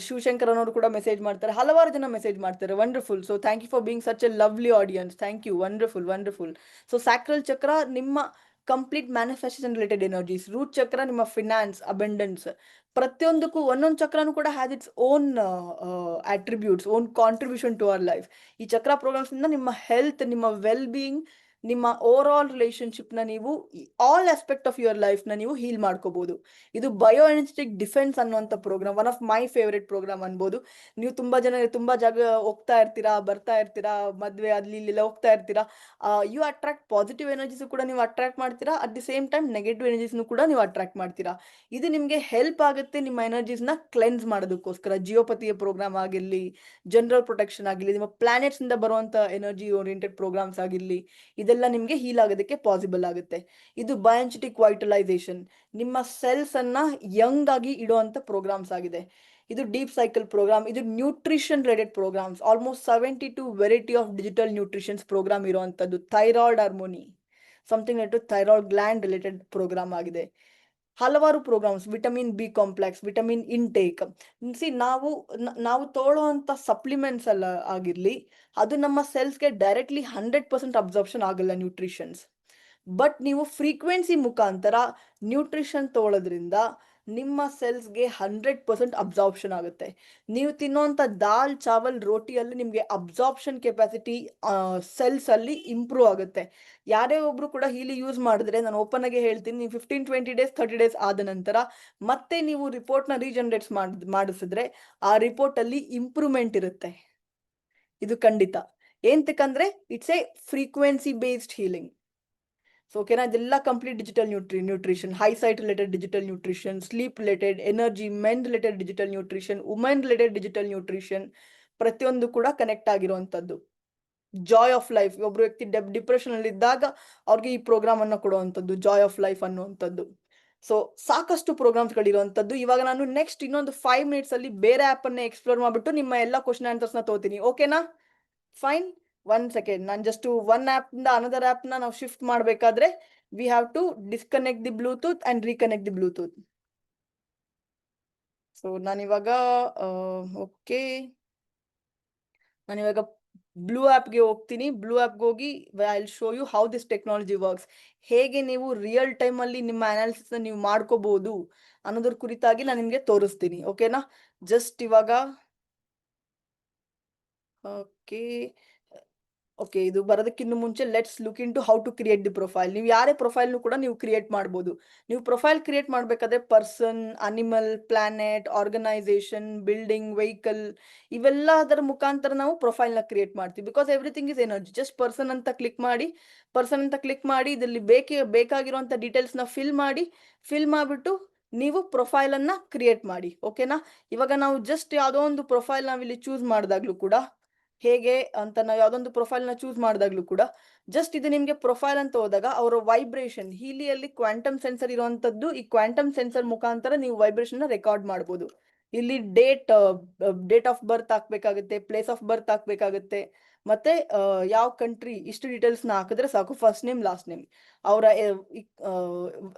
ಶಿವಶಂಕರ್ ಅನ್ನೋರು ಕೂಡ ಮೆಸೇಜ್ ಮಾಡ್ತಾರೆ. ಹಲವಾರು ಜನ ಮೆಸೇಜ್ ಮಾಡ್ತಾರೆ. Wonderful. So thank you for being such a lovely audience. Thank you. Wonderful. So sacral chakra ನಿಮ್ಮ complete manifestation related energies. Root chakra ನಿಮ್ಮ ಫಿನಾನ್ಸ್, ಅಬೆಂಡೆನ್ಸ್. ಪ್ರತಿಯೊಂದಕ್ಕೂ ಒಂದೊಂದು ಚಕ್ರನೂ ಕೂಡ has its own attributes, own contribution to our life. ಈ chakra programs ಇಂದ ನಿಮ್ಮ health, ನಿಮ್ಮ ವೆಲ್ ಬೀಯಿಂಗ್, ನಿಮ್ಮ ಓವರ್ ಆಲ್ ರಿಲೇಶನ್ಶಿಪ್ ನ ನೀವು all aspect of your life ನ ನೀವು ಹೀಲ್ ಮಾಡ್ಕೋಬಹುದು. ಇದು ಬಯೋ ಎನರ್ಜೆಟಿಕ್ ಡಿಫೆನ್ಸ್ ಅನ್ನುವಂಥ program, one of my favourite program ಅನ್ಬೋದು. ನೀವು ತುಂಬಾ ಜಾಗ ಹೋಗ್ತಾ ಇರ್ತೀರಾ, ಬರ್ತಾ ಇರ್ತೀರಾ, ಮದ್ವೆ ಅಲ್ಲಿ ಇಲ್ಲಿ ಹೋಗ್ತಾ ಇರ್ತೀರಾ. ಯು ಅಟ್ರಾಕ್ಟ್ ಪಾಸಿಟಿವ್ ಎನರ್ಜೀಸ್ ಕೂಡ ನೀವು ಅಟ್ರಾಕ್ಟ್ ಮಾಡ್ತೀರಾ. At the same time negative energies ಕೂಡ ನೀವು ಅಟ್ರಾಕ್ಟ್ ಮಾಡ್ತೀರಾ. ಇದು ನಿಮ್ಗೆ ಹೆಲ್ಪ್ ಆಗುತ್ತೆ ನಿಮ್ಮ ಎನರ್ಜೀಸ್ ನ ಕ್ಲೆನ್ಸ್ ಮಾಡೋದಕ್ಕೋಸ್ಕರ. ಜಿಯೋಪತಿಯ ಪ್ರೋಗ್ರಾಮ್ ಆಗಿರ್ಲಿ, ಜನರಲ್ ಪ್ರೊಟೆಕ್ಷನ್ ಆಗಿರ್ಲಿ, ನಿಮ್ಮ ಪ್ಲಾನೆಟ್ಸ್ ಇಂದ ಬರುವಂತ ಎನರ್ಜಿ ಓರಿಯೆಂಟೆಡ್ ಪ್ರೋಗ್ರಾಮ್ಸ್ ಆಗಿರ್ಲಿ, ಇದೆಲ್ಲ ನಿಮ್ಗೆ ಹೀಲ್ ಆಗೋದಕ್ಕೆ ಪಾಸಿಬಲ್ ಆಗುತ್ತೆ. ಇದು ಬಯೋಎನರ್ಜೆಟಿಕ್ ವೈಟಲೈಸೇಷನ್, ನಿಮ್ಮ ಸೆಲ್ಸ್ ಅನ್ನ ಯಂಗ್ ಆಗಿ ಇಡುವಂತ ಪ್ರೋಗ್ರಾಮ್ಸ್ ಆಗಿದೆ. ಇದು ಡೀಪ್ ಸೈಕಲ್ ಪ್ರೋಗ್ರಾಮ್. ಇದು nutrition related programs. Almost 72 variety of digital nutritions program ಇರುವಂತದ್ದು. Thyroid harmony, something related thyroid gland related program ಆಗಿದೆ. ಹಲವಾರು programs, vitamin B complex, vitamin intake. ನಾವು ತಗೊಳ್ಳೋವಂಥ ಸಪ್ಲಿಮೆಂಟ್ಸ್ ಎಲ್ಲ ಆಗಿರ್ಲಿ, ಅದು ನಮ್ಮ ಸೆಲ್ಸ್ಗೆ ಡೈರೆಕ್ಟ್ಲಿ 100% ಅಬ್ಸಾರ್ಪ್ಷನ್ ಆಗಲ್ಲ ನ್ಯೂಟ್ರಿಷನ್ಸ್. ಬಟ್ ನೀವು ಫ್ರೀಕ್ವೆನ್ಸಿ ಮುಖಾಂತರ ನ್ಯೂಟ್ರಿಷನ್ ತಗೊಳ್ಳೋದ್ರಿಂದ ನಿಮ್ಮ ಸೆಲ್ಸ್ಗೆ 100% ಅಬ್ಸಾರ್ಪ್ಷನ್ ಆಗುತ್ತೆ. ನೀವು ತಿನ್ನೋಂಥ ದಾಲ್, ಚಾವಲ್, ರೋಟಿಯಲ್ಲಿ ನಿಮಗೆ ಅಬ್ಸಾರ್ಪ್ಷನ್ ಕೆಪಾಸಿಟಿ ಸೆಲ್ಸ್ ಅಲ್ಲಿ ಇಂಪ್ರೂವ್ ಆಗುತ್ತೆ. ಯಾರೇ ಒಬ್ರು ಕೂಡ ಹೀಲಿ ಯೂಸ್ ಮಾಡಿದ್ರೆ, ನಾನು ಓಪನ್ ಆಗಿ ಹೇಳ್ತೀನಿ, ನೀವು 15-20 ಡೇಸ್ 30 ಡೇಸ್ ಆದ ನಂತರ ಮತ್ತೆ ನೀವು ರಿಪೋರ್ಟ್ನ ರೀಜನರೇಟ್ ಮಾಡಿಸಿದ್ರೆ ಆ ರಿಪೋರ್ಟ್ ಅಲ್ಲಿ ಇಂಪ್ರೂವ್ಮೆಂಟ್ ಇರುತ್ತೆ. ಇದು ಖಂಡಿತ. ಏಂತಕ್ಕಂದ್ರೆ it's a frequency based healing. So ಓಕೆನಾ, ಇದೆಲ್ಲ complete digital nutrition, high sight related digital nutrition, sleep related, energy, men related digital nutrition, women related digital nutrition, ಪ್ರತಿಯೊಂದು ಕೂಡ ಕನೆಕ್ಟ್ ಆಗಿರುವಂಥದ್ದು. ಜಾಯ್ ಆಫ್ ಲೈಫ್, ಒಬ್ರು ವ್ಯಕ್ತಿ ಡಿಪ್ರೆಷನ್ ಅಲ್ಲಿ ಇದ್ದಾಗ ಅವ್ರಿಗೆ ಈ ಪ್ರೋಗ್ರಾಮ್ ಅನ್ನು ಕೊಡುವಂಥದ್ದು ಜಾಯ್ ಆಫ್ ಲೈಫ್ ಅನ್ನುವಂಥದ್ದು. ಸೊ ಸಾಕಷ್ಟು ಪ್ರೋಗ್ರಾಮ್ಸ್ಗಳಿರುವಂಥದ್ದು. ಇವಾಗ ನಾನು ನೆಕ್ಸ್ಟ್ ಇನ್ನೊಂದು 5 minutes ಅಲ್ಲಿ ಬೇರೆ ಆ್ಯಪ್ ಅನ್ನ ಎಕ್ಸ್ಪ್ಲೋರ್ ಮಾಡ್ಬಿಟ್ಟು ನಿಮ್ಮ ಎಲ್ಲ ಕ್ವಶನ್ ಆನ್ಸರ್ಸ್ನ ತಗೋತೀನಿ. ಓಕೆನಾ? ಫೈನ್. 1 second. ನಾನು ಜಸ್ಟ್ ಒನ್ ಆ್ಯಪ್ನಿಂದ ಅನದರ್ ಆ್ಯಪ್ನ ನಾವು ಶಿಫ್ಟ್ ಮಾಡಬೇಕಾದ್ರೆ we have to disconnect the Bluetooth and reconnect the Bluetooth. So ನಾನಿವಾಗ ಓಕೆ, ನಾನಿವಾಗ ಬ್ಲೂ ಆ್ಯಪ್ಗೆ ಹೋಗ್ತೀನಿ. ಬ್ಲೂ ಆ್ಯಪ್ಗೆ ಹೋಗಿ I will show you how this technology works. ಹೇಗೆ ನೀವು ರಿಯಲ್ ಟೈಮಲ್ಲಿ ನಿಮ್ಮ ಅನಾಲಿಸಿಸ್ನ ನೀವು ಮಾಡ್ಕೋಬಹುದು ಅನ್ನೋದ್ರ ಕುರಿತಾಗಿ ನಾನು ನಿಮಗೆ ತೋರಿಸ್ತೀನಿ. ಓಕೆನಾ? ಜಸ್ಟ್ ಇವಾಗ ಓಕೆ, ಇದು ಬರೋದಕ್ಕಿಂತ ಮುಂಚೆ let's look in to how to create the profile. ನೀವು ಯಾರೇ ಪ್ರೊಫೈಲ್ನು ಕೂಡ ನೀವು ಕ್ರಿಯೇಟ್ ಮಾಡ್ಬೋದು. ನೀವು ಪ್ರೊಫೈಲ್ ಕ್ರಿಯೇಟ್ ಮಾಡಬೇಕಾದ್ರೆ person, animal, planet, organisation, building, vehicle, ಇವೆಲ್ಲದರ ಮುಖಾಂತರ ನಾವು ಪ್ರೊಫೈಲ್ನ ಕ್ರಿಯೇಟ್ ಮಾಡ್ತೀವಿ. Because everything is energy. Just person ಅಂತ ಕ್ಲಿಕ್ ಮಾಡಿ ಇದರಲ್ಲಿ ಬೇಕಾಗಿರುವಂಥ ಡೀಟೇಲ್ಸ್ನ ಫಿಲ್ ಮಾಡಿಬಿಟ್ಟು ನೀವು ಪ್ರೊಫೈಲನ್ನು ಕ್ರಿಯೇಟ್ ಮಾಡಿ. ಓಕೆನಾ? ಇವಾಗ ನಾವು ಜಸ್ಟ್ ಯಾವುದೋ ಒಂದು ಪ್ರೊಫೈಲ್ ನಾವಿಲ್ಲಿ ಚೂಸ್ ಮಾಡಿದಾಗಲೂ ಕೂಡ ಹೇಗೆ ಅಂತ, ನಾವು ಯಾವುದೊಂದು ಪ್ರೊಫೈಲ್ನ ಚೂಸ್ ಮಾಡಿದಾಗಲೂ ಕೂಡ ಜಸ್ಟ್ ಇದು ನಿಮಗೆ ಪ್ರೊಫೈಲ್ ಅಂತ ಹೋದಾಗ ಅವರ ವೈಬ್ರೇಷನ್, ಹೀಲಿಯಲ್ಲಿ ಕ್ವಾಂಟಮ್ ಸೆನ್ಸರ್ ಇರುವಂಥದ್ದು, ಈ ಕ್ವಾಂಟಮ್ ಸೆನ್ಸರ್ ಮುಖಾಂತರ ನೀವು ವೈಬ್ರೇಷನ್ನ ರೆಕಾರ್ಡ್ ಮಾಡ್ಬೋದು. ಇಲ್ಲಿ ಡೇಟ್ ಆಫ್ ಬರ್ತ್ ಹಾಕ್ಬೇಕಾಗುತ್ತೆ, ಪ್ಲೇಸ್ ಆಫ್ ಬರ್ತ್ ಹಾಕ್ಬೇಕಾಗುತ್ತೆ, ಮತ್ತೆ ಯಾವ ಕಂಟ್ರಿ, ಇಷ್ಟು ಡೀಟೇಲ್ಸ್ನ ಹಾಕಿದ್ರೆ ಸಾಕು. ಫಸ್ಟ್ ನೇಮ್, ಲಾಸ್ಟ್ ನೇಮ್,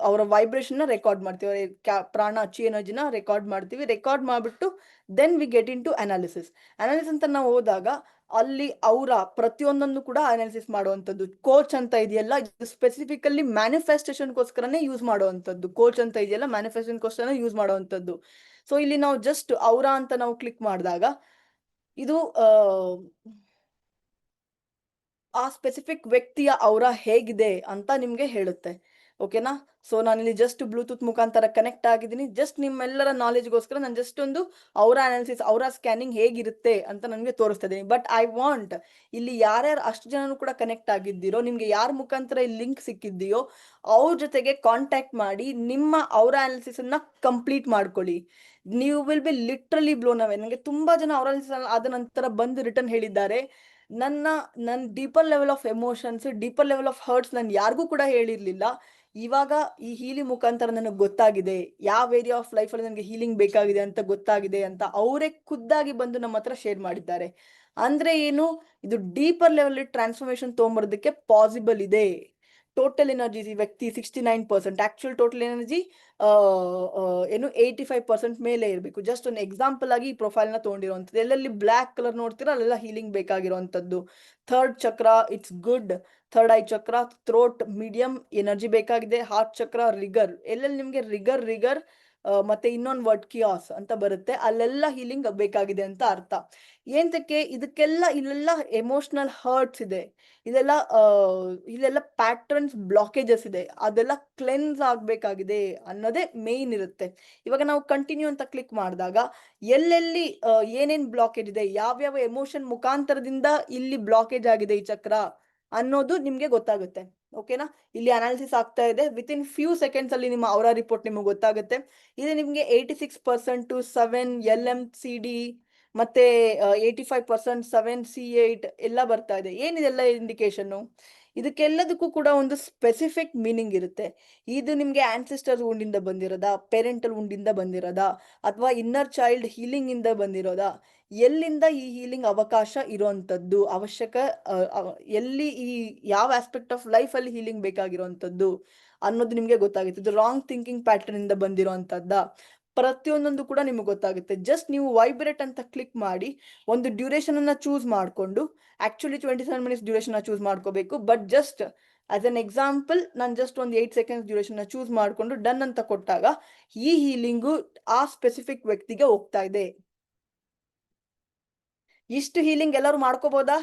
ಅವರ ವೈಬ್ರೇಷನ್ನ ರೆಕಾರ್ಡ್ ಮಾಡ್ತೀವಿ, ಅವರ ಪ್ರಾಣ, ಅಚ್ಚಿ ಎನರ್ಜಿನ ರೆಕಾರ್ಡ್ ಮಾಡ್ತೀವಿ. ರೆಕಾರ್ಡ್ ಮಾಡಿಬಿಟ್ಟು then we get in to analysis ಅಂತ ನಾವು ಹೋದಾಗ ಅಲ್ಲಿ ಅವರ ಪ್ರತಿಯೊಂದನ್ನು ಕೂಡ ಅನಾಲಿಸಿಸ್ ಮಾಡುವಂಥದ್ದು. ಕೋಚ್ ಅಂತ ಇದೆಯಲ್ಲ, ಇದು ಸ್ಪೆಸಿಫಿಕಲಿ ಮ್ಯಾನಿಫೆಸ್ಟೇಷನ್ಗೋಸ್ಕರನೇ ಯೂಸ್ ಮಾಡುವಂಥದ್ದು. ಕೋಚ್ ಅಂತ ಇದೆಯಲ್ಲ, ಮ್ಯಾನಿಫೆಸ್ಟೇಷನ್ಗೋಸ್ಕರ ಯೂಸ್ ಮಾಡುವಂಥದ್ದು. ಸೊ ಇಲ್ಲಿ ನಾವು ಜಸ್ಟ್ ಅವರ ಅಂತ ನಾವು ಕ್ಲಿಕ್ ಮಾಡಿದಾಗ ಇದು ಆ ಸ್ಪೆಸಿಫಿಕ್ ವ್ಯಕ್ತಿಯ ಅವರ ಹೇಗಿದೆ ಅಂತ ನಿಮ್ಗೆ ಹೇಳುತ್ತೆ. ಓಕೆನಾ? ಸೊ ನಾನಿಲ್ಲಿ ಜಸ್ಟ್ ಬ್ಲೂಟೂತ್ ಮುಖಾಂತರ ಕನೆಕ್ಟ್ ಆಗಿದ್ದೀನಿ. ಜಸ್ಟ್ ನಿಮ್ಮೆಲ್ಲರ ನಾಲೆಜ್ಗೋಸ್ಕರ ನಾನು ಜಸ್ಟ್ ಒಂದು ಅವರ ಅನಾಲಿಸಿಸ್, ಅವರ ಸ್ಕ್ಯಾನಿಂಗ್ ಹೇಗಿರುತ್ತೆ ಅಂತ ನನಗೆ ತೋರಿಸ್ತಾ ಇದ್ದೀನಿ. ಬಟ್ ಐ ವಾಂಟ್ ಇಲ್ಲಿ ಯಾರ್ಯಾರು ಅಷ್ಟು ಜನನು ಕೂಡ ಕನೆಕ್ಟ್ ಆಗಿದ್ದೀರೋ, ನಿಮ್ಗೆ ಯಾರ ಮುಖಾಂತರ ಈ ಲಿಂಕ್ ಸಿಕ್ಕಿದೆಯೋ ಅವ್ರ ಜೊತೆಗೆ ಕಾಂಟ್ಯಾಕ್ಟ್ ಮಾಡಿ ನಿಮ್ಮ ಅವರ ಅನಾಲಿಸಿಸ್ ಅನ್ನ ಕಂಪ್ಲೀಟ್ ಮಾಡ್ಕೊಳ್ಳಿ. ನೀವು ವಿಲ್ ಬಿ ಲಿಟ್ರಲಿ ಬ್ಲೋನ್ ಅವೇ. ನನಗೆ ತುಂಬಾ ಜನ ಅವರ ಅನಾಲಿಸಿಸ್ ಆದ ನಂತರ ಬಂದು ರಿಟರ್ನ್ ಹೇಳಿದ್ದಾರೆ, ನನ್ನ deeper level of emotions, deeper level of hurts ನಾನು ಯಾರಿಗೂ ಕೂಡ ಹೇಳಿರ್ಲಿಲ್ಲ. ಇವಾಗ ಈ ಹೀಲಿಂಗ್ ಮುಖಾಂತರ ನನಗೆ ಗೊತ್ತಾಗಿದೆ, ಯಾವ ಏರಿಯಾ ಆಫ್ ಲೈಫಲ್ಲಿ ನನಗೆ ಹೀಲಿಂಗ್ ಬೇಕಾಗಿದೆ ಅಂತ ಗೊತ್ತಾಗಿದೆ ಅಂತ ಅವರೇ ಖುದ್ದಾಗಿ ಬಂದು ನಮ್ಮ ಹತ್ರ ಶೇರ್ ಮಾಡಿದ್ದಾರೆ. ಅಂದ್ರೆ ಏನು, ಇದು ಡೀಪರ್ ಲೆವೆಲ್ ಟ್ರಾನ್ಸ್ಫಾರ್ಮೇಶನ್ ತೊಗೊಂಬರೋದಕ್ಕೆ ಪಾಸಿಬಲ್ ಇದೆ. ಟೋಟಲ್ ಎನರ್ಜಿ ಈ ವ್ಯಕ್ತಿ 69%, ಆಕ್ಚುಯಲ್ ಟೋಟಲ್ ಎನರ್ಜಿ 85% ಮೇಲೆ ಇರಬೇಕು. ಜಸ್ಟ್ ಒಂದು ಎಕ್ಸಾಂಪಲ್ ಆಗಿ ಈ ಪ್ರೊಫೈಲ್ನ ತೊಗೊಂಡಿರುವಂಥದ್ದು. ಎಲ್ಲೆಲ್ಲಿ ಬ್ಲ್ಯಾಕ್ ಕಲರ್ ನೋಡ್ತೀರಾ ಅಲ್ಲೆಲ್ಲ ಹೀಲಿಂಗ್ ಬೇಕಾಗಿರುವಂಥದ್ದು. ಥರ್ಡ್ ಚಕ್ರ ಇಟ್ಸ್ ಗುಡ್, ಥರ್ಡ್ ಐ ಚಕ್ರ, ಥ್ರೋಟ್ ಮೀಡಿಯಂ ಎನರ್ಜಿ ಬೇಕಾಗಿದೆ, ಹಾರ್ಟ್ ಚಕ್ರ ರಿಗರ್, ಎಲ್ಲೆಲ್ಲಿ ನಿಮಗೆ ರಿಗರ್ ಮತ್ತೆ ಇನ್ನೊಂದು ವರ್ಡ್ ಕಿಯಾಸ್ ಅಂತ ಬರುತ್ತೆ, ಅಲ್ಲೆಲ್ಲ ಹೀಲಿಂಗ್ ಬೇಕಾಗಿದೆ ಅಂತ ಅರ್ಥ. ಏಂತಕ್ಕೆ ಇದಕ್ಕೆಲ್ಲ ಇಲ್ಲೆಲ್ಲ ಎಮೋಷನಲ್ ಹರ್ಟ್ಸ್ ಇದೆ, ಇಲ್ಲೆಲ್ಲ ಪ್ಯಾಟರ್ನ್ಸ್ ಬ್ಲಾಕೇಜಸ್ ಇದೆ, ಅದೆಲ್ಲ ಕ್ಲೆನ್ಸ್ ಆಗ್ಬೇಕಾಗಿದೆ ಅನ್ನೋದೇ ಮೇನ್ ಇರುತ್ತೆ. ಇವಾಗ ನಾವು ಕಂಟಿನ್ಯೂ ಅಂತ ಕ್ಲಿಕ್ ಮಾಡಿದಾಗ ಎಲ್ಲೆಲ್ಲಿ ಏನೇನ್ ಬ್ಲಾಕೇಜ್ ಇದೆ, ಯಾವ್ಯಾವ ಎಮೋಷನ್ ಮುಖಾಂತರದಿಂದ ಇಲ್ಲಿ ಬ್ಲಾಕೇಜ್ ಆಗಿದೆ ಈ ಚಕ್ರ ಅನ್ನೋದು ನಿಮ್ಗೆ ಗೊತ್ತಾಗುತ್ತೆ. ಓಕೆನಾ? ಇಲ್ಲಿ ಅನಾಲಿಸಿಸ್ ಆಗ್ತಾ ಇದೆ. ವಿತಿನ್ ಫ್ಯೂ ಸೆಕೆಂಡ್ಸ್ ಅಲ್ಲಿ ನಿಮ್ಮ ಅವರ ರಿಪೋರ್ಟ್ ನಿಮಗೆ ಗೊತ್ತಾಗುತ್ತೆ. ಇದು ನಿಮ್ಗೆ 86% 7 LMCD ಮತ್ತೆ 85% 7C8 ಎಲ್ಲ ಬರ್ತಾ ಇದೆ. ಏನಿದೆಲ್ಲ ಇಂಡಿಕೇಶನ್? ಇದಕ್ಕೆಲ್ಲದಕ್ಕೂ ಕೂಡ ಒಂದು ಸ್ಪೆಸಿಫಿಕ್ ಮೀನಿಂಗ್ ಇರುತ್ತೆ. ಇದು ನಿಮ್ಗೆ ಆನ್ಸೆಸ್ಟರ್ wound ಬಂದಿರೋದಾ, ಪೇರೆಂಟಲ್ wound ಬಂದಿರೋದಾ, ಅಥವಾ ಇನ್ನರ್ ಚೈಲ್ಡ್ ಹೀಲಿಂಗ್ ಇಂದ ಬಂದಿರೋದಾ, ಎಲ್ಲಿಂದ ಈ ಹೀಲಿಂಗ್ ಅವಕಾಶ ಇರುವಂತದ್ದು, ಅವಶ್ಯಕ ಎಲ್ಲಿ ಈ ಯಾವ ಆಸ್ಪೆಕ್ಟ್ ಆಫ್ ಲೈಫ್ ಅಲ್ಲಿ ಹೀಲಿಂಗ್ ಬೇಕಾಗಿರುವಂತದ್ದು ಅನ್ನೋದು ನಿಮ್ಗೆ ಗೊತ್ತಾಗುತ್ತೆ. ಇದು ರಾಂಗ್ ಥಿಂಕಿಂಗ್ ಪ್ಯಾಟರ್ನ್ ಇಂದ ಬಂದಿರೋಂಥದ್ದ, ಪ್ರತಿಯೊಂದೊಂದು ಕೂಡ ನಿಮ್ಗೆ ಗೊತ್ತಾಗುತ್ತೆ. ಜಸ್ಟ್ ನೀವು ವೈಬ್ರೇಟ್ ಅಂತ ಕ್ಲಿಕ್ ಮಾಡಿ ಒಂದು ಡ್ಯೂರೇಷನ್ ಅನ್ನ ಚೂಸ್ ಮಾಡ್ಕೊಂಡು, ಆಕ್ಚುಲಿ 27 minutes ಡ್ಯೂರೇಷನ್ ಚೂಸ್ ಮಾಡ್ಕೋಬೇಕು, but just as an example ನಾನು ಜಸ್ಟ್ ಒಂದು 8 seconds ಡ್ಯೂರೇಷನ್ ಚೂಸ್ ಮಾಡ್ಕೊಂಡು ಡನ್ ಅಂತ ಕೊಟ್ಟಾಗ ಈ ಹೀಲಿಂಗು ಆ ಸ್ಪೆಸಿಫಿಕ್ ವ್ಯಕ್ತಿಗೆ ಹೋಗ್ತಾ ಇದೆ. ಇಷ್ಟು ಹೀಲಿಂಗ್ ಎಲ್ಲರೂ ಮಾಡ್ಕೋಬಹುದಾ?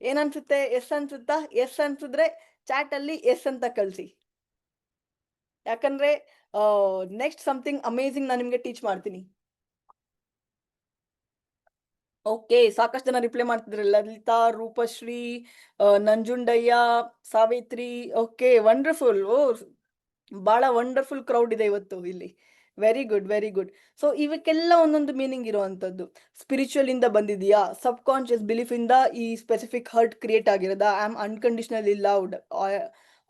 ಏನನ್ಸುತ್ತೆ? ಎಸ್ ಅನ್ಸುತ್ತಾ? ಎಸ್ ಅನ್ಸಿದ್ರೆ ಚಾಟ್ ಅಲ್ಲಿ ಎಸ್ ಅಂತ ಕಳ್ಸಿ. ಯಾಕಂದ್ರೆ ನೆಕ್ಸ್ಟ್ ಸಮಥಿಂಗ್ ಅಮೇಸಿಂಗ್ ನಾನು ನಿಮ್ಗೆ ಟೀಚ್ ಮಾಡ್ತೀನಿ. ಓಕೆ, ಸಾಕಷ್ಟು ಜನ ರಿಪ್ಲೈ ಮಾಡ್ತಿದ್ರೆ. ಲಲಿತಾ, ರೂಪಶ್ರೀ, ನಂಜುಂಡಯ್ಯ, ಸಾವಿತ್ರಿ. Okay, wonderful. ಓ, ಬಹಳ ವಂಡರ್ಫುಲ್ ಕ್ರೌಡ್ ಇದೆ ಇವತ್ತು ಇಲ್ಲಿ. Very good, very good. So ಇವಕ್ಕೆಲ್ಲ ಒಂದೊಂದು ಮೀನಿಂಗ್ ಇರುವಂತದ್ದು. ಸ್ಪಿರಿಚುವಲ್ ಇಂದ ಬಂದಿದೆಯಾ, ಸಬ್ ಕಾನ್ಶಿಯಸ್ ಬಿಲೀಫ್ ಇಂದ ಈ ಸ್ಪೆಸಿಫಿಕ್ ಹರ್ಟ್ ಕ್ರಿಯೇಟ್ ಆಗಿರೋದಾ, I am unconditionally loved,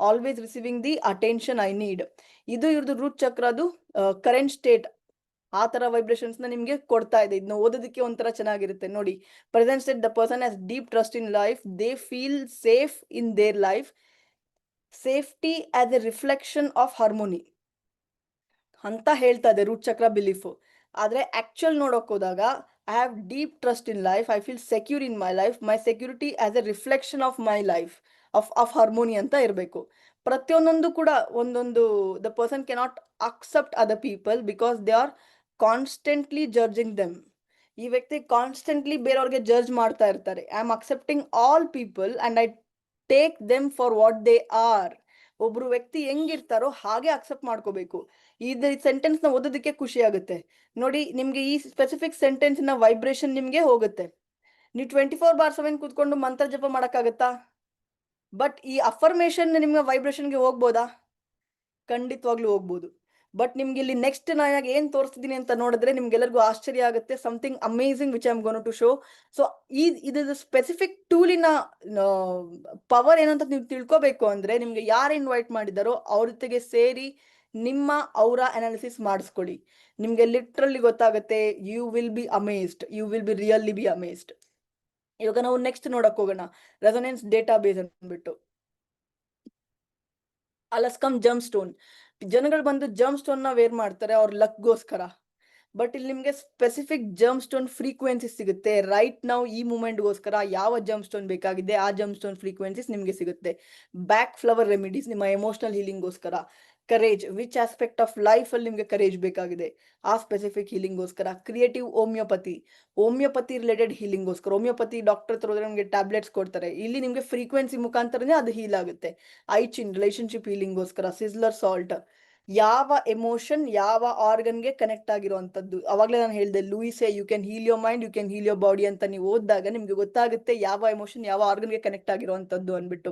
always receiving the attention I need. ಇದು ಇವ್ರದ್ದು ರೂಟ್ ಚಕ್ರದು ಕರೆಂಟ್ ಸ್ಟೇಟ್. ಆ ತರ ವೈಬ್ರೇಷನ್ಸ್ ನ ನಿಮ್ಗೆ ಕೊಡ್ತಾ ಇದೆ. ಇದನ್ನ ಓದೋದಕ್ಕೆ ಒಂಥರ ಚೆನ್ನಾಗಿರುತ್ತೆ ನೋಡಿ. Present state, the person has deep trust in life, they feel safe in their life, safety as A reflection of harmony ಅಂತ ಹೇಳ್ತಾ ಇದೆ ರೂಟ್ ಚಕ್ರ ಬಿಲೀಫ್. ಆದ್ರೆ ಆಕ್ಚುಯಲ್ ನೋಡಕ್ ಹೋದಾಗ I have deep trust in life, I feel secure in my life, my security as A reflection of my life of harmony ಅಂತ ಇರಬೇಕು. ಪ್ರತಿಯೊಂದೊಂದು ಕೂಡ ಒಂದೊಂದು, the person cannot accept other people because they R constantly judging them. ಈ ವ್ಯಕ್ತಿ constantly ಬೇರೆಯವ್ರಿಗೆ judge ಮಾಡ್ತಾ ಇರ್ತಾರೆ. I am accepting all people and I take them for what they are. ಒಬ್ರು ವ್ಯಕ್ತಿ ಹೆಂಗಿರ್ತಾರೋ ಹಾಗೆ ಅಕ್ಸೆಪ್ಟ್ ಮಾಡ್ಕೋಬೇಕು. ಇದು ಸೆಂಟೆನ್ಸ್ ನ ಓದೋದಕ್ಕೆ ಖುಷಿ ಆಗುತ್ತೆ ನೋಡಿ. ನಿಮ್ಗೆ ಈ ಸ್ಪೆಸಿಫಿಕ್ ಸೆಂಟೆನ್ಸ್ ನ ವೈಬ್ರೇಷನ್ ನಿಮ್ಗೆ ಹೋಗುತ್ತೆ. ನೀವು 24/7 ಕೂತ್ಕೊಂಡು ಮಂತ್ರ ಜಪ ಮಾಡಕ್ಕಾಗತ್ತಾ? ಬಟ್ ಈ ಅಫರ್ಮೇಶನ್ ನಿಮ್ಗೆ ವೈಬ್ರೇಷನ್ಗೆ ಹೋಗ್ಬೋದಾ? ಖಂಡಿತವಾಗ್ಲೂ ಹೋಗ್ಬೋದು. ಬಟ್ ನಿಮ್ಗೆ ಇಲ್ಲಿ ನೆಕ್ಸ್ಟ್ ನಾನು ಏನ್ ತೋರಿಸ್ತಿದ್ದೀನಿ ಅಂತ ನೋಡಿದ್ರೆ ನಿಮ್ಗೆಲ್ಲರಿಗೂ ಆಶ್ಚರ್ಯ ಆಗುತ್ತೆ. Something amazing which I am going to show. So ಇದು ಸ್ಪೆಸಿಫಿಕ್ ಟೂಲಿನ ಪವರ್ ಏನಂತ ನೀವು ತಿಳ್ಕೊಬೇಕು ಅಂದ್ರೆ, ನಿಮ್ಗೆ ಯಾರು ಇನ್ವೈಟ್ ಮಾಡಿದಾರೋ ಅವ್ರ ಜೊತೆಗೆ ಸೇರಿ ನಿಮ್ಮ ಔರಾ ಅನಾಲಿಸಿಸ್ ಮಾಡಿಸ್ಕೊಳ್ಳಿ. ನಿಮ್ಗೆ ಲಿಟ್ರಲಿ ಗೊತ್ತಾಗುತ್ತೆ. You will be amazed, you will be really be amazed. ಇವಾಗ ನಾವು ನೆಕ್ಸ್ಟ್ ನೋಡಕ್ ಹೋಗೋಣ, ರೆಸೊನೆನ್ಸ್ ಡೇಟಾ ಬೇಸ್ ಅಂದ್ಬಿಟ್ಟು. ಅಲಸ್ಕಮ್ ಜಮ್ ಸ್ಟೋನ್. ಜನಗಳು ಬಂದು ಜಮ್ ಸ್ಟೋನ್ ನ ವೇರ್ ಮಾಡ್ತಾರೆ ಅವ್ರ ಲಕ್ಗೋಸ್ಕರ. ಬಟ್ ಇಲ್ಲಿ ನಿಮ್ಗೆ ಸ್ಪೆಸಿಫಿಕ್ ಜಮ್ ಸ್ಟೋನ್ ಫ್ರೀಕ್ವೆನ್ಸಿ ಸಿಗುತ್ತೆ. ರೈಟ್ ನಾವು ಈ ಮೂಮೆಂಟ್ಗೋಸ್ಕರ ಯಾವ ಜಮ್ ಸ್ಟೋನ್ ಬೇಕಾಗಿದೆ ಆ ಜಮ್ ಸ್ಟೋನ್ ಫ್ರೀಕ್ವೆನ್ಸೀಸ್ ನಿಮ್ಗೆ ಸಿಗುತ್ತೆ. ಬ್ಯಾಕ್ ಫ್ಲವರ್ ರೆಮಿಡೀಸ್ ನಿಮ್ಮ ಎಮೋಷನಲ್ ಹೀಲಿಂಗ್ಗೋಸ್ಕರ. Courage, which aspect of life ಅಲ್ಲಿ ನಿಮ್ಗೆ ಕರೇಜ್ ಬೇಕಾಗಿದೆ ಆ ಸ್ಪೆಸಿಫಿಕ್ ಹೀಲಿಂಗ್ಗೋಸ್ಕರ. ಕ್ರಿಯೇಟಿವ್ ಹೋಮಿಯೋಪತಿ, ಹೋಮಿಯೋಪತಿ ರಿಲೇಟೆಡ್ ಹೀಲಿಂಗ್ಗೋಸ್ಕರ. ಹೋಮಿಯೋಪತಿ ಡಾಕ್ಟರ್ ಹತ್ರ ಹೋದ್ರೆ ನಿಮ್ಗೆ ಟ್ಯಾಬ್ಲೆಟ್ಸ್ ಕೊಡ್ತಾರೆ. ಇಲ್ಲಿ ನಿಮ್ಗೆ ಫ್ರೀಕ್ವೆನ್ಸಿ ಮುಖಾಂತರನೇ ಅದು ಹೀಲ್ ಆಗುತ್ತೆ. ಐಚಿನ್, ರಿಲೇಶನ್ಶಿಪ್ ಹೀಲಿಂಗ್ಗೋಸ್ಕರ. ಸಿಸ್ಲರ್ ಸಾಲ್ಟ್, ಯಾವ ಎಮೋಷನ್ ಯಾವ ಆರ್ಗನ್ಗೆ ಕನೆಕ್ಟ್ ಆಗಿರುವಂತದ್ದು. ಅವಾಗಲೇ ನಾನು ಹೇಳಿದೆ, Louise you can heal your mind, you can heal your body ಅಂತ ನೀವು ಓದಿದಾಗ ನಿಮ್ಗೆ ಗೊತ್ತಾಗುತ್ತೆ ಯಾವ ಎಮೋಷನ್ ಯಾವ ಆರ್ಗನ್ಗೆ ಕನೆಕ್ಟ್ ಆಗಿರುವಂತದ್ದು ಅನ್ಬಿಟ್ಟು.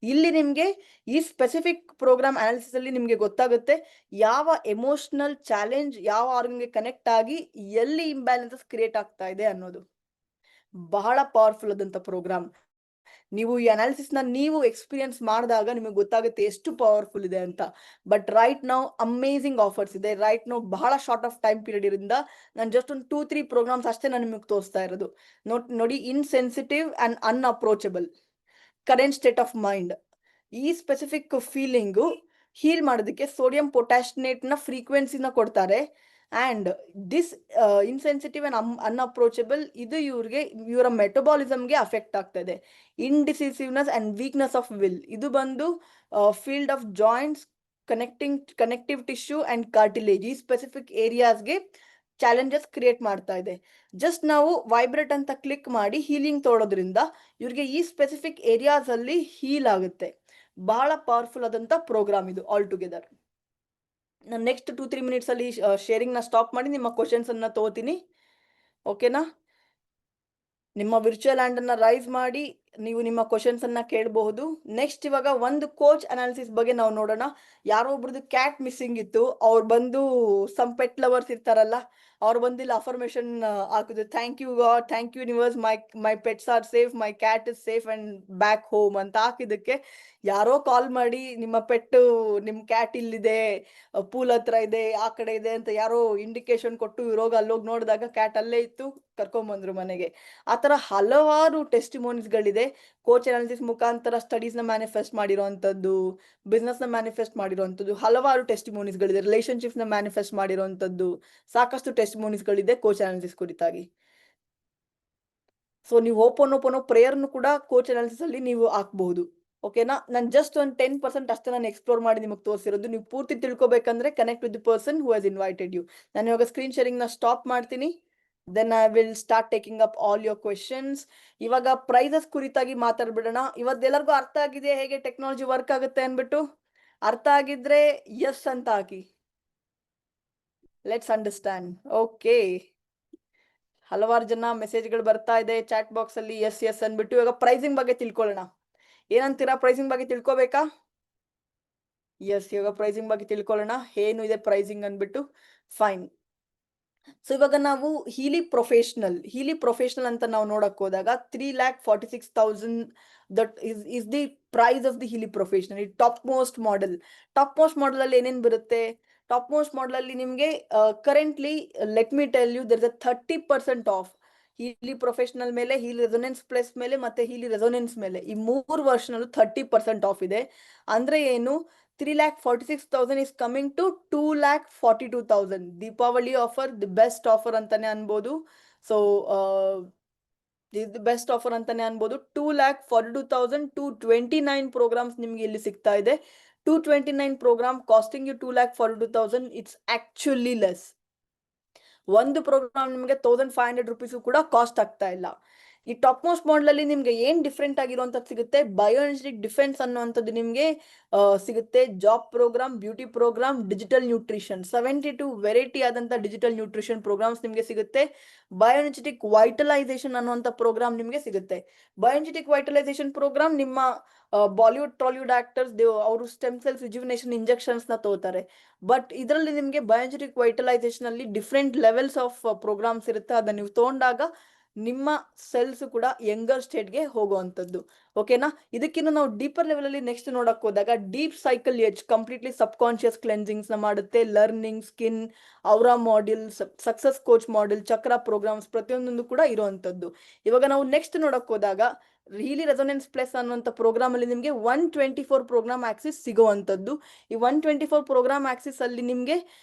ಇಲ್ಲಿ ನಿಮ್ಗೆ ಈ ಸ್ಪೆಸಿಫಿಕ್ ಪ್ರೋಗ್ರಾಮ್ ಅನಾಲಿಸಿಸ್ ಅಲ್ಲಿ ನಿಮ್ಗೆ ಗೊತ್ತಾಗುತ್ತೆ ಯಾವ ಎಮೋಷನಲ್ ಚಾಲೆಂಜ್ ಯಾವ ಆರ್ಗನ್ಗೆ ಕನೆಕ್ಟ್ ಆಗಿ ಎಲ್ಲಿ ಇಂಬ್ಯಾಲೆನ್ಸಸ್ ಕ್ರಿಯೇಟ್ ಆಗ್ತಾ ಇದೆ ಅನ್ನೋದು. ಬಹಳ ಪವರ್ಫುಲ್ ಆದಂತ ಪ್ರೋಗ್ರಾಮ್. ನೀವು ಈ ಅನಾಲಿಸಿಸ್ ನ ನೀವು ಎಕ್ಸ್ಪೀರಿಯನ್ಸ್ ಮಾಡಿದಾಗ ನಿಮಗೆ ಗೊತ್ತಾಗುತ್ತೆ ಎಷ್ಟು ಪವರ್ಫುಲ್ ಇದೆ ಅಂತ. ಬಟ್ ರೈಟ್ ನಾವು ಅಮೇಸಿಂಗ್ ಆಫರ್ಸ್ ಇದೆ. ರೈಟ್ ನಾವು ಬಹಳ ಶಾರ್ಟ್ ಆಫ್ ಟೈಮ್ ಪೀರಿಯಡ್ ಇರಿಂದ ನಾನು ಜಸ್ಟ್ ಒಂದು 2-3 ಪ್ರೋಗ್ರಾಮ್ಸ್ ಅಷ್ಟೇ ನಾನು ನಿಮಗೆ ತೋರಿಸ್ತಾ ಇರೋದು. ನೋಡಿ, insensitive and unapproachable, current state of mind. ಈ ಸ್ಪೆಸಿಫಿಕ್ ಫೀಲಿಂಗು ಹೀಲ್ ಮಾಡೋದಕ್ಕೆ ಸೋಡಿಯಂ ಪೊಟ್ಯಾಷನೇಟ್ ನ ಫ್ರೀಕ್ವೆನ್ಸಿನ ಕೊಡ್ತಾರೆ. And this insensitive and unapproachable, ಇದು ಇವರ ಮೆಟಬಾಲಿಸಮ್ಗೆ ಅಫೆಕ್ಟ್ ಆಗ್ತಾ ಇದೆ. Indecisiveness and weakness of will, ಇದು ಬಂದು field of joints, connective tissue and cartilage, ಈ ಸ್ಪೆಸಿಫಿಕ್ ಏರಿಯಾಸ್ಗೆ ಚಾಲೆಂಜಸ್ ಕ್ರಿಯೇಟ್ ಮಾಡ್ತಾ ಇದೆ. ಜಸ್ಟ್ ನಾವು ವೈಬ್ರೇಟ್ ಅಂತ ಕ್ಲಿಕ್ ಮಾಡಿ ಹೀಲಿಂಗ್ ತೊಗೊಳೋದ್ರಿಂದ ಇವ್ರಿಗೆ ಈ ಸ್ಪೆಸಿಫಿಕ್ ಏರಿಯಾಸ್ ಅಲ್ಲಿ ಹೀಲ್ ಆಗುತ್ತೆ. ಬಹಳ ಪವರ್ಫುಲ್ ಆದಂತ ಪ್ರೋಗ್ರಾಮ್ ಇದು ಆಲ್ ಟುಗೆದರ್. ನಾನು ನೆಕ್ಸ್ಟ್ 2-3 minutes ಅಲ್ಲಿ ಶೇರಿಂಗ್ ನ ಸ್ಟಾಪ್ ಮಾಡಿ ನಿಮ್ಮ ಕ್ವಶನ್ಸ್ ಅನ್ನ ತಗೋತೀನಿ. ಓಕೆನಾ? ನಿಮ್ಮ ವಿರ್ಚುವಲ್ ಹ್ಯಾಂಡ್ ಅನ್ನ ರೈಸ್ ಮಾಡಿ ನೀವು ನಿಮ್ಮ ಕ್ವಶನ್ಸ್ ಅನ್ನ ಕೇಳಬಹುದು. ನೆಕ್ಸ್ಟ್ ಇವಾಗ ಒಂದು ಕೋಚ್ ಅನಾಲಿಸಿಸ್ ಬಗ್ಗೆ ನಾವು ನೋಡೋಣ. ಯಾರೋ ಒಬ್ರದ್ದು ಕ್ಯಾಟ್ ಮಿಸ್ಸಿಂಗ್ ಇತ್ತು, ಅವ್ರು ಬಂದು ಸಮ್ ಪೆಟ್ ಲವರ್ಸ್ ಇರ್ತಾರಲ್ಲ ಅವ್ರು ಬಂದಿಲ್ಲ ಅಫರ್ಮೇಶನ್ ಹಾಕಿದ್ರು, thank you God, thank you universe, my pets are safe, my cat is safe and back home ಅಂತ ಹಾಕಿದಕ್ಕೆ ಯಾರೋ ಕಾಲ್ ಮಾಡಿ ನಿಮ್ಮ ಪೆಟ್ಟು ನಿಮ್ ಕ್ಯಾಟ್ ಇಲ್ಲಿದೆ, ಪೂಲ್ ಹತ್ರ ಇದೆ, ಆ ಕಡೆ ಇದೆ ಅಂತ ಯಾರೋ ಇಂಡಿಕೇಶನ್ ಕೊಟ್ಟು ಇರೋಗ ಅಲ್ಲೋಗಿ ನೋಡಿದಾಗ ಕ್ಯಾಟ್ ಅಲ್ಲೇ ಇತ್ತು, ಕರ್ಕೊಂಬಂದ್ರು ಮನೆಗೆ. ಆತರ ಹಲವಾರು ಟೆಸ್ಟಿಮೋನೀಸ್ಗಳಿದೆ. ಕೋಚ್ ಅನಾಲಿಸಿಸ್ ಮುಖಾಂತರ ಸ್ಟಡೀಸ್ ನ ಮ್ಯಾನಿಫೆಸ್ಟ್ ಮಾಡಿರೋಂಥದ್ದು, ಬಿಸ್ನೆಸ್ ನ ಮ್ಯಾನಿಫೆಸ್ಟ್ ಮಾಡಿರೋಂಥದ್ದು, ಹಲವಾರು ಟೆಸ್ಟಿಮೋನೀಸ್ಗಳಿದೆ. ರಿಲೇಶನ್ಶಿಪ್ಸ್ ನ ಮ್ಯಾನಿಫೆಸ್ಟ್ ಮಾಡಿರೋಂಥದ್ದು ಸಾಕಷ್ಟು ಟೆಸ್ಟಿಮೋನೀಸ್ಗಳಿದೆ ಕೋಚ್ ಅನಾಲಿಸಿಸ್ ಕುರಿತಾಗಿ. ಸೊ ನೀವು ಓಪನ್ ಪ್ರೇಯರ್ನು ಕೂಡ ಕೋಚ್ ಅನಾಲಿಸಿಸ್ ಅಲ್ಲಿ ನೀವು ಹಾಕ್ಬಹುದು. ಓಕೆನಾ? ನಾನು ಜಸ್ಟ್ ಒಂದು 10% ಅಷ್ಟೇ ನಾನು ಎಕ್ಸ್ಪ್ಲೋರ್ ಮಾಡಿ ನಿಮಗೆ ತೋರಿಸಿರೋದು. ನೀವು ಪೂರ್ತಿ ತಿಳ್ಕೊಬೇಕಂದ್ರೆ connect with the person who has invited you. ನಾನು ಇವಾಗ ಸ್ಕ್ರೀನ್ ಶೇರಿಂಗ್ ನ ಸ್ಟಾಪ್ ಮಾಡ್ತೀನಿ. Then I will start taking up all your questions. ಇವಾಗ ಪ್ರೈಸಸ್ ಕುರಿತಾಗಿ ಮಾತಾಡ್ಬಿಡೋಣ. ಇವತ್ತೆಲ್ಲರಿಗೂ ಅರ್ಥ ಆಗಿದೆ ಹೇಗೆ ಟೆಕ್ನಾಲಜಿ ವರ್ಕ್ ಆಗುತ್ತೆ ಅನ್ಬಿಟ್ಟು? ಅರ್ಥ ಆಗಿದ್ರೆ ಎಸ್ ಅಂತ ಹಾಕಿ. Let's understand. ಓಕೆ, ಹಲವಾರು ಜನ ಮೆಸೇಜ್ಗಳು ಬರ್ತಾ ಇದೆ ಚಾಟ್ ಬಾಕ್ಸ್ ಅಲ್ಲಿ ಎಸ್ ಎಸ್ ಅನ್ಬಿಟ್ಟು. ಇವಾಗ ಪ್ರೈಸಿಂಗ್ ಬಗ್ಗೆ ತಿಳ್ಕೊಳ್ಳೋಣ. ಏನಂತೀರಾ? ಪ್ರೈಸಿಂಗ್ ಬಗ್ಗೆ ತಿಳ್ಕೊಬೇಕಾ? ಎಸ್, ಇವಾಗ ಪ್ರೈಸಿಂಗ್ ಬಗ್ಗೆ ತಿಳ್ಕೊಳ್ಳೋಣ. ಏನು ಇದೆ ಪ್ರೈಸಿಂಗ್ ಅನ್ಬಿಟ್ಟು. ಫೈನ್. ಸೊ ಇವಾಗ ನಾವು ಹೀಲಿ ಪ್ರೊಫೆಷನಲ್ ಅಂತ ನಾವು ನೋಡಕ್ ಹೋದಾಗ 3,46,000 that is the price of the Healy professional. ಈ ಟಾಪ್ ಮೋಸ್ಟ್ ಮಾಡೆಲ್ ಅಲ್ಲಿ ಏನೇನ್ ಬರುತ್ತೆ? ಟಾಪ್ ಮೋಸ್ಟ್ ಮಾಡೆಲ್ ಅಲ್ಲಿ ನಿಮ್ಗೆ currently let me tell you there is a 30% of Healy professional ಮೇಲೆ, ಹೀಲಿ ರೆಸೊನೆನ್ಸ್ ಪ್ಲಸ್ ಮೇಲೆ ಮತ್ತೆ ಹೀಲಿ ರೆಸೊನೆನ್ಸ್ ಮೇಲೆ, ಈ 3 ವರ್ಷನ್ 30% ಆಫ್ ಇದೆ. ಅಂದ್ರೆ ಏನು? 3,46,000 is coming to 2,42,000. Deepavali offer the best offer ಅಂತಾನೆ ಅನ್ಬೋದು. ಸೊ ದಿ ಬೆಸ್ಟ್ ಆಫರ್ ಅಂತಾನೆ ಅನ್ಬೋದು. 2,42,000 229 ಪ್ರೋಗ್ರಾಮ್ಸ್ ನಿಮ್ಗೆ ಇಲ್ಲಿ ಸಿಗ್ತಾ ಇದೆ. 229 program costing you 2,42,000. It's actually less. ಒಂದು ಪ್ರೋಗ್ರಾಮ್ ನಿಮಗೆ 1,500 ರುಪೀಸ್ ಕೂಡ ಕಾಸ್ಟ್ ಆಗ್ತಾ ಇಲ್ಲ. ಈ ಟಾಪ್ ಮೋಸ್ಟ್ ಮಾಡೆಲ್ ಅಲ್ಲಿ ನಿಮ್ಗೆ ಏನ್ ಡಿಫ್ರೆಂಟ್ ಆಗಿರುವಂತದ್ದು ಸಿಗುತ್ತೆ? ಬಯೋಎನರ್ಜೆಟಿಕ್ ಡಿಫೆನ್ಸ್ ಅನ್ನುವಂಥದ್ದು ನಿಮ್ಗೆ ಸಿಗುತ್ತೆ. Job program, beauty program, digital nutrition, 72 variety ಆದಂತ ಡಿಜಿಟಲ್ ನ್ಯೂಟ್ರಿಷನ್ ಪ್ರೋಗ್ರಾಮ್ಸ್ ನಿಮ್ಗೆ ಸಿಗುತ್ತೆ. ಬಯೋಎನರ್ಜೆಟಿಕ್ ವೈಟಲೈಸೇಷನ್ ಅನ್ನುವಂತ ಪ್ರೋಗ್ರಾಮ್ ನಿಮ್ಗೆ ಸಿಗುತ್ತೆ. ಬಯೋಎನರ್ಜೆಟಿಕ್ ವೈಟಲೈಸೇಷನ್ ಪ್ರೋಗ್ರಾಮ್ ನಿಮ್ಮ ಬಾಲಿವುಡ್ ಟಾಲಿವುಡ್ ಆಕ್ಟರ್ಸ್ ಅವರು ಸ್ಟೆಮ್ ಸೆಲ್ಸ್ ರಿಜ್ಯುವಿನೇಷನ್ ಇಂಜೆಕ್ಷನ್ಸ್ ನ ತಗೋತಾರೆ. ಬಟ್ ಇದರಲ್ಲಿ ನಿಮ್ಗೆ ಬಯೋಎನರ್ಜೆಟಿಕ್ ವೈಟಲೈಸೇಷನ್ ಅಲ್ಲಿ ಡಿಫ್ರೆಂಟ್ ಲೆವೆಲ್ಸ್ ಆಫ್ ಪ್ರೋಗ್ರಾಮ್ಸ್ ಇರುತ್ತೆ. ಅದನ್ನ ನೀವು ತಗೊಂಡಾಗ ನಿಮ್ಮ ಸೆಲ್ಸ್ ಕೂಡ ಯಂಗರ್ ಸ್ಟೇಟ್ಗೆ ಹೋಗುವಂಥದ್ದು. ಓಕೆನಾ? ಇದಕ್ಕಿಂತ ನಾವು ಡೀಪರ್ ಲೆವೆಲ್ ಅಲ್ಲಿ ನೆಕ್ಸ್ಟ್ ನೋಡಕ್ ಹೋದಾಗ ಡೀಪ್ ಸೈಕಲ್ ಎಜ್ ಕಂಪ್ಲೀಟ್ಲಿ ಸಬ್ ಕಾನ್ಶಿಯಸ್ ಕ್ಲೆನ್ಸಿಂಗ್ಸ್ ನ ಮಾಡುತ್ತೆ. Learning, skin, aura module, success coach module, ಚಕ್ರ ಪ್ರೋಗ್ರಾಮ್ಸ್ ಪ್ರತಿಯೊಂದೊಂದು ಕೂಡ ಇರುವಂತದ್ದು. ಇವಾಗ ನಾವು ನೆಕ್ಸ್ಟ್ ನೋಡಕ್ ಹೋದಾಗ ಹೀಲಿ ರೆಸೊನೆನ್ಸ್ ಪ್ಲಸ್ ಅನ್ನುವಂಥ ಪ್ರೋಗ್ರಾಮ್ ಅಲ್ಲಿ ನಿಮಗೆ 124 ಪ್ರೋಗ್ರಾಮ್ ಆಕ್ಸಿಸ್ ಸಿಗುವಂತದ್ದು. ಈ 124 ಪ್ರೋಗ್ರಾಮ್ ಆಕ್ಸಿಸ್ ಅಲ್ಲಿ ನಿಮ್ಗೆ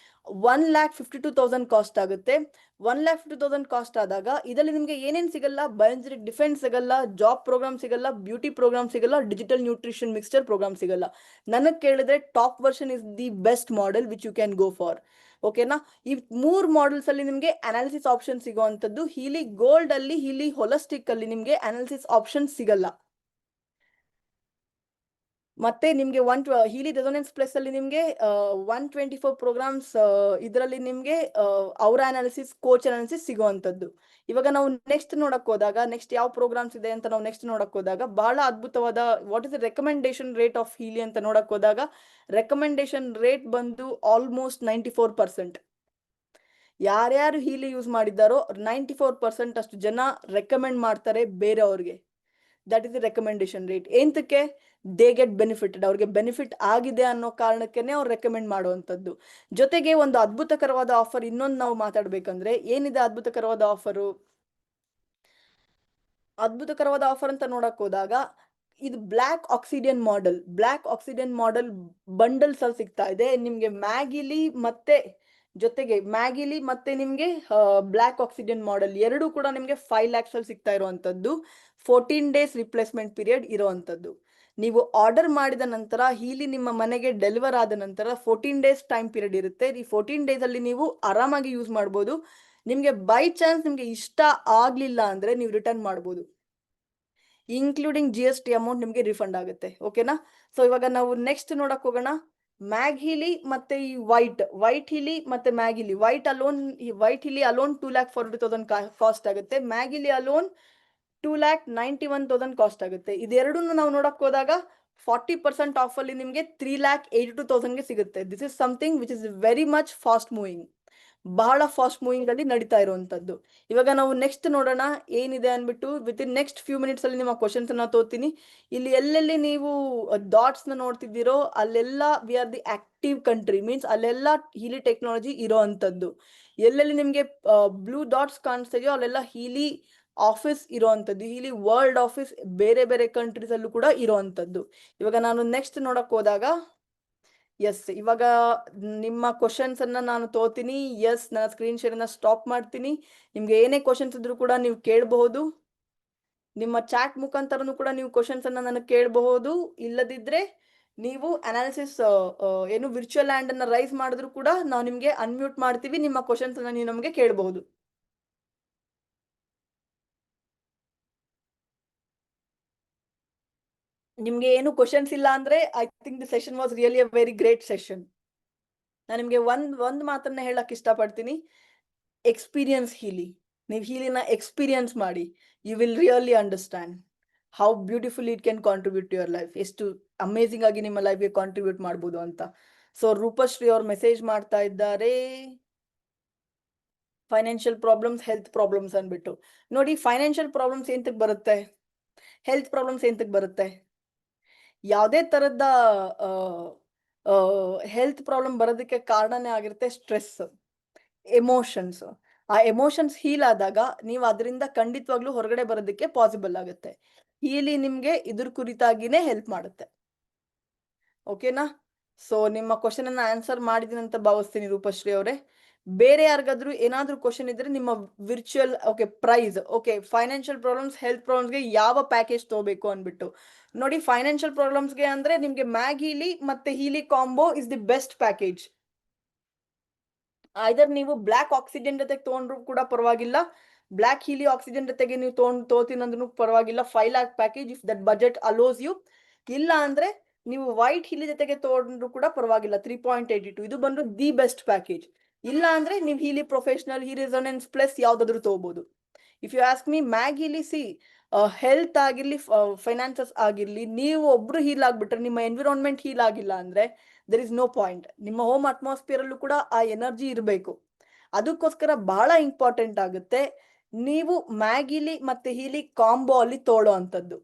1,52,000 ಕಾಸ್ಟ್ ಆಗುತ್ತೆ. 1,52,000 ಕಾಸ್ಟ್ ಆದಾಗ ಇದರಲ್ಲಿ ನಿಮ್ಗೆ ಏನೇನ್ ಸಿಗಲ್ಲ? ಬಯೋಎನರ್ಜೆಟಿಕ್ ಡಿಫೆನ್ಸ್ ಸಿಗಲ್ಲ, ಜಾಬ್ ಪ್ರೋಗ್ರಾಮ್ ಸಿಗಲ್ಲ, ಬ್ಯೂಟಿ ಪ್ರೋಗ್ರಾಮ್ ಸಿಗಲ್ಲ, ಡಿಜಿಟಲ್ ನ್ಯೂಟ್ರಿಷನ್ ಮಿಕ್ಸ್ಚರ್ ಪ್ರೋಗ್ರಾಮ್ ಸಿಗಲ್ಲ. ನನಗ್ ಕೇಳಿದ್ರೆ top version is the best model which you can go for. ಓಕೆನಾ? ಈ 3 ಮಾಡೆಲ್ಸ್ ಅಲ್ಲಿ ನಿಮ್ಗೆ ಅನಾಲಿಸಿಸ್ ಆಪ್ಷನ್ ಸಿಗುವಂತದ್ದು. ಹೀಲಿ ಗೋಲ್ಡ್ ಅಲ್ಲಿ, ಹೀಲಿ ಹೊಲಿಸ್ಟಿಕ್ ಅಲ್ಲಿ ನಿಮ್ಗೆ ಅನಾಲಿಸಿಸ್ ಆಪ್ಷನ್ ಸಿಗಲ್ಲ. ಮತ್ತೆ ನಿಮ್ಗೆ ಹೀಲಿ ರೆಸೊನೆನ್ಸ್ ಪ್ಲಸ್ ಅಲ್ಲಿ ನಿಮ್ಗೆ 124 ಪ್ರೋಗ್ರಾಮ್ಸ್ ಇದರಲ್ಲಿ ನಿಮ್ಗೆ ಅವರ ಅನಾಲಿಸಿಸ್, ಕೋಚ್ ಅನಾಲಿಸಿಸ್ ಸಿಗುವಂತದ್ದು. ಇವಾಗ ನಾವು ನೆಕ್ಸ್ಟ್ ನೋಡಕ್ ಹೋದಾಗ ನೆಕ್ಸ್ಟ್ ಯಾವ ಪ್ರೋಗ್ರಾಮ್ಸ್ ಇದೆ ಅಂತ ನಾವು ನೆಕ್ಸ್ಟ್ ನೋಡಕ್ ಹೋದಾಗ ಬಹಳ ಅದ್ಭುತವಾದ what is the recommendation rate of Healy ಅಂತ ನೋಡಕ್ ಹೋದಾಗ ರೆಕಮೆಂಡೇಶನ್ ರೇಟ್ ಬಂದು ಆಲ್ಮೋಸ್ಟ್ 94%. ಯಾರ್ಯಾರು ಹೀಲಿ ಯೂಸ್ ಮಾಡಿದ್ದಾರೋ 94% ಅಷ್ಟು ಜನ ರೆಕಮೆಂಡ್ ಮಾಡ್ತಾರೆ ಬೇರೆಯವ್ರಿಗೆ. That is the recommendation rate. ಎಂತಕ್ಕೆ? They get benefited. ಅವ್ರಿಗೆ ಬೆನಿಫಿಟ್ ಆಗಿದೆ ಅನ್ನೋ ಕಾರಣಕ್ಕೇನೆ ಅವ್ರು ರೆಕಮೆಂಡ್ ಮಾಡುವಂಥದ್ದು. ಜೊತೆಗೆ ಒಂದು ಅದ್ಭುತಕರವಾದ ಆಫರ್ ಇನ್ನೊಂದು ನಾವು ಮಾತಾಡ್ಬೇಕಂದ್ರೆ ಏನಿದೆ ಅದ್ಭುತಕರವಾದ ಆಫರು? ಅದ್ಭುತಕರವಾದ ಆಫರ್ ಅಂತ ನೋಡಕ್ ಹೋದಾಗ ಇದು ಬ್ಲ್ಯಾಕ್ ಆಕ್ಸಿಡಿಯನ್ ಮಾಡೆಲ್ ಬಂಡಲ್ಸ್ ಅಲ್ಲಿ ಸಿಗ್ತಾ ಇದೆ ನಿಮ್ಗೆ. ಮ್ಯಾಗಿಲಿ ಮತ್ತೆ ಜೊತೆಗೆ ಮ್ಯಾಗಿಲಿ ಮತ್ತೆ ನಿಮ್ಗೆ ಬ್ಲ್ಯಾಕ್ ಆಕ್ಸಿಡಿಯನ್ ಮಾಡೆಲ್ ಎರಡು ಕೂಡ ನಿಮ್ಗೆ 5 lakhs ಅಲ್ಲಿ ಸಿಗ್ತಾ ಇರುವಂತದ್ದು. 14 days ರಿಪ್ಲೇಸ್ಮೆಂಟ್ ಪೀರಿಯಡ್ ಇರುವಂತದ್ದು. ನೀವು ಆರ್ಡರ್ ಮಾಡಿದ ನಂತರ ಹೀಲಿ ನಿಮ್ಮ ಮನೆಗೆ ಡೆಲಿವರ್ ಆದ ನಂತರ 14 days ಟೈಮ್ ಪೀರಿಯಡ್ ಇರುತ್ತೆ. ಈ 14 days ಅಲ್ಲಿ ನೀವು ಆರಾಮಾಗಿ ಯೂಸ್ ಮಾಡ್ಬೋದು. ನಿಮ್ಗೆ ಬೈ ಚಾನ್ಸ್ ನಿಮ್ಗೆ ಇಷ್ಟ ಆಗ್ಲಿಲ್ಲ ಅಂದ್ರೆ ನೀವು ರಿಟರ್ನ್ ಮಾಡ್ಬೋದು. ಇನ್ಕ್ಲೂಡಿಂಗ್ GST ಅಮೌಂಟ್ ನಿಮ್ಗೆ ರಿಫಂಡ್ ಆಗುತ್ತೆ. ಓಕೆನಾ? ಸೊ ಇವಾಗ ನಾವು ನೆಕ್ಸ್ಟ್ ನೋಡಕ್ ಹೋಗೋಣ. ಮ್ಯಾಗ್ ಹೀಲಿ ಮತ್ತೆ ಈ ವೈಟ್ ಹೀಲಿ ಮತ್ತೆ ಮ್ಯಾಗ್ ಹೀಲಿ. ವೈಟ್ ಹೀಲಿ ಅಲೋನ್ 2,42,000 ಕಾಸ್ಟ್ ಆಗುತ್ತೆ. ಮ್ಯಾಗ್ ಹೀಲಿ ಅಲೋನ್ 2,91,000 ಕಾಸ್ಟ್ ಆಗುತ್ತೆ. ಇದೆರಡನ್ನು ನಾವು ನೋಡಕ್ ಹೋದಾಗ 40% ಆಫ್ ಅಲ್ಲಿ ನಿಮ್ಗೆ 3,82,000 ಗೆ ಸಿಗುತ್ತೆ. This is something which is very much fast moving. ಬಹಳ ಫಾಸ್ಟ್ ಮೂವಿಂಗ್ ಅಲ್ಲಿ ನಡೀತಾ ಇರುವಂತದ್ದು. ಇವಾಗ ನಾವು ನೆಕ್ಸ್ಟ್ ನೋಡೋಣ ಏನಿದೆ ಅನ್ಬಿಟ್ಟು. With in next few minutes ಅಲ್ಲಿ ನಿಮ್ಮ ಕ್ವಶನ್ಸ್ ಅನ್ನ ತೋತೀನಿ. ಇಲ್ಲಿ ಎಲ್ಲೆಲ್ಲಿ ನೀವು ಡಾಟ್ಸ್ ನ ನೋಡ್ತಿದ್ದೀರೋ ಅಲ್ಲೆಲ್ಲ we are the active country, means ಅಲ್ಲೆಲ್ಲ ಹೀಲಿ ಟೆಕ್ನಾಲಜಿ ಇರೋ ಅಂತದ್ದು. ಎಲ್ಲೆಲ್ಲಿ ನಿಮ್ಗೆ ಬ್ಲೂ ಡಾಟ್ಸ್ ಕಾಣಿಸ್ತಾ ಇದೆಯೋ ಅಲ್ಲೆಲ್ಲ ಹೀಲಿ ಆಫೀಸ್ ಇರೋವಂಥದ್ದು, ಇಲ್ಲಿ ವರ್ಲ್ಡ್ ಆಫೀಸ್ ಬೇರೆ ಬೇರೆ ಕಂಟ್ರೀಸ್ ಅಲ್ಲೂ ಕೂಡ ಇರೋವಂಥದ್ದು. ಇವಾಗ ನಾನು ನೆಕ್ಸ್ಟ್ ನೋಡಕ್ ಹೋದಾಗ ಎಸ್, ಇವಾಗ ನಿಮ್ಮ ಕ್ವಶನ್ಸ್ ಅನ್ನ ನಾನು ತೋತೀನಿ. ಎಸ್, ನನ್ನ ಸ್ಕ್ರೀನ್ ಶೇರ್ ಅನ್ನ ಸ್ಟಾಪ್ ಮಾಡ್ತೀನಿ. ನಿಮ್ಗೆ ಏನೇ ಕ್ವಶನ್ಸ್ ಇದ್ರೂ ಕೂಡ ನೀವು ಕೇಳಬಹುದು. ನಿಮ್ಮ ಚಾಟ್ ಮುಖಾಂತರನು ಕೂಡ ನೀವು ಕ್ವಶನ್ಸ್ ಅನ್ನ ನನಗೆ ಕೇಳಬಹುದು. ಇಲ್ಲದಿದ್ರೆ ನೀವು ಅನಾಲಿಸಿಸ್ ಏನು ವಿರ್ಚುವಲ್ ಹ್ಯಾಂಡ್ ಅನ್ನ ರೈಸ್ ಮಾಡಿದ್ರು ಕೂಡ ನಾವು ನಿಮ್ಗೆ ಅನ್ಮ್ಯೂಟ್ ಮಾಡ್ತೀವಿ. ನಿಮ್ಮ ಕ್ವಶನ್ಸ್ ಅನ್ನ ನೀವು ನಮಗೆ ಕೇಳಬಹುದು. ನಿಮ್ಗೆ ಏನು ಕ್ವಶನ್ಸ್ ಇಲ್ಲ ಅಂದ್ರೆ I think the session was really a very great session. ನಾನು ನಿಮ್ಗೆ ಒಂದ್ ಮಾತನ್ನ ಹೇಳಕ್ ಇಷ್ಟಪಡ್ತೀನಿ. Experience Healy. ನೀವು ಹೀಲಿನ ಎಕ್ಸ್ಪೀರಿಯನ್ಸ್ ಮಾಡಿ. You will really understand how beautiful it can contribute to your life. ಎಷ್ಟು ಅಮೇಸಿಂಗ್ ಆಗಿ ನಿಮ್ಮ ಲೈಫ್ಗೆ ಕಾಂಟ್ರಿಬ್ಯೂಟ್ ಮಾಡ್ಬೋದು ಅಂತ. ಸೊ ರೂಪಶ್ರೀ ಅವ್ರು ಮೆಸೇಜ್ ಮಾಡ್ತಾ ಇದ್ದಾರೆ, ಫೈನಾನ್ಷಿಯಲ್ ಪ್ರಾಬ್ಲಮ್ಸ್, ಹೆಲ್ತ್ ಪ್ರಾಬ್ಲಮ್ಸ್ ಅನ್ಬಿಟ್ಟು. ನೋಡಿ, ಫೈನಾನ್ಷಿಯಲ್ ಪ್ರಾಬ್ಲಮ್ಸ್ ಎಂತಕ್ ಬರುತ್ತೆ, ಹೆಲ್ತ್ ಪ್ರಾಬ್ಲಮ್ಸ್ ಎಂತಕ್ ಬರುತ್ತೆ? ಯಾವುದೇ ತರದ ಹೆಲ್ತ್ ಪ್ರಾಬ್ಲಮ್ ಬರೋದಕ್ಕೆ ಕಾರಣನೇ ಆಗಿರುತ್ತೆ ಸ್ಟ್ರೆಸ್, ಎಮೋಷನ್ಸ್. ಆ ಎಮೋಷನ್ಸ್ ಹೀಲ್ ಆದಾಗ ನೀವು ಅದರಿಂದ ಖಂಡಿತವಾಗ್ಲೂ ಹೊರಗಡೆ ಬರೋದಕ್ಕೆ ಪಾಸಿಬಲ್ ಆಗುತ್ತೆ. ಹೀಲಿ ನಿಮ್ಗೆ ಇದ್ರ ಕುರಿತಾಗಿನೇ ಹೆಲ್ಪ್ ಮಾಡುತ್ತೆ. ಓಕೆನಾ? ಸೊ ನಿಮ್ಮ ಕ್ವಶನ್ ಅನ್ನ ಆನ್ಸರ್ ಮಾಡಿದೀನಿ ಅಂತ ಭಾವಿಸ್ತೀನಿ ರೂಪಶ್ರೀ ಅವರೇ. ಬೇರೆ ಯಾರಿಗಾದ್ರೂ ಏನಾದ್ರೂ ಕ್ವಶನ್ ಇದ್ರೆ ನಿಮ್ಮ ವಿರ್ಚುವಲ್ ಪ್ರೈಸ್, ಫೈನಾನ್ಷಿಯಲ್ ಪ್ರಾಬ್ಲಮ್ಸ್, ಹೆಲ್ತ್ ಪ್ರಾಬ್ಲಮ್ಸ್ಗೆ ಯಾವ ಪ್ಯಾಕೇಜ್ ತಗೋಬೇಕು ಅನ್ಬಿಟ್ಟು ನೋಡಿ. ಫೈನಾನ್ಷಿಯಲ್ ಪ್ರಾಬ್ಲಮ್ಸ್ಗೆ ಅಂದ್ರೆ ನಿಮ್ಗೆ ಮ್ಯಾಗ್ ಹೀಲಿ ಮತ್ತೆ Healy combo is the best package. Either ನೀವು ಬ್ಲಾಕ್ ಆಕ್ಸಿಜನ್ ಜೊತೆಗೆ ತಗೊಂಡ್ರು ಕೂಡ ಪರವಾಗಿಲ್ಲ, ಬ್ಲಾಕ್ ಹೀಲಿ ಆಕ್ಸಿಜನ್ ಜೊತೆಗೆ ನೀವು ತೋತೀನಿ ಅಂದ್ರೂ ಪರವಾಗಿಲ್ಲ. 5 lakh package if that budget allows you. ಇಲ್ಲ ಅಂದ್ರೆ ನೀವು ವೈಟ್ ಹೀಲಿ ಜೊತೆಗೆ ತಗೊಂಡ್ರು ಕೂಡ ಪರವಾಗಿಲ್ಲ. 3.82 ಇದು ಬಂದು ದಿ ಬೆಸ್ಟ್ ಪ್ಯಾಕೇಜ್. ಇಲ್ಲ ಅಂದ್ರೆ ನೀವು ಹೀಲಿ ಪ್ರೊಫೆಷನಲ್, ಹೀ ರೆಸೊನೆನ್ಸ್ ಪ್ಲಸ್ ಯಾವ್ದಾದ್ರು ತಗೋಬಹುದು. If you ask me, mag Healy see health ಆಗಿರ್ಲಿ, ಫೈನಾನ್ಸಸ್ ಆಗಿರ್ಲಿ, ನೀವು ಒಬ್ರು ಹೀಲ್ ಆಗ್ಬಿಟ್ರೆ ನಿಮ್ಮ ಎನ್ವಿರಾನ್ಮೆಂಟ್ ಹೀಲ್ ಆಗಿಲ್ಲ ಅಂದ್ರೆ ದರ್ ಇಸ್ ನೋ ಪಾಯಿಂಟ್. ನಿಮ್ಮ ಹೋಮ್ ಅಟ್ಮಾಸ್ಫಿಯರ್ ಅಲ್ಲೂ ಕೂಡ ಆ ಎನರ್ಜಿ ಇರಬೇಕು. ಅದಕ್ಕೋಸ್ಕರ ಬಹಳ ಇಂಪಾರ್ಟೆಂಟ್ ಆಗುತ್ತೆ ನೀವು ಮ್ಯಾಗಿಲಿ ಮತ್ತೆ ಹೀಲಿ ಕಾಂಬೋ ಅಲ್ಲಿ ತೋಳೋ ಅಂತದ್ದು.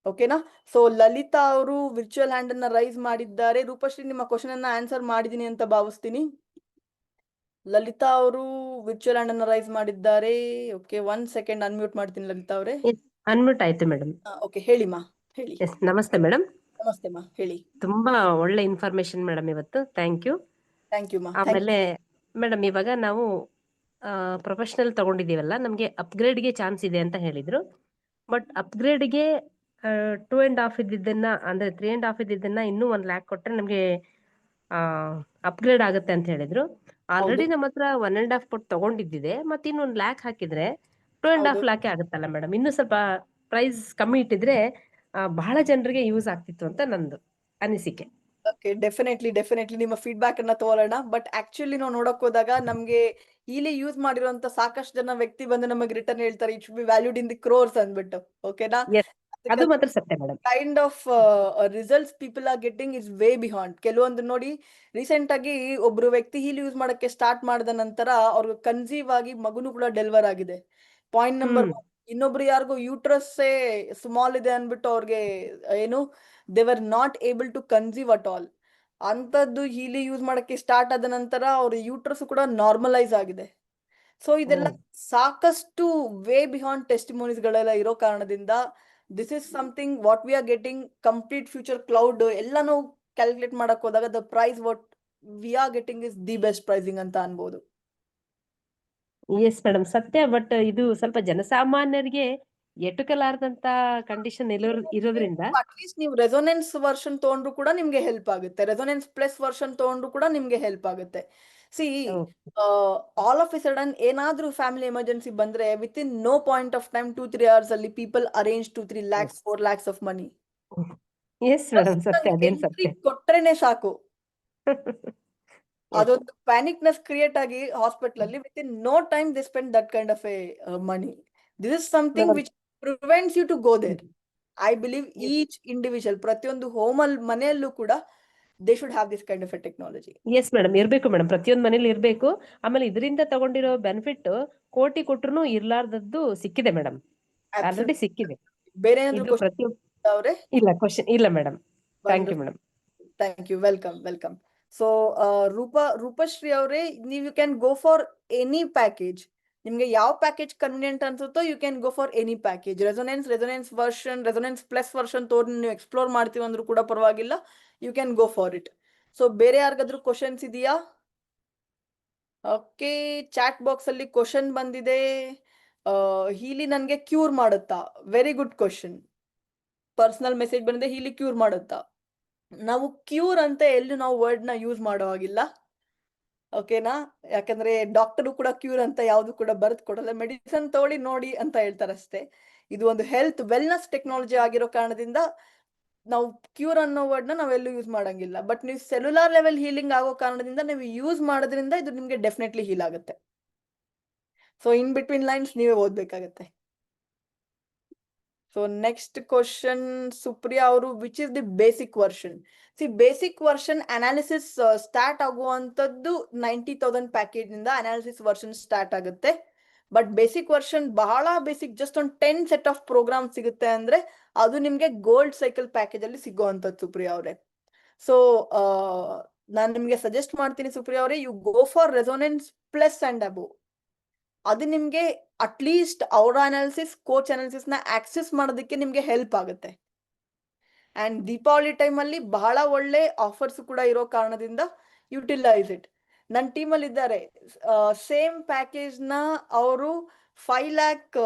ಓಕೆನಾ? ಸೊ ಲಲಿತಾ ಅವರು ವಿರ್ಚುವಲ್ ಹ್ಯಾಂಡ್ ಅನ್ನ ರೈಸ್ ಮಾಡಿದ್ದಾರೆ. ರೂಪಶ್ರೀ, ನಿಮ್ಮ ಕ್ವಶನ್ ಅನ್ನ ಆನ್ಸರ್ ಮಾಡಿದೀನಿ ಅಂತ ಭಾವಿಸ್ತೀನಿ. ಲಲಿತಾ ಅವರು ವಿರ್ಚುವಲ್ ಹ್ಯಾಂಡ್ ಅನ್ನ ರೈಸ್ ಮಾಡಿದ್ದಾರೆ. ಓಕೆ, 1 ಸೆಕೆಂಡ್ ಅನ್ಮ್ಯೂಟ್ ಮಾಡ್ತೀನಿ ಲಲಿತಾ ಅವರೇ. ಅನ್ಮ್ಯೂಟ್ ಆಯ್ತು ಮೇಡಮ್. ಓಕೆ, ಹೇಳಿ ಮಾ, ಹೇಳಿ. ಎಸ್, ನಮಸ್ತೆ ಮೇಡಮ್. ನಮಸ್ತೆ ಮಾ, ಹೇಳಿ. ತುಂಬಾ ಒಳ್ಳೆ ಇನ್ಫಾರ್ಮೇಶನ್ ಮೇಡಮ್ ಇವತ್ತು. Thank you. ಮಾ. ಆಮೇಲೆ ಮೇಡಮ್, ಇವಾಗ ನಾವು ಪ್ರೊಫೆಷನಲ್ ತಗೊಂಡಿದೀವಲ್ಲ, ನಮ್ಗೆ ಅಪ್ಗ್ರೇಡ್ಗೆ ಚಾನ್ಸ್ ಇದೆ ಅಂತ ಹೇಳಿದ್ರು. ಬಟ್ ಅಪ್ಗ್ರೇಡ್ಗೆ 2.5 ಇದ್ದಿದ್ದನ್ನ, ಅಂದ್ರೆ 3.5 ಇದ್ದಿದ್ದನ್ನ ಇನ್ನೂ 1 lakh ಕೊಟ್ರೆ ನಮ್ಗೆ ಅಪ್ಗ್ರೇಡ್ ಆಗುತ್ತೆ ಅಂತ ಹೇಳಿದ್ರು. ಆಲ್ರೆಡಿ ನಮ್ಮ ಹತ್ರ 1.5 ಕೊಟ್ಟು ತಗೊಂಡಿದ್ದಿದೆ, ಮತ್ತೆ ಇನ್ನು 1 lakh ಹಾಕಿದ್ರೆ 2.5 lakh ಆಗುತ್ತಲ್ಲ ಮೇಡಮ್. ಇನ್ನು ಸ್ವಲ್ಪ ಪ್ರೈಸ್ ಕಮ್ಮಿ ಇಟ್ಟಿದ್ರೆ ಬಹಳ ಜನರಿಗೆ ಯೂಸ್ ಆಗ್ತಿತ್ತು ಅಂತ ನಂದು ಅನಿಸಿಕೆ. ಓಕೆ, ಡೆಫಿನೆಟ್ಲಿ ನಿಮ್ಮ ಫೀಡ್ಬ್ಯಾಕ್ ಅನ್ನ ತಗೊಳ್ಳೋಣ. ಬಟ್ ಆಕ್ಚುಲಿ ನಾವು ನೋಡಕ್ ಹೋದಾಗ ನಮ್ಗೆ ಇಲ್ಲಿ ಯೂಸ್ ಮಾಡಿರುವಂತ ಸಾಕಷ್ಟು ಜನ ವ್ಯಕ್ತಿ ಬಂದು ನಮಗೆ ರಿಟರ್ನ್ ಹೇಳ್ತಾರೆ it should be valued in the crores ಅಂದ್ಬಿಟ್ಟು. ಓಕೆನಾ? ಅದು ಮಾತ್ರ ಸತ್ಯ madam. Kind of results people are getting is way behind. ಕೆಲವೊಂದು ನೋಡಿ, ರೀಸೆಂಟ್ ಆಗಿ ಒಬ್ರು ವ್ಯಕ್ತಿ ಹೀಲ್ ಯೂಸ್ ಮಾಡಕ್ಕೆ ಸ್ಟಾರ್ಟ್ ಮಾಡಿದ ನಂತರ ಅವ್ರಿಗೆ ಕನ್ಸೀವ್ ಆಗಿ ಮಗುನು ಕೂಡ ಡೆಲಿವರ್ ಆಗಿದೆ. Point number 1. ಇನ್ನೊಬ್ರು ಯಾರಿಗೂ ಯೂಟ್ರಸ್ಸೇ ಸ್ಮಾಲ್ ಇದೆ ಅನ್ಬಿಟ್ಟು ಅವ್ರಿಗೆ ಏನು they were not able to conceive at all. ಅಂತದ್ದು ಹೀಲಿ ಯೂಸ್ ಮಾಡಕ್ಕೆ ಸ್ಟಾರ್ಟ್ ಆದ ನಂತರ ಅವ್ರ ಯೂಟ್ರಸ್ ಕೂಡ ನಾರ್ಮಲೈಸ್ ಆಗಿದೆ. ಸೊ ಇದೆಲ್ಲ ಸಾಕಷ್ಟು ವೇ ಬಿಹಾಂಡ್ ಟೆಸ್ಟಿಮೋನೀಸ್ ಗಳೆಲ್ಲ ಇರೋ ಕಾರಣದಿಂದ this is something what we are getting. Complete future cloud ಎಲ್ಲಾನು ಕ್ಯಾಲ್ಕುಲೇಟ್ ಮಾಡಕ್ ಹೋದಾಗ the price what we are getting is the best pricing ಅಂತ ಅನ್ಬೋದು. ಎಸ್ ಮೇಡಮ್, ಸತ್ಯ. ಬಟ್ ಇದು ಸ್ವಲ್ಪ ಜನಸಾಮಾನ್ಯರಿಗೆ ಎಟುಕಲಾರದಂತ ಕಂಡೀಷನ್ ಇರೋದ್ರಿಂದ ಅಟ್ಲೀಸ್ಟ್ ನೀವು ರೆಸೊನೆನ್ಸ್ ವರ್ಷನ್ ತಗೊಂಡ್ರು ಕೂಡ ನಿಮ್ಗೆ ಹೆಲ್ಪ್ ಆಗುತ್ತೆ. ರೆಸೊನೆನ್ಸ್ ಪ್ಲಸ್ ವರ್ಷನ್ ತಗೊಂಡ್ರು ಕೂಡ ನಿಮ್ಗೆ ಹೆಲ್ಪ್ ಆಗುತ್ತೆ. See, all of a sudden ಏನಾದ್ರೂ ಫ್ಯಾಮಿಲಿ ಎಮರ್ಜೆನ್ಸಿ ಬಂದ್ರೆ within no point of time 2-3 hours ಅಲ್ಲಿ people arrange 2-3 lakhs 4 lakhs of money. Yes madam, ಸತ್ಯ. ಅದೇನ್ ಸತ್ಯ. ಕೊಟ್ರೇನೆ ಸಾಕು. ಅದೊಂದು ಪ್ಯಾನಿಕ್ನೆಸ್ ಕ್ರಿಯೇಟ್ ಆಗಿ ಹಾಸ್ಪಿಟಲ್ ಅಲ್ಲಿ within no time they spend that kind of a money. This is something which prevents you to go there. I believe each individual ಪ್ರತಿಯೊಂದು ಹೋಮ್ ಅಲ್ಲಿ ಮನೆಯಲ್ಲೂ ಕೂಡ they should have this kind of a technology. Yes madam, ಇರ್ಬೇಕು madam, ಪ್ರತಿಯೊಂದು ಮನೇಲಿ ಇರ್ಬೇಕು. ಆಮೇಲೆ ಇದರಿಂದ ತಗೊಂಡಿರೋ ಬೆನಿಫಿಟ್ ಕೋಟಿ ಕೊಟ್ರು ಇರ್ಲಾರ್ದದ್ದು ಸಿಕ್ಕಿದೆ ಮೇಡಮ್, ಆಲ್ರೆಡಿ ಸಿಕ್ಕಿದೆ. ಬೇರೆ ಏನಾದ್ರು ಇದು ಪ್ರತಿಯೊಬ್ಬ ಇಲ್ಲ ಕ್ವಶನ್ ಇಲ್ಲ madam. Thank you madam. Thank you, welcome. So Rupashree ಅವರೇ, ನೀವು can go for any package. ನಿಮ್ಗೆ ಯಾವ ಪ್ಯಾಕೇಜ್ ಕನ್ವಿನಿಯಂಟ್ ಅನ್ಸುತ್ತೋ you can go for any package. Resonance version, resonance plus version ನೀವು ಎಕ್ಸ್ಪ್ಲೋರ್ ಮಾಡ್ತೀವಿ ಅಂದ್ರೂ ಕೂಡ ಪರವಾಗಿಲ್ಲ, you can go for it. So ಬೇರೆ ಯಾರಿಗಾದ್ರೂ ಕ್ವಶನ್ಸ್ ಇದೆಯಾ? ಓಕೆ, ಚಾಟ್ ಬಾಕ್ಸ್ ಅಲ್ಲಿ ಕ್ವಶನ್ ಬಂದಿದೆ. ಹೀಲಿ ನನ್ಗೆ ಕ್ಯೂರ್ ಮಾಡುತ್ತಾ? Very good question. Personal message ಬಂದಿದೆ, ಹೀಲಿ ಕ್ಯೂರ್ ಮಾಡುತ್ತಾ? ನಾವು ಕ್ಯೂರ್ ಅಂತ ಎಲ್ಲೂ ನಾವು ವರ್ಡ್ ನ ಯೂಸ್ ಮಾಡೋ ಹಾಗಿಲ್ಲ, ಓಕೆನಾ? ಯಾಕಂದ್ರೆ ಡಾಕ್ಟರು ಕೂಡ ಕ್ಯೂರ್ ಅಂತ ಯಾವ್ದು ಕೂಡ ಬರೆದು ಕೊಡಲ್ಲ. ಮೆಡಿಸಿನ್ ತಗೊಳ್ಳಿ ನೋಡಿ ಅಂತ ಹೇಳ್ತಾರಷ್ಟೇ. ಇದು ಒಂದು ಹೆಲ್ತ್ ವೆಲ್ನೆಸ್ ಟೆಕ್ನಾಲಜಿ ಆಗಿರೋ ಕಾರಣದಿಂದ ನಾವು ಕ್ಯೂರ್ ಅನ್ನೋ ವರ್ಡ್ ನ ನಾವೆಲ್ಲೂ ಯೂಸ್ ಮಾಡಂಗಿಲ್ಲ. ಬಟ್ ನೀವು ಸೆಲ್ಯುಲಾರ್ ಲೆವೆಲ್ ಹೀಲಿಂಗ್ ಆಗೋ ಕಾರಣದಿಂದ ನೀವು ಯೂಸ್ ಮಾಡೋದ್ರಿಂದ ಇದು ನಿಮ್ಗೆ ಡೆಫಿನೆಟ್ಲಿ ಹೀಲ್ ಆಗುತ್ತೆ. ಸೊ ಇನ್ ಬಿಟ್ವೀನ್ ಲೈನ್ಸ್ ನೀವೇ ಓದ್ಬೇಕಾಗತ್ತೆ. ಸೊ ನೆಕ್ಸ್ಟ್ ಕ್ವಶನ್ ಸುಪ್ರಿಯಾ ಅವರು, which is the basic version? Basic version analysis start ಆಗುವಂತದ್ದು 90,000 ಪ್ಯಾಕೇಜ್ ನಿಂದ ಅನಾಲಿಸಿಸ್ ವರ್ಷನ್ ಸ್ಟಾರ್ಟ್ ಆಗುತ್ತೆ. ಬಟ್ ಬೇಸಿಕ್ ವರ್ಷನ್ ಬಹಳ ಬೇಸಿಕ್, ಜಸ್ಟ್ ಒಂದು 10 ಸೆಟ್ ಆಫ್ ಪ್ರೋಗ್ರಾಮ್ ಸಿಗುತ್ತೆ ಅಂದ್ರೆ ಅದು ನಿಮ್ಗೆ ಗೋಲ್ಡ್ ಸೈಕಲ್ ಪ್ಯಾಕೇಜ್ ಅಲ್ಲಿ ಸಿಗುವಂತದ್ದು ಸುಪ್ರಿಯಾ ಅವರೇ. ಸೊ ನಾನು ನಿಮ್ಗೆ ಸಜೆಸ್ಟ್ ಮಾಡ್ತೀನಿ ಸುಪ್ರಿಯಾ ಅವರೇ, you go for resonance plus and ಅಬೋ. ಅದು ನಿಮ್ಗೆ ಅಟ್ಲೀಸ್ಟ್ ಅವರ ಅನಾಲಿಸಿಸ್, ಕೋಚ್ ಅನಾಲಿಸಿಸ್ ನ ಆಕ್ಸೆಸ್ ಮಾಡೋದಕ್ಕೆ ನಿಮ್ಗೆ ಹೆಲ್ಪ್ ಆಗುತ್ತೆ. ಅಂಡ್ ದೀಪಾವಳಿ ಟೈಮ್ ಅಲ್ಲಿ ಬಹಳ ಒಳ್ಳೆ ಆಫರ್ಸ್ ಕೂಡ ಇರೋ ಕಾರಣದಿಂದ ಯುಟಿಲೈಸ್ ಇಟ್. ನನ್ನ ಟೀಮಲ್ಲಿ ಇದ್ದಾರೆ, ಸೇಮ್ ಪ್ಯಾಕೇಜ್ ನ ಅವರು 5 lakh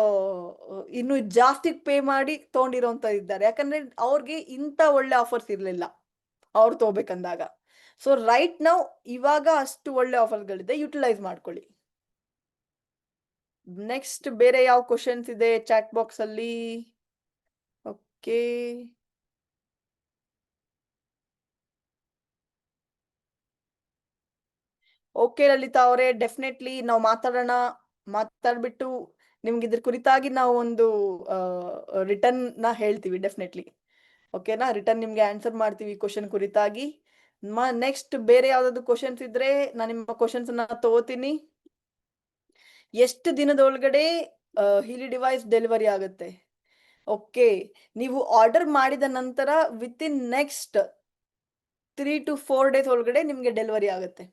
ಇನ್ನು ಜಾಸ್ತಿ ಪೇ ಮಾಡಿ ತಗೊಂಡಿರೋಂತ ಇದ್ದಾರೆ. ಯಾಕಂದ್ರೆ ಅವ್ರಿಗೆ ಇಂತ ಒಳ್ಳೆ ಆಫರ್ಸ್ ಇರ್ಲಿಲ್ಲ ಅವ್ರು ತಗೋಬೇಕಂದಾಗ. ಸೊ ರೈಟ್ ನಾವು ಇವಾಗ ಅಷ್ಟು ಒಳ್ಳೆ ಆಫರ್ಗಳಿದೆ, ಯುಟಿಲೈಸ್ ಮಾಡ್ಕೊಳ್ಳಿ. ನೆಕ್ಸ್ಟ್ ಬೇರೆ ಯಾವ ಕ್ವಶನ್ಸ್ ಇದೆ ಚಾಟ್ ಬಾಕ್ಸ್ ಅಲ್ಲಿ? ಓಕೆ, ಓಕೆ ಲಲಿತಾ ಅವರೇ, ಡೆಫಿನೆಟ್ಲಿ ನಾವು ಮಾತಾಡ್ಬಿಟ್ಟು ನಿಮ್ಗೆ ಇದ್ರ ಕುರಿತಾಗಿ ನಾವು ಒಂದು ರಿಟರ್ನ್ ನ ಹೇಳ್ತೀವಿ ಡೆಫಿನೆಟ್ಲಿ. ಓಕೆನಾ? ರಿಟರ್ನ್ ನಿಮ್ಗೆ ಆನ್ಸರ್ ಮಾಡ್ತೀವಿ ಕ್ವಶನ್ ಕುರಿತಾಗಿ. ನೆಕ್ಸ್ಟ್ ಬೇರೆ ಯಾವ್ದಾದ್ರು ಕ್ವಶನ್ಸ್ ಇದ್ರೆ ನಾನು ನಿಮ್ಮ ಕ್ವಶನ್ಸ್ ನ ತಗೋತೀನಿ. ಎಷ್ಟು ದಿನದೊಳಗಡೆ ಹೀಲಿ ಡಿವೈಸ್ ಡೆಲಿವರಿ ಆಗುತ್ತೆ? ಓಕೆ, ನೀವು ಆರ್ಡರ್ ಮಾಡಿದ ನಂತರ with in next 3 to 4 days ಒಳಗಡೆ ನಿಮ್ಗೆ ಡೆಲಿವರಿ ಆಗುತ್ತೆ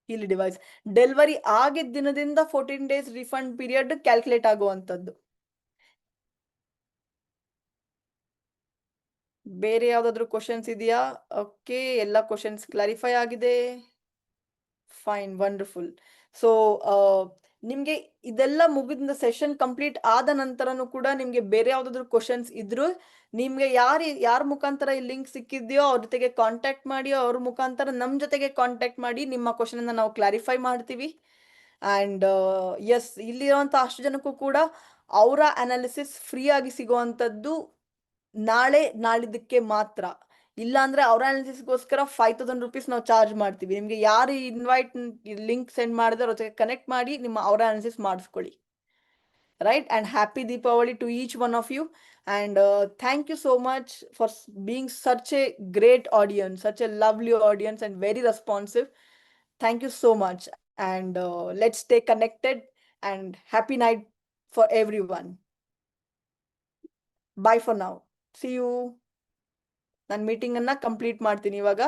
ಹೀಲಿ ಡಿವೈಸ್. ಡೆಲಿವರಿ ಆಗಿದ್ದ ದಿನದಿಂದ 14 days ರಿಫಂಡ್ ಪೀರಿಯಡ್ ಕ್ಯಾಲ್ಕುಲೇಟ್ ಆಗುವಂತದ್ದು. ಬೇರೆ ಯಾವ್ದಾದ್ರು ಕ್ವಶನ್ಸ್ ಇದೆಯಾ? ಓಕೆ, ಎಲ್ಲ ಕ್ವಶನ್ಸ್ ಕ್ಲಾರಿಫೈ ಆಗಿದೆ. Fine, wonderful. ಸೊ ನಿಮ್ಗೆ ಇದೆಲ್ಲ ಮುಗಿದ ಸೆಷನ್ ಕಂಪ್ಲೀಟ್ ಆದ ನಂತರನು ಕೂಡ ನಿಮ್ಗೆ ಬೇರೆ ಯಾವ್ದಾದ್ರು ಕ್ವಶನ್ಸ್ ಇದ್ರು ನಿಮ್ಗೆ ಯಾರ ಮುಖಾಂತರ ಈ ಲಿಂಕ್ ಸಿಕ್ಕಿದ್ಯೋ ಅವ್ರ ಜೊತೆಗೆ ಕಾಂಟ್ಯಾಕ್ಟ್ ಮಾಡಿ, ಅವ್ರ ಮುಖಾಂತರ ನಮ್ ಜೊತೆಗೆ ಕಾಂಟ್ಯಾಕ್ಟ್ ಮಾಡಿ ನಿಮ್ಮ ಕ್ವಶನ್ ಅನ್ನ ನಾವು ಕ್ಲಾರಿಫೈ ಮಾಡ್ತೀವಿ. ಅಂಡ್ ಎಸ್, ಇಲ್ಲಿರುವಂತ ಅಷ್ಟು ಜನಕ್ಕೂ ಕೂಡ ಅವರ ಅನಾಲಿಸಿಸ್ ಫ್ರೀ ಆಗಿ ಸಿಗುವಂತದ್ದು ನಾಳಿದ್ದಕ್ಕೆ ಮಾತ್ರ. ಇಲ್ಲ ಅಂದ್ರೆ ಅವರ ಅನಾಲಿಸಿಸ್ಗೋಸ್ಕರ 5,000 rupees ನಾವು ಚಾರ್ಜ್ ಮಾಡ್ತೀವಿ. ನಿಮ್ಗೆ ಯಾರು ಇನ್ವೈಟ್ ಲಿಂಕ್ ಸೆಂಡ್ ಮಾಡಿದ್ರೆ ಅವ್ರ ಜೊತೆ ಕನೆಕ್ಟ್ ಮಾಡಿ ನಿಮ್ಮ ಅವರ ಅನಾಲಿಸಿಸ್ ಮಾಡಿಸ್ಕೊಳ್ಳಿ. Right? And happy Deepavali to each one of you. And thank you so much for being such a great audience, such a lovely audience and very responsive. Thank you so much. And let's stay connected and happy night for everyone. Bye for now. See you. ನಾನು meeting ಅನ್ನ complete ಮಾಡ್ತೀನಿ ಇವಾಗ.